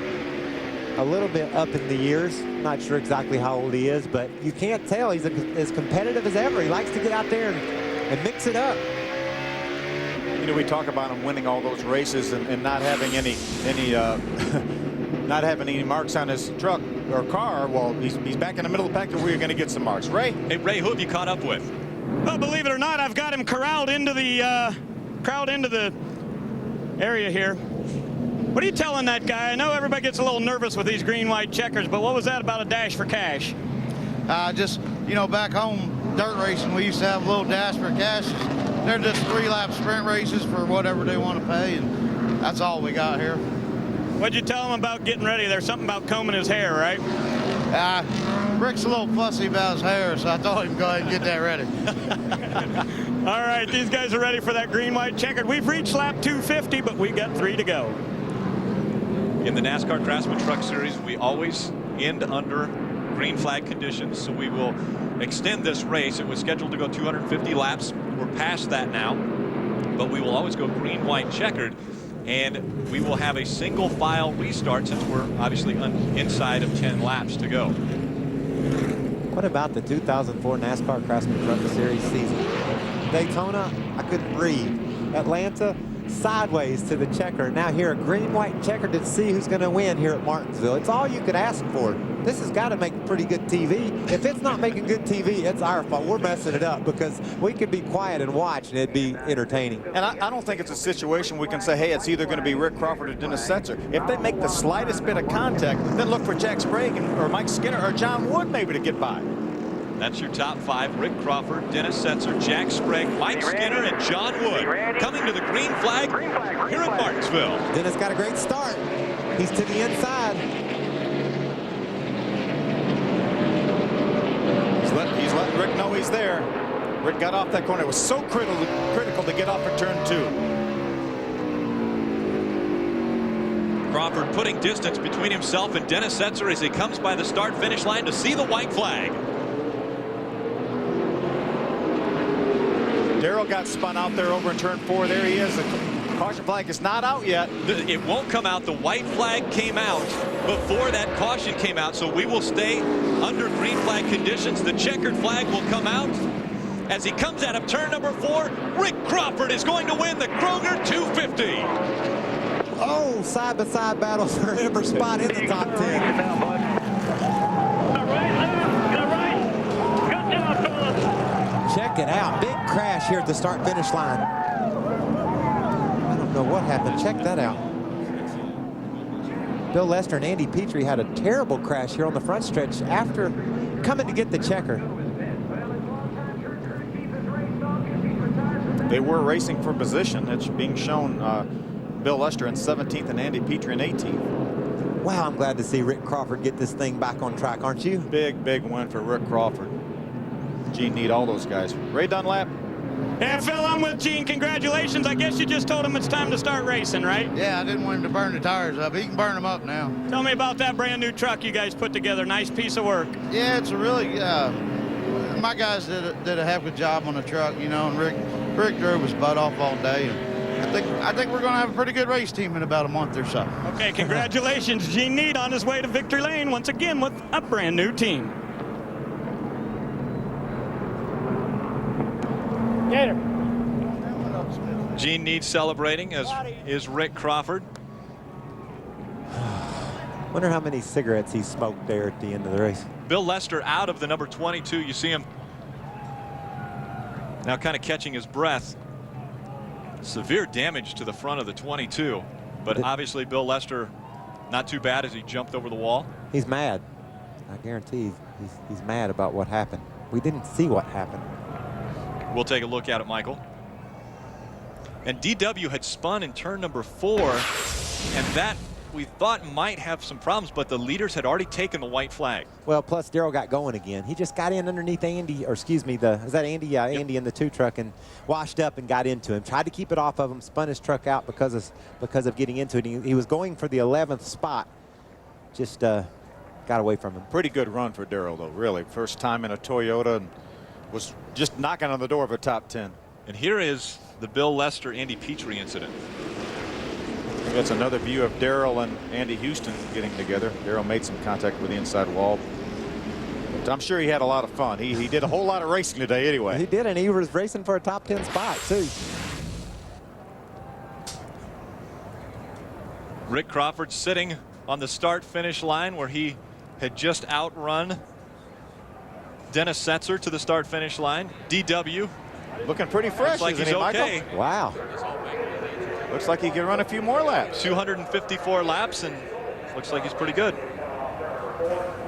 a little bit up in the years. Not sure exactly how old he is, but you can't tell. He's as competitive as ever. He likes to get out there and mix it up. You know, we talk about him winning all those races and not having any not having any marks on his truck or car. Well, he's back in the middle of the pack to where you're going to get some marks. Ray? Hey, Ray, who have you caught up with? Well, believe it or not, I've got him corralled into the area here. What are you telling that guy? I know everybody gets a little nervous with these green-white checkers, but what was that about a dash for cash? Just, you know, back home, dirt racing, we used to have a little dash for cash. They're just 3-lap sprint races for whatever they want to pay, and that's all we got here. What'd you tell him about getting ready? There's something about combing his hair, right? Rick's a little fussy about his hair, so I told him to go ahead and get that ready. All right, these guys are ready for that green-white checkered. We've reached lap 250, but we got 3 to go. In the NASCAR Craftsman Truck Series, we always end under green flag conditions, so we will extend this race. It was scheduled to go 250 laps. We're past that now, but we will always go green, white, checkered, and we will have a single file restart since we're obviously inside of 10 laps to go. What about the 2004 NASCAR Craftsman Truck Series season? Daytona, I couldn't breathe. Atlanta, sideways to the checker. Now here, a green-white checker to see who's going to win here at Martinsville. It's all you could ask for. This has got to make pretty good TV. If it's not making good TV, it's our fault. We're messing it up because we could be quiet and watch, and it'd be entertaining. And I don't think it's a situation we can say, hey, it's either going to be Rick Crawford or Dennis Setzer. If they make the slightest bit of contact, then look for Jack Sprague or Mike Skinner or John Wood maybe to get by. That's your top 5. Rick Crawford, Dennis Setzer, Jack Sprague, Mike Skinner, and John Wood coming to the green flag here at Martinsville. Dennis got a great start. He's to the inside. He's letting Rick know he's there. Rick got off that corner. It was so critical to get off of turn 2. Crawford putting distance between himself and Dennis Setzer as he comes by the start-finish line to see the white flag. Darrell got spun out there over in turn 4. There he is. The caution flag is not out yet. It won't come out. The white flag came out before that caution came out, so we will stay under green flag conditions. The checkered flag will come out as he comes out of turn number 4. Rick Crawford is going to win the Kroger 250. Oh, side-by-side battles for every spot in the top 10. Check it out. Big crash here at the start-finish line. I don't know what happened. Check that out. Bill Lester and Andy Petrie had a terrible crash here on the front stretch after coming to get the checker. They were racing for position. It's being shown Bill Lester in 17th and Andy Petrie in 18th. Wow, I'm glad to see Rick Crawford get this thing back on track, aren't you? Big win for Rick Crawford. Gene need all those guys. Ray Dunlap. Yeah, Phil, I'm with Gene. Congratulations. I guess you just told him it's time to start racing, right? Yeah, I didn't want him to burn the tires up. He can burn them up now. Tell me about that brand new truck you guys put together. Nice piece of work. Yeah, it's a really, my guys did a heck of a job on the truck, you know, and Rick drove his butt off all day, and I think we're going to have a pretty good race team in about a month or so. Okay, congratulations, Gene Need on his way to victory lane once again with a brand new team. Gator. Gene Need celebrating, as is Rick Crawford. Wonder how many cigarettes he smoked there at the end of the race. Bill Lester out of the number 22. You see him now kind of catching his breath. Severe damage to the front of the 22, but obviously Bill Lester not too bad as he jumped over the wall. He's mad. I guarantee he's mad about what happened. We didn't see what happened. We'll take a look at it, Michael. And DW had spun in turn number 4, and that we thought might have some problems, but the leaders had already taken the white flag. Well, plus Darrell got going again. He just got in underneath Andy, or excuse me, is that Andy? Yeah, Andy in the 2 truck, and washed up and got into him. Tried to keep it off of him, spun his truck out because of getting into it. He was going for the 11th spot. Just got away from him. Pretty good run for Darrell, though, really. First time in a Toyota, and was just knocking on the door of a top 10. And here is the Bill Lester Andy Petrie incident. That's another view of Darrell and Andy Houston getting together. Darrell made some contact with the inside wall. But I'm sure he had a lot of fun. He did a whole lot of racing today anyway. He did, and he was racing for a top 10 spot, too. Rick Crawford sitting on the start-finish line where he had just outrun Dennis Setzer to the start-finish line. DW looking pretty fresh, looks like isn't he's he, Michael? okay. Wow. Looks like he can run a few more laps. 254 laps, and looks like he's pretty good.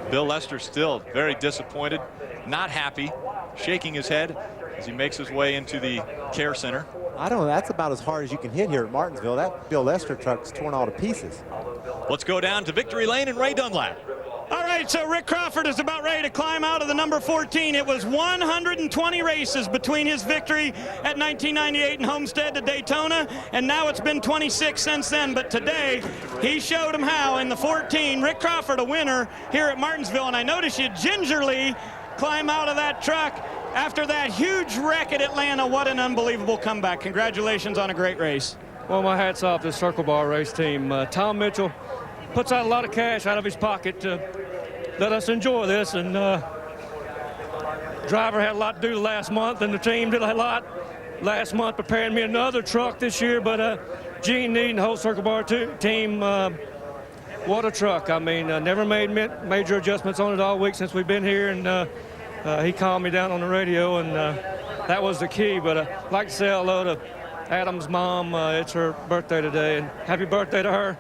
Bill Lester still very disappointed, not happy, shaking his head as he makes his way into the care center. I don't know. That's about as hard as you can hit here at Martinsville. That Bill Lester truck's torn all to pieces. Let's go down to victory lane and Ray Dunlap. All right, so Rick Crawford is about ready to climb out of the number 14. It was 120 races between his victory at 1998 in Homestead to Daytona, and now it's been 26 since then. But today, he showed him how in the 14. Rick Crawford, a winner here at Martinsville, and I noticed you gingerly climb out of that truck after that huge wreck at Atlanta. What an unbelievable comeback. Congratulations on a great race. Well, my hat's off to the Circle Bar race team. Tom Mitchell puts out a lot of cash out of his pocket to let us enjoy this, and driver had a lot to do last month, and the team did a lot last month preparing me another truck this year. But Gene Need and the whole Circle Bar team, what a truck. I mean, never made major adjustments on it all week since we've been here, and he calmed me down on the radio, and that was the key. But I'd like to say hello to Adam's mom. It's her birthday today, and happy birthday to her.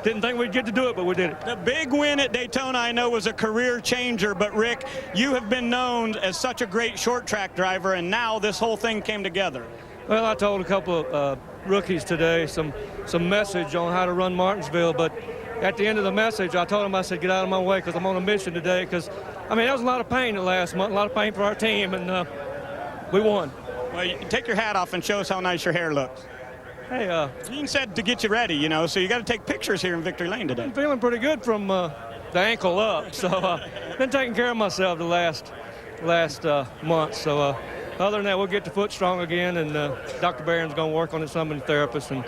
Didn't think we'd get to do it, but we did it. The big win at Daytona, I know, was a career changer, but Rick, you have been known as such a great short track driver, and now this whole thing came together. Well, I told a couple of rookies today some message on how to run Martinsville, but at the end of the message, I told them, I said, get out of my way because I'm on a mission today, because, I mean, that was a lot of pain the last month, a lot of pain for our team, and we won. Well, you take your hat off and show us how nice your hair looks. Hey, Gene said to get you ready, you know, so you got to take pictures here in Victory Lane today. I'm feeling pretty good from the ankle up, so been taking care of myself the last month. So other than that, we'll get the foot strong again, and Dr. Barron's going to work on it, some of the therapists,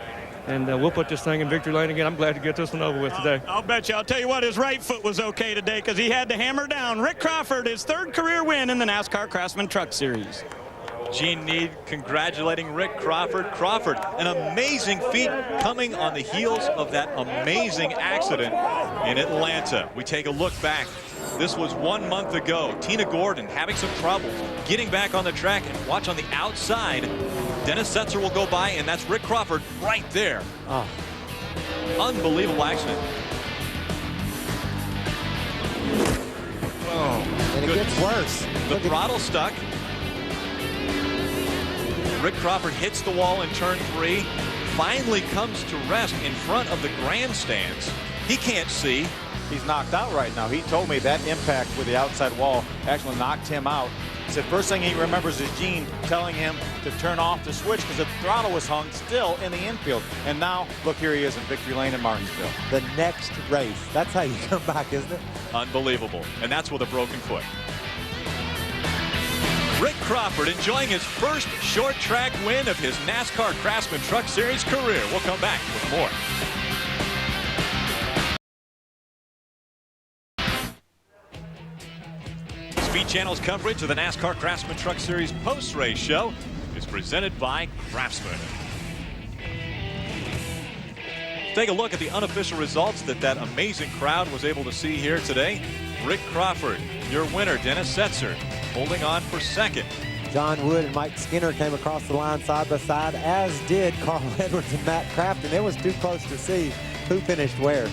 and we'll put this thing in Victory Lane again. I'm glad to get this one over with today. I'll bet you. I'll tell you what, his right foot was okay today because he had to hammer down. Rick Crawford, his 3rd career win in the NASCAR Craftsman Truck Series. Gene Need congratulating Rick Crawford. Crawford, an amazing feat coming on the heels of that amazing accident in Atlanta. We take a look back. This was 1 month ago. Tina Gordon having some trouble getting back on the track, and watch on the outside. Dennis Setzer will go by, and that's Rick Crawford right there. Oh. Unbelievable accident. Oh, and it gets worse. The throttle stuck. Rick Crawford hits the wall in turn 3, finally comes to rest in front of the grandstands. He can't see. He's knocked out right now. He told me that impact with the outside wall actually knocked him out. He said first thing he remembers is Gene telling him to turn off the switch because the throttle was hung still in the infield. And now, look, here he is in Victory Lane in Martinsville. The next race. That's how you come back, isn't it? Unbelievable. And that's with a broken foot. Rick Crawford enjoying his first short track win of his NASCAR Craftsman Truck Series career. We'll come back with more. Speed Channel's coverage of the NASCAR Craftsman Truck Series post-race show is presented by Craftsman. Take a look at the unofficial results that amazing crowd was able to see here today. Rick Crawford, your winner. Dennis Setzer holding on for second. John Wood and Mike Skinner came across the line side by side, as did Carl Edwards and Matt Crafton. It was too close to see who finished where.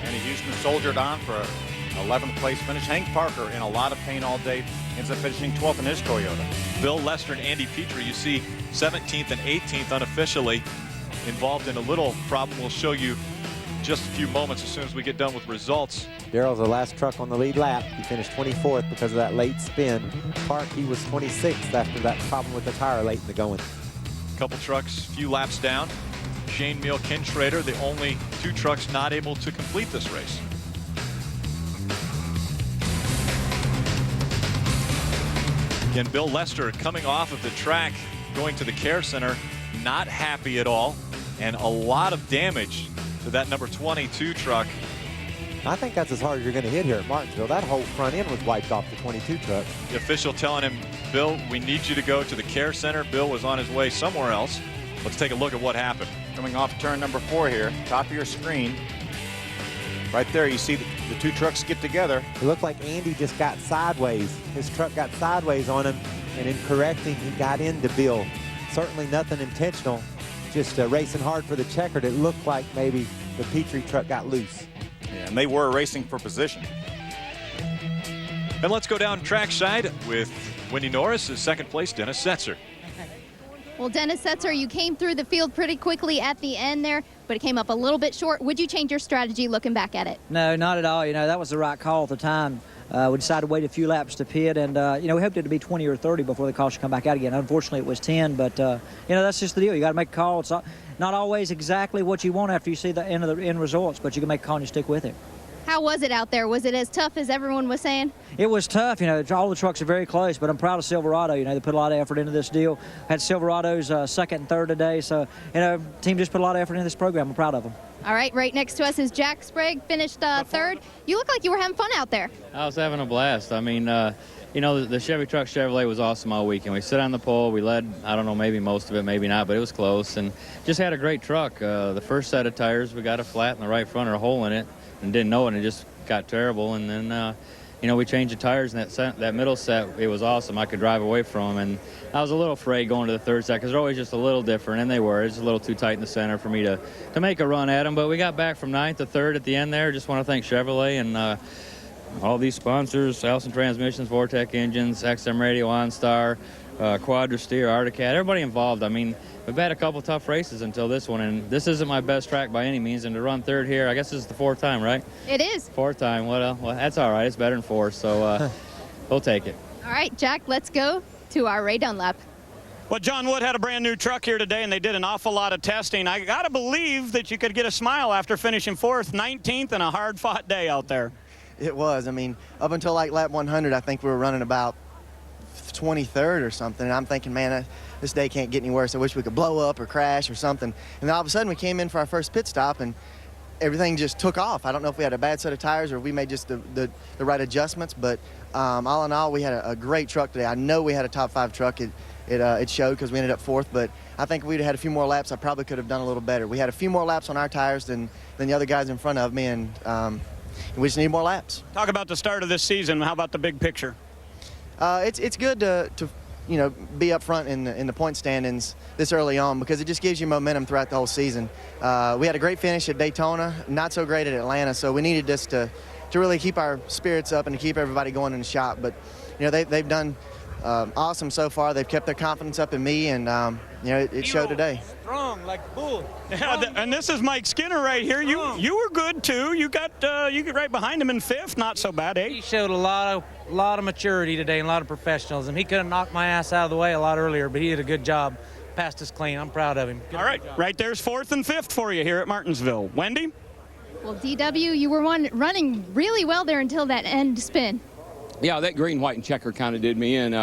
Andy Houston soldiered on for an 11th place finish. Hank Parker, in a lot of pain all day, ends up finishing 12th in his Toyota. Bill Lester and Andy Petrie, you see 17th and 18th unofficially, involved in a little problem we'll show you just a few moments as soon as we get done with results. Darrell's the last truck on the lead lap. He finished 24th because of that late spin. Park, he was 26th after that problem with the tire late in the going. Couple trucks, few laps down. Shane Meal, Ken Schrader, the only two trucks not able to complete this race. Again, Bill Lester coming off of the track, going to the care center, not happy at all, and a lot of damage to that number 22 truck. I think that's as hard as you're going to hit here at Martinsville. That whole front end was wiped off the 22 truck. The official telling him, Bill, we need you to go to the care center. Bill was on his way somewhere else. Let's take a look at what happened. Coming off turn number 4 here, top of your screen. Right there, you see the two trucks get together. It looked like Andy just got sideways. His truck got sideways on him, and in correcting, he got into Bill. Certainly nothing intentional, just racing hard for the checkered. It looked like maybe the Petrie truck got loose. Yeah, and they were racing for position. And let's go down trackside with Wendy Norris as second place, Dennis Setzer. Well, Dennis Setzer, you came through the field pretty quickly at the end there, but it came up a little bit short. Would you change your strategy looking back at it? No, not at all. You know, that was the right call at the time. We decided to wait a few laps to pit, and, you know, we hoped it to be 20 or 30 before the caution come back out again. Unfortunately, it was 10, but, you know, that's just the deal. You got to make a call. It's not always exactly what you want after you see the end results, but you can make a call and you stick with it. How was it out there? Was it as tough as everyone was saying? It was tough. You know, all the trucks are very close, but I'm proud of Silverado. You know, they put a lot of effort into this deal. Had Silverados second and third today, so, you know, team just put a lot of effort into this program. I'm proud of them. All right, right next to us is Jack Sprague, finished third. You look like you were having fun out there. I was having a blast. I mean, you know, the Chevy Truck Chevrolet was awesome all weekend. We sit on the pole. We led, I don't know, maybe most of it, maybe not, but it was close. And just had a great truck. The first set of tires, we got a flat in the right front or a hole in it and didn't know it, and it just got terrible. And then, you know, we changed the tires in that middle set. It was awesome. I could drive away from them. And I was a little afraid going to the third set because they're always just a little different, and they were. It's a little too tight in the center for me to make a run at them. But we got back from 9th to 3rd at the end there. Just want to thank Chevrolet and all these sponsors, Allison Transmissions, Vortec Engines, XM Radio, OnStar, Quadra-Steer, Articat, everybody involved. I mean, we've had a couple tough races until this one, and this isn't my best track by any means, and to run third here, I guess this is the 4th time, right? It is. 4th time. Well, that's all right. It's better than 4, so we'll take it. All right, Jack, let's go to our Ray Dunlap. Well, John Wood had a brand new truck here today, and they did an awful lot of testing. I got to believe that you could get a smile after finishing 4th, 19th, and a hard-fought day out there. It was. I mean, up until like lap 100, I think we were running about 23rd or something. And I'm thinking, man, this day can't get any worse. I wish we could blow up or crash or something. And then all of a sudden, we came in for our first pit stop, and everything just took off. I don't know if we had a bad set of tires or we made just the right adjustments, but all in all, we had a great truck today. I know we had a top 5 truck. It showed because we ended up 4th, but I think if we'd had a few more laps, I probably could have done a little better. We had a few more laps on our tires than the other guys in front of me, and we just need more laps. Talk about the start of this season. How about the big picture? It's good to you know, be up front in the point standings this early on because it just gives you momentum throughout the whole season. We had a great finish at Daytona, not so great at Atlanta, so we needed this to really keep our spirits up and to keep everybody going in the shop. But you know, they've done awesome so far. They've kept their confidence up in me, and you know, it showed today. Strong like a bull. Yeah, and this is Mike Skinner right here. You were good too. You got right behind him in 5th. Not so bad, eh? He showed a lot of maturity today and a lot of professionalism. He could have knocked my ass out of the way a lot earlier, but he did a good job. Passed us clean. I'm proud of him. All right, right there's 4th and 5th for you here at Martinsville. Wendy? Well, DW, you were running really well there until that end spin. Yeah, that green, white, and checker kind of did me in.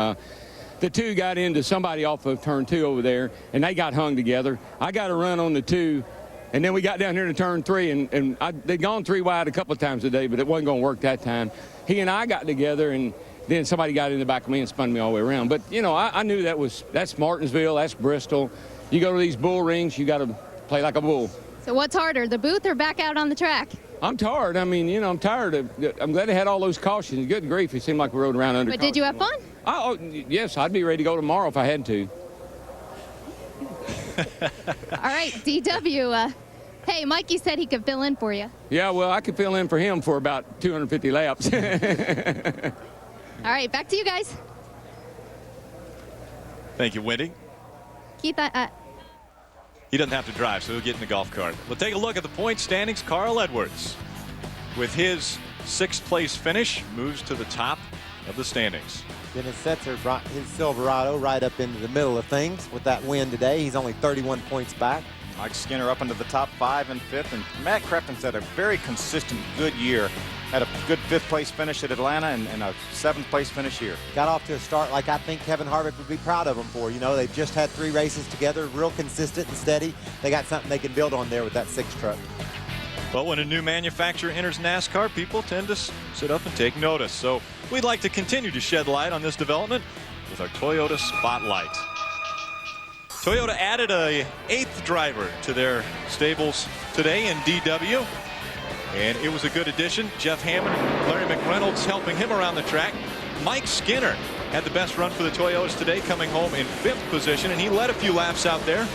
the 2 got into somebody off of turn 2 over there, and they got hung together. I got a run on the 2, and then we got down here to turn 3, and they'd gone 3 wide a couple of times today, but it wasn't going to work that time. He and I got together, and then somebody got in the back of me and spun me all the way around. But, you know, I knew that's Martinsville, that's Bristol. You go to these bull rings, you got to play like a bull. So what's harder, the booth or back out on the track? I'm tired. I mean, you know, I'm tired. I'm glad they had all those cautions. Good grief, it seemed like we rode around under But did you have fun? Oh, yes, I'd be ready to go tomorrow if I had to. All right, DW. Hey, Mikey said he could fill in for you. Yeah, well, I could fill in for him for about 250 laps. All right, back to you guys. Thank you, Wendy. Keith, He doesn't have to drive, so he'll get in the golf cart. We'll take a look at the point standings. Carl Edwards, with his 6th place finish, moves to the top of the standings. Dennis Setzer brought his Silverado right up into the middle of things with that win today. He's only 31 points back. Mike Skinner up into the top 5 and 5th, and Matt Crefton's had a very consistent, good year. Had a good 5th place finish at Atlanta and a 7th place finish here. Got off to a start like I think Kevin Harvick would be proud of him for. You know, they've just had 3 races together, real consistent and steady. They got something they can build on there with that 6 truck. But when a new manufacturer enters NASCAR, people tend to sit up and take notice. So we'd like to continue to shed light on this development with our Toyota Spotlight. Toyota added a 8th driver to their stables today in DW. And it was a good addition. Jeff Hammond, Larry McReynolds helping him around the track. Mike Skinner had the best run for the Toyotas today, coming home in 5th position, and he led a few laps out there.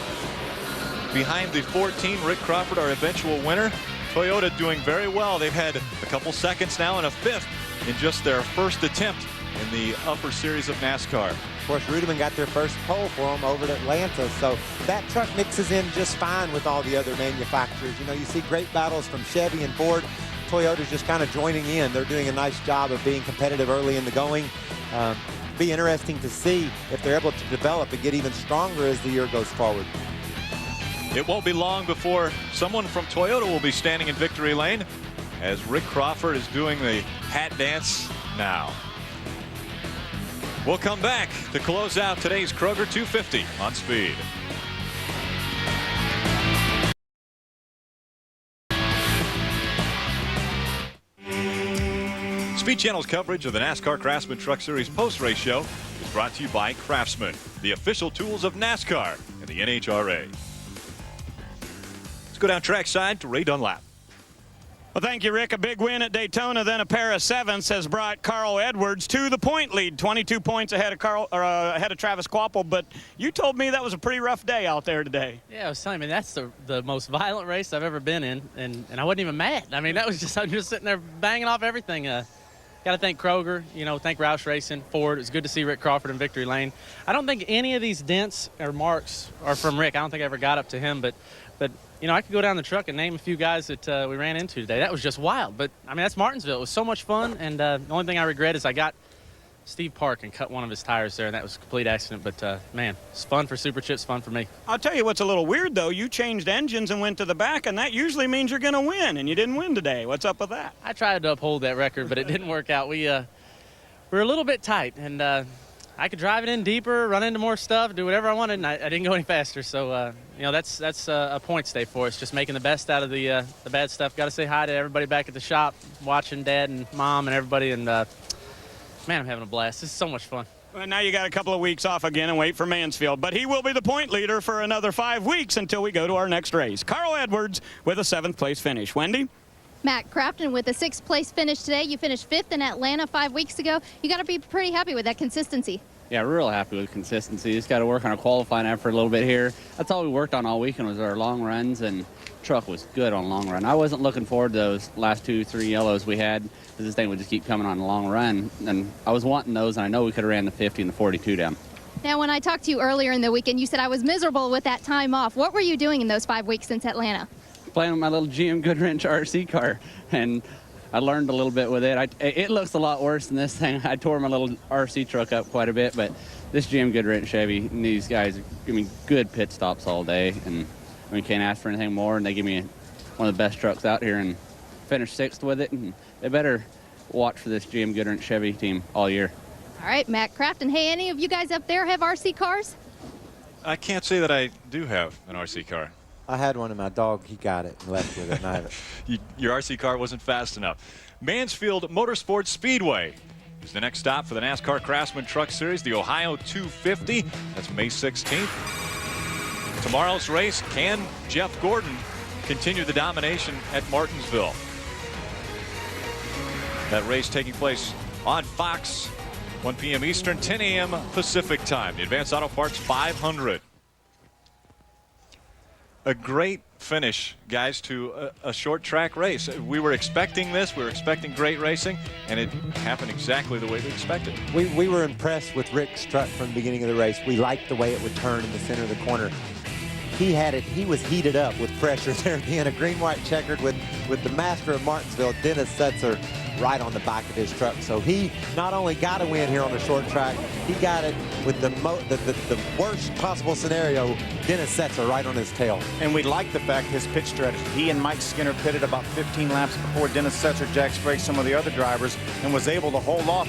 Behind the 14, Rick Crawford, our eventual winner. Toyota doing very well. They've had a couple seconds now and a 5th in just their first attempt in the upper series of NASCAR. Of course, Rudeman got their first pole for them over at Atlanta, so that truck mixes in just fine with all the other manufacturers. You know, you see great battles from Chevy and Ford. Toyota's just kind of joining in. They're doing a nice job of being competitive early in the going. Be interesting to see if they're able to develop and get even stronger as the year goes forward. It won't be long before someone from Toyota will be standing in victory lane as Rick Crawford is doing the hat dance now. We'll come back to close out today's Kroger 250 on Speed. Speed Channel's coverage of the NASCAR Craftsman Truck Series post-race show is brought to you by Craftsman, the official tools of NASCAR and the NHRA. Let's go down trackside to Ray Dunlap. Well, thank you, Rick. A big win at Daytona, then a pair of 7ths has brought Carl Edwards to the point lead, 22 points ahead of ahead of Travis Quapple. But you told me that was a pretty rough day out there today. Yeah, I was telling you, that's the most violent race I've ever been in, and I wasn't even mad. I mean, I'm just sitting there banging off everything. Got to thank Kroger, thank Roush Racing, Ford. It was good to see Rick Crawford in victory lane. I don't think any of these dents or marks are from Rick. I don't think I ever got up to him, but I could go down the truck and name a few guys that we ran into today. That was just wild. But, I mean, that's Martinsville. It was so much fun, and the only thing I regret is I got Steve Park and cut one of his tires there, and that was a complete accident. But, man, it's fun for Super Chips, fun for me. I'll tell you what's a little weird, though. You changed engines and went to the back, and that usually means you're going to win, and you didn't win today. What's up with that? I tried to uphold that record, but it didn't work out. We were a little bit tight, and I could drive it in deeper, run into more stuff, do whatever I wanted, and I didn't go any faster. So, that's a points day for us, just making the best out of the bad stuff. Got to say hi to everybody back at the shop, watching Dad and Mom and everybody, and, man, I'm having a blast. This is so much fun. Well, now you got a couple of weeks off again and wait for Mansfield. But he will be the point leader for another 5 weeks until we go to our next race. Carl Edwards with a 7th place finish. Wendy? Matt Crafton with a 6th place finish today. You finished 5th in Atlanta 5 weeks ago. You got to be pretty happy with that consistency. Yeah, we're real happy with consistency. Just got to work on our qualifying effort a little bit here. That's all we worked on all weekend was our long runs, and truck was good on long run. I wasn't looking forward to those last 2-3 yellows we had, because this thing would just keep coming on a long run. And I was wanting those, and I know we could have ran the 50 and the 42 down. Now, when I talked to you earlier in the weekend, you said I was miserable with that time off. What were you doing in those 5 weeks since Atlanta? Playing with my little GM Goodwrench RC car, and I learned a little bit with it. It looks a lot worse than this thing. I tore my little RC truck up quite a bit, but this GM Goodwrench Chevy, and these guys give me good pit stops all day, and can't ask for anything more, and they give me one of the best trucks out here and finished 6th with it, and they better watch for this GM Goodwrench Chevy team all year. All right, Matt Kraft. And hey, any of you guys up there have RC cars? I can't say that I do have an RC car. I had one, and my dog, he got it and left with it, and I have it. Your RC car wasn't fast enough. Mansfield Motorsports Speedway is the next stop for the NASCAR Craftsman Truck Series, the Ohio 250. That's May 16th. Tomorrow's race, can Jeff Gordon continue the domination at Martinsville? That race taking place on Fox, 1 p.m. Eastern, 10 a.m. Pacific time. The Advanced Auto Parts 500. A great finish, guys, to a short track race. We were expecting this. We were expecting great racing, and it happened exactly the way we expected. We were impressed with Rick's truck from the beginning of the race. We liked the way it would turn in the center of the corner. He had it. He was heated up with pressure there at the end. A green-white checkered with the master of Martinsville, Dennis Setzer, right on the back of his truck. So he not only got a win here on the short track, he got it with the worst possible scenario, Dennis Setzer right on his tail. And we like the fact his pit strategy. He and Mike Skinner pitted about 15 laps before Dennis Setzer, Jack Sprague, some of the other drivers, and was able to hold off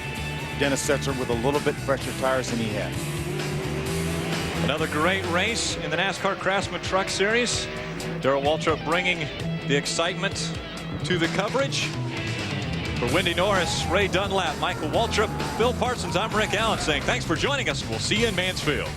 Dennis Setzer with a little bit fresher tires than he had. Another great race in the NASCAR Craftsman Truck Series. Darrell Waltrip bringing the excitement to the coverage. For Wendy Norris, Ray Dunlap, Michael Waltrip, Phil Parsons, I'm Rick Allen saying thanks for joining us. We'll see you in Mansfield.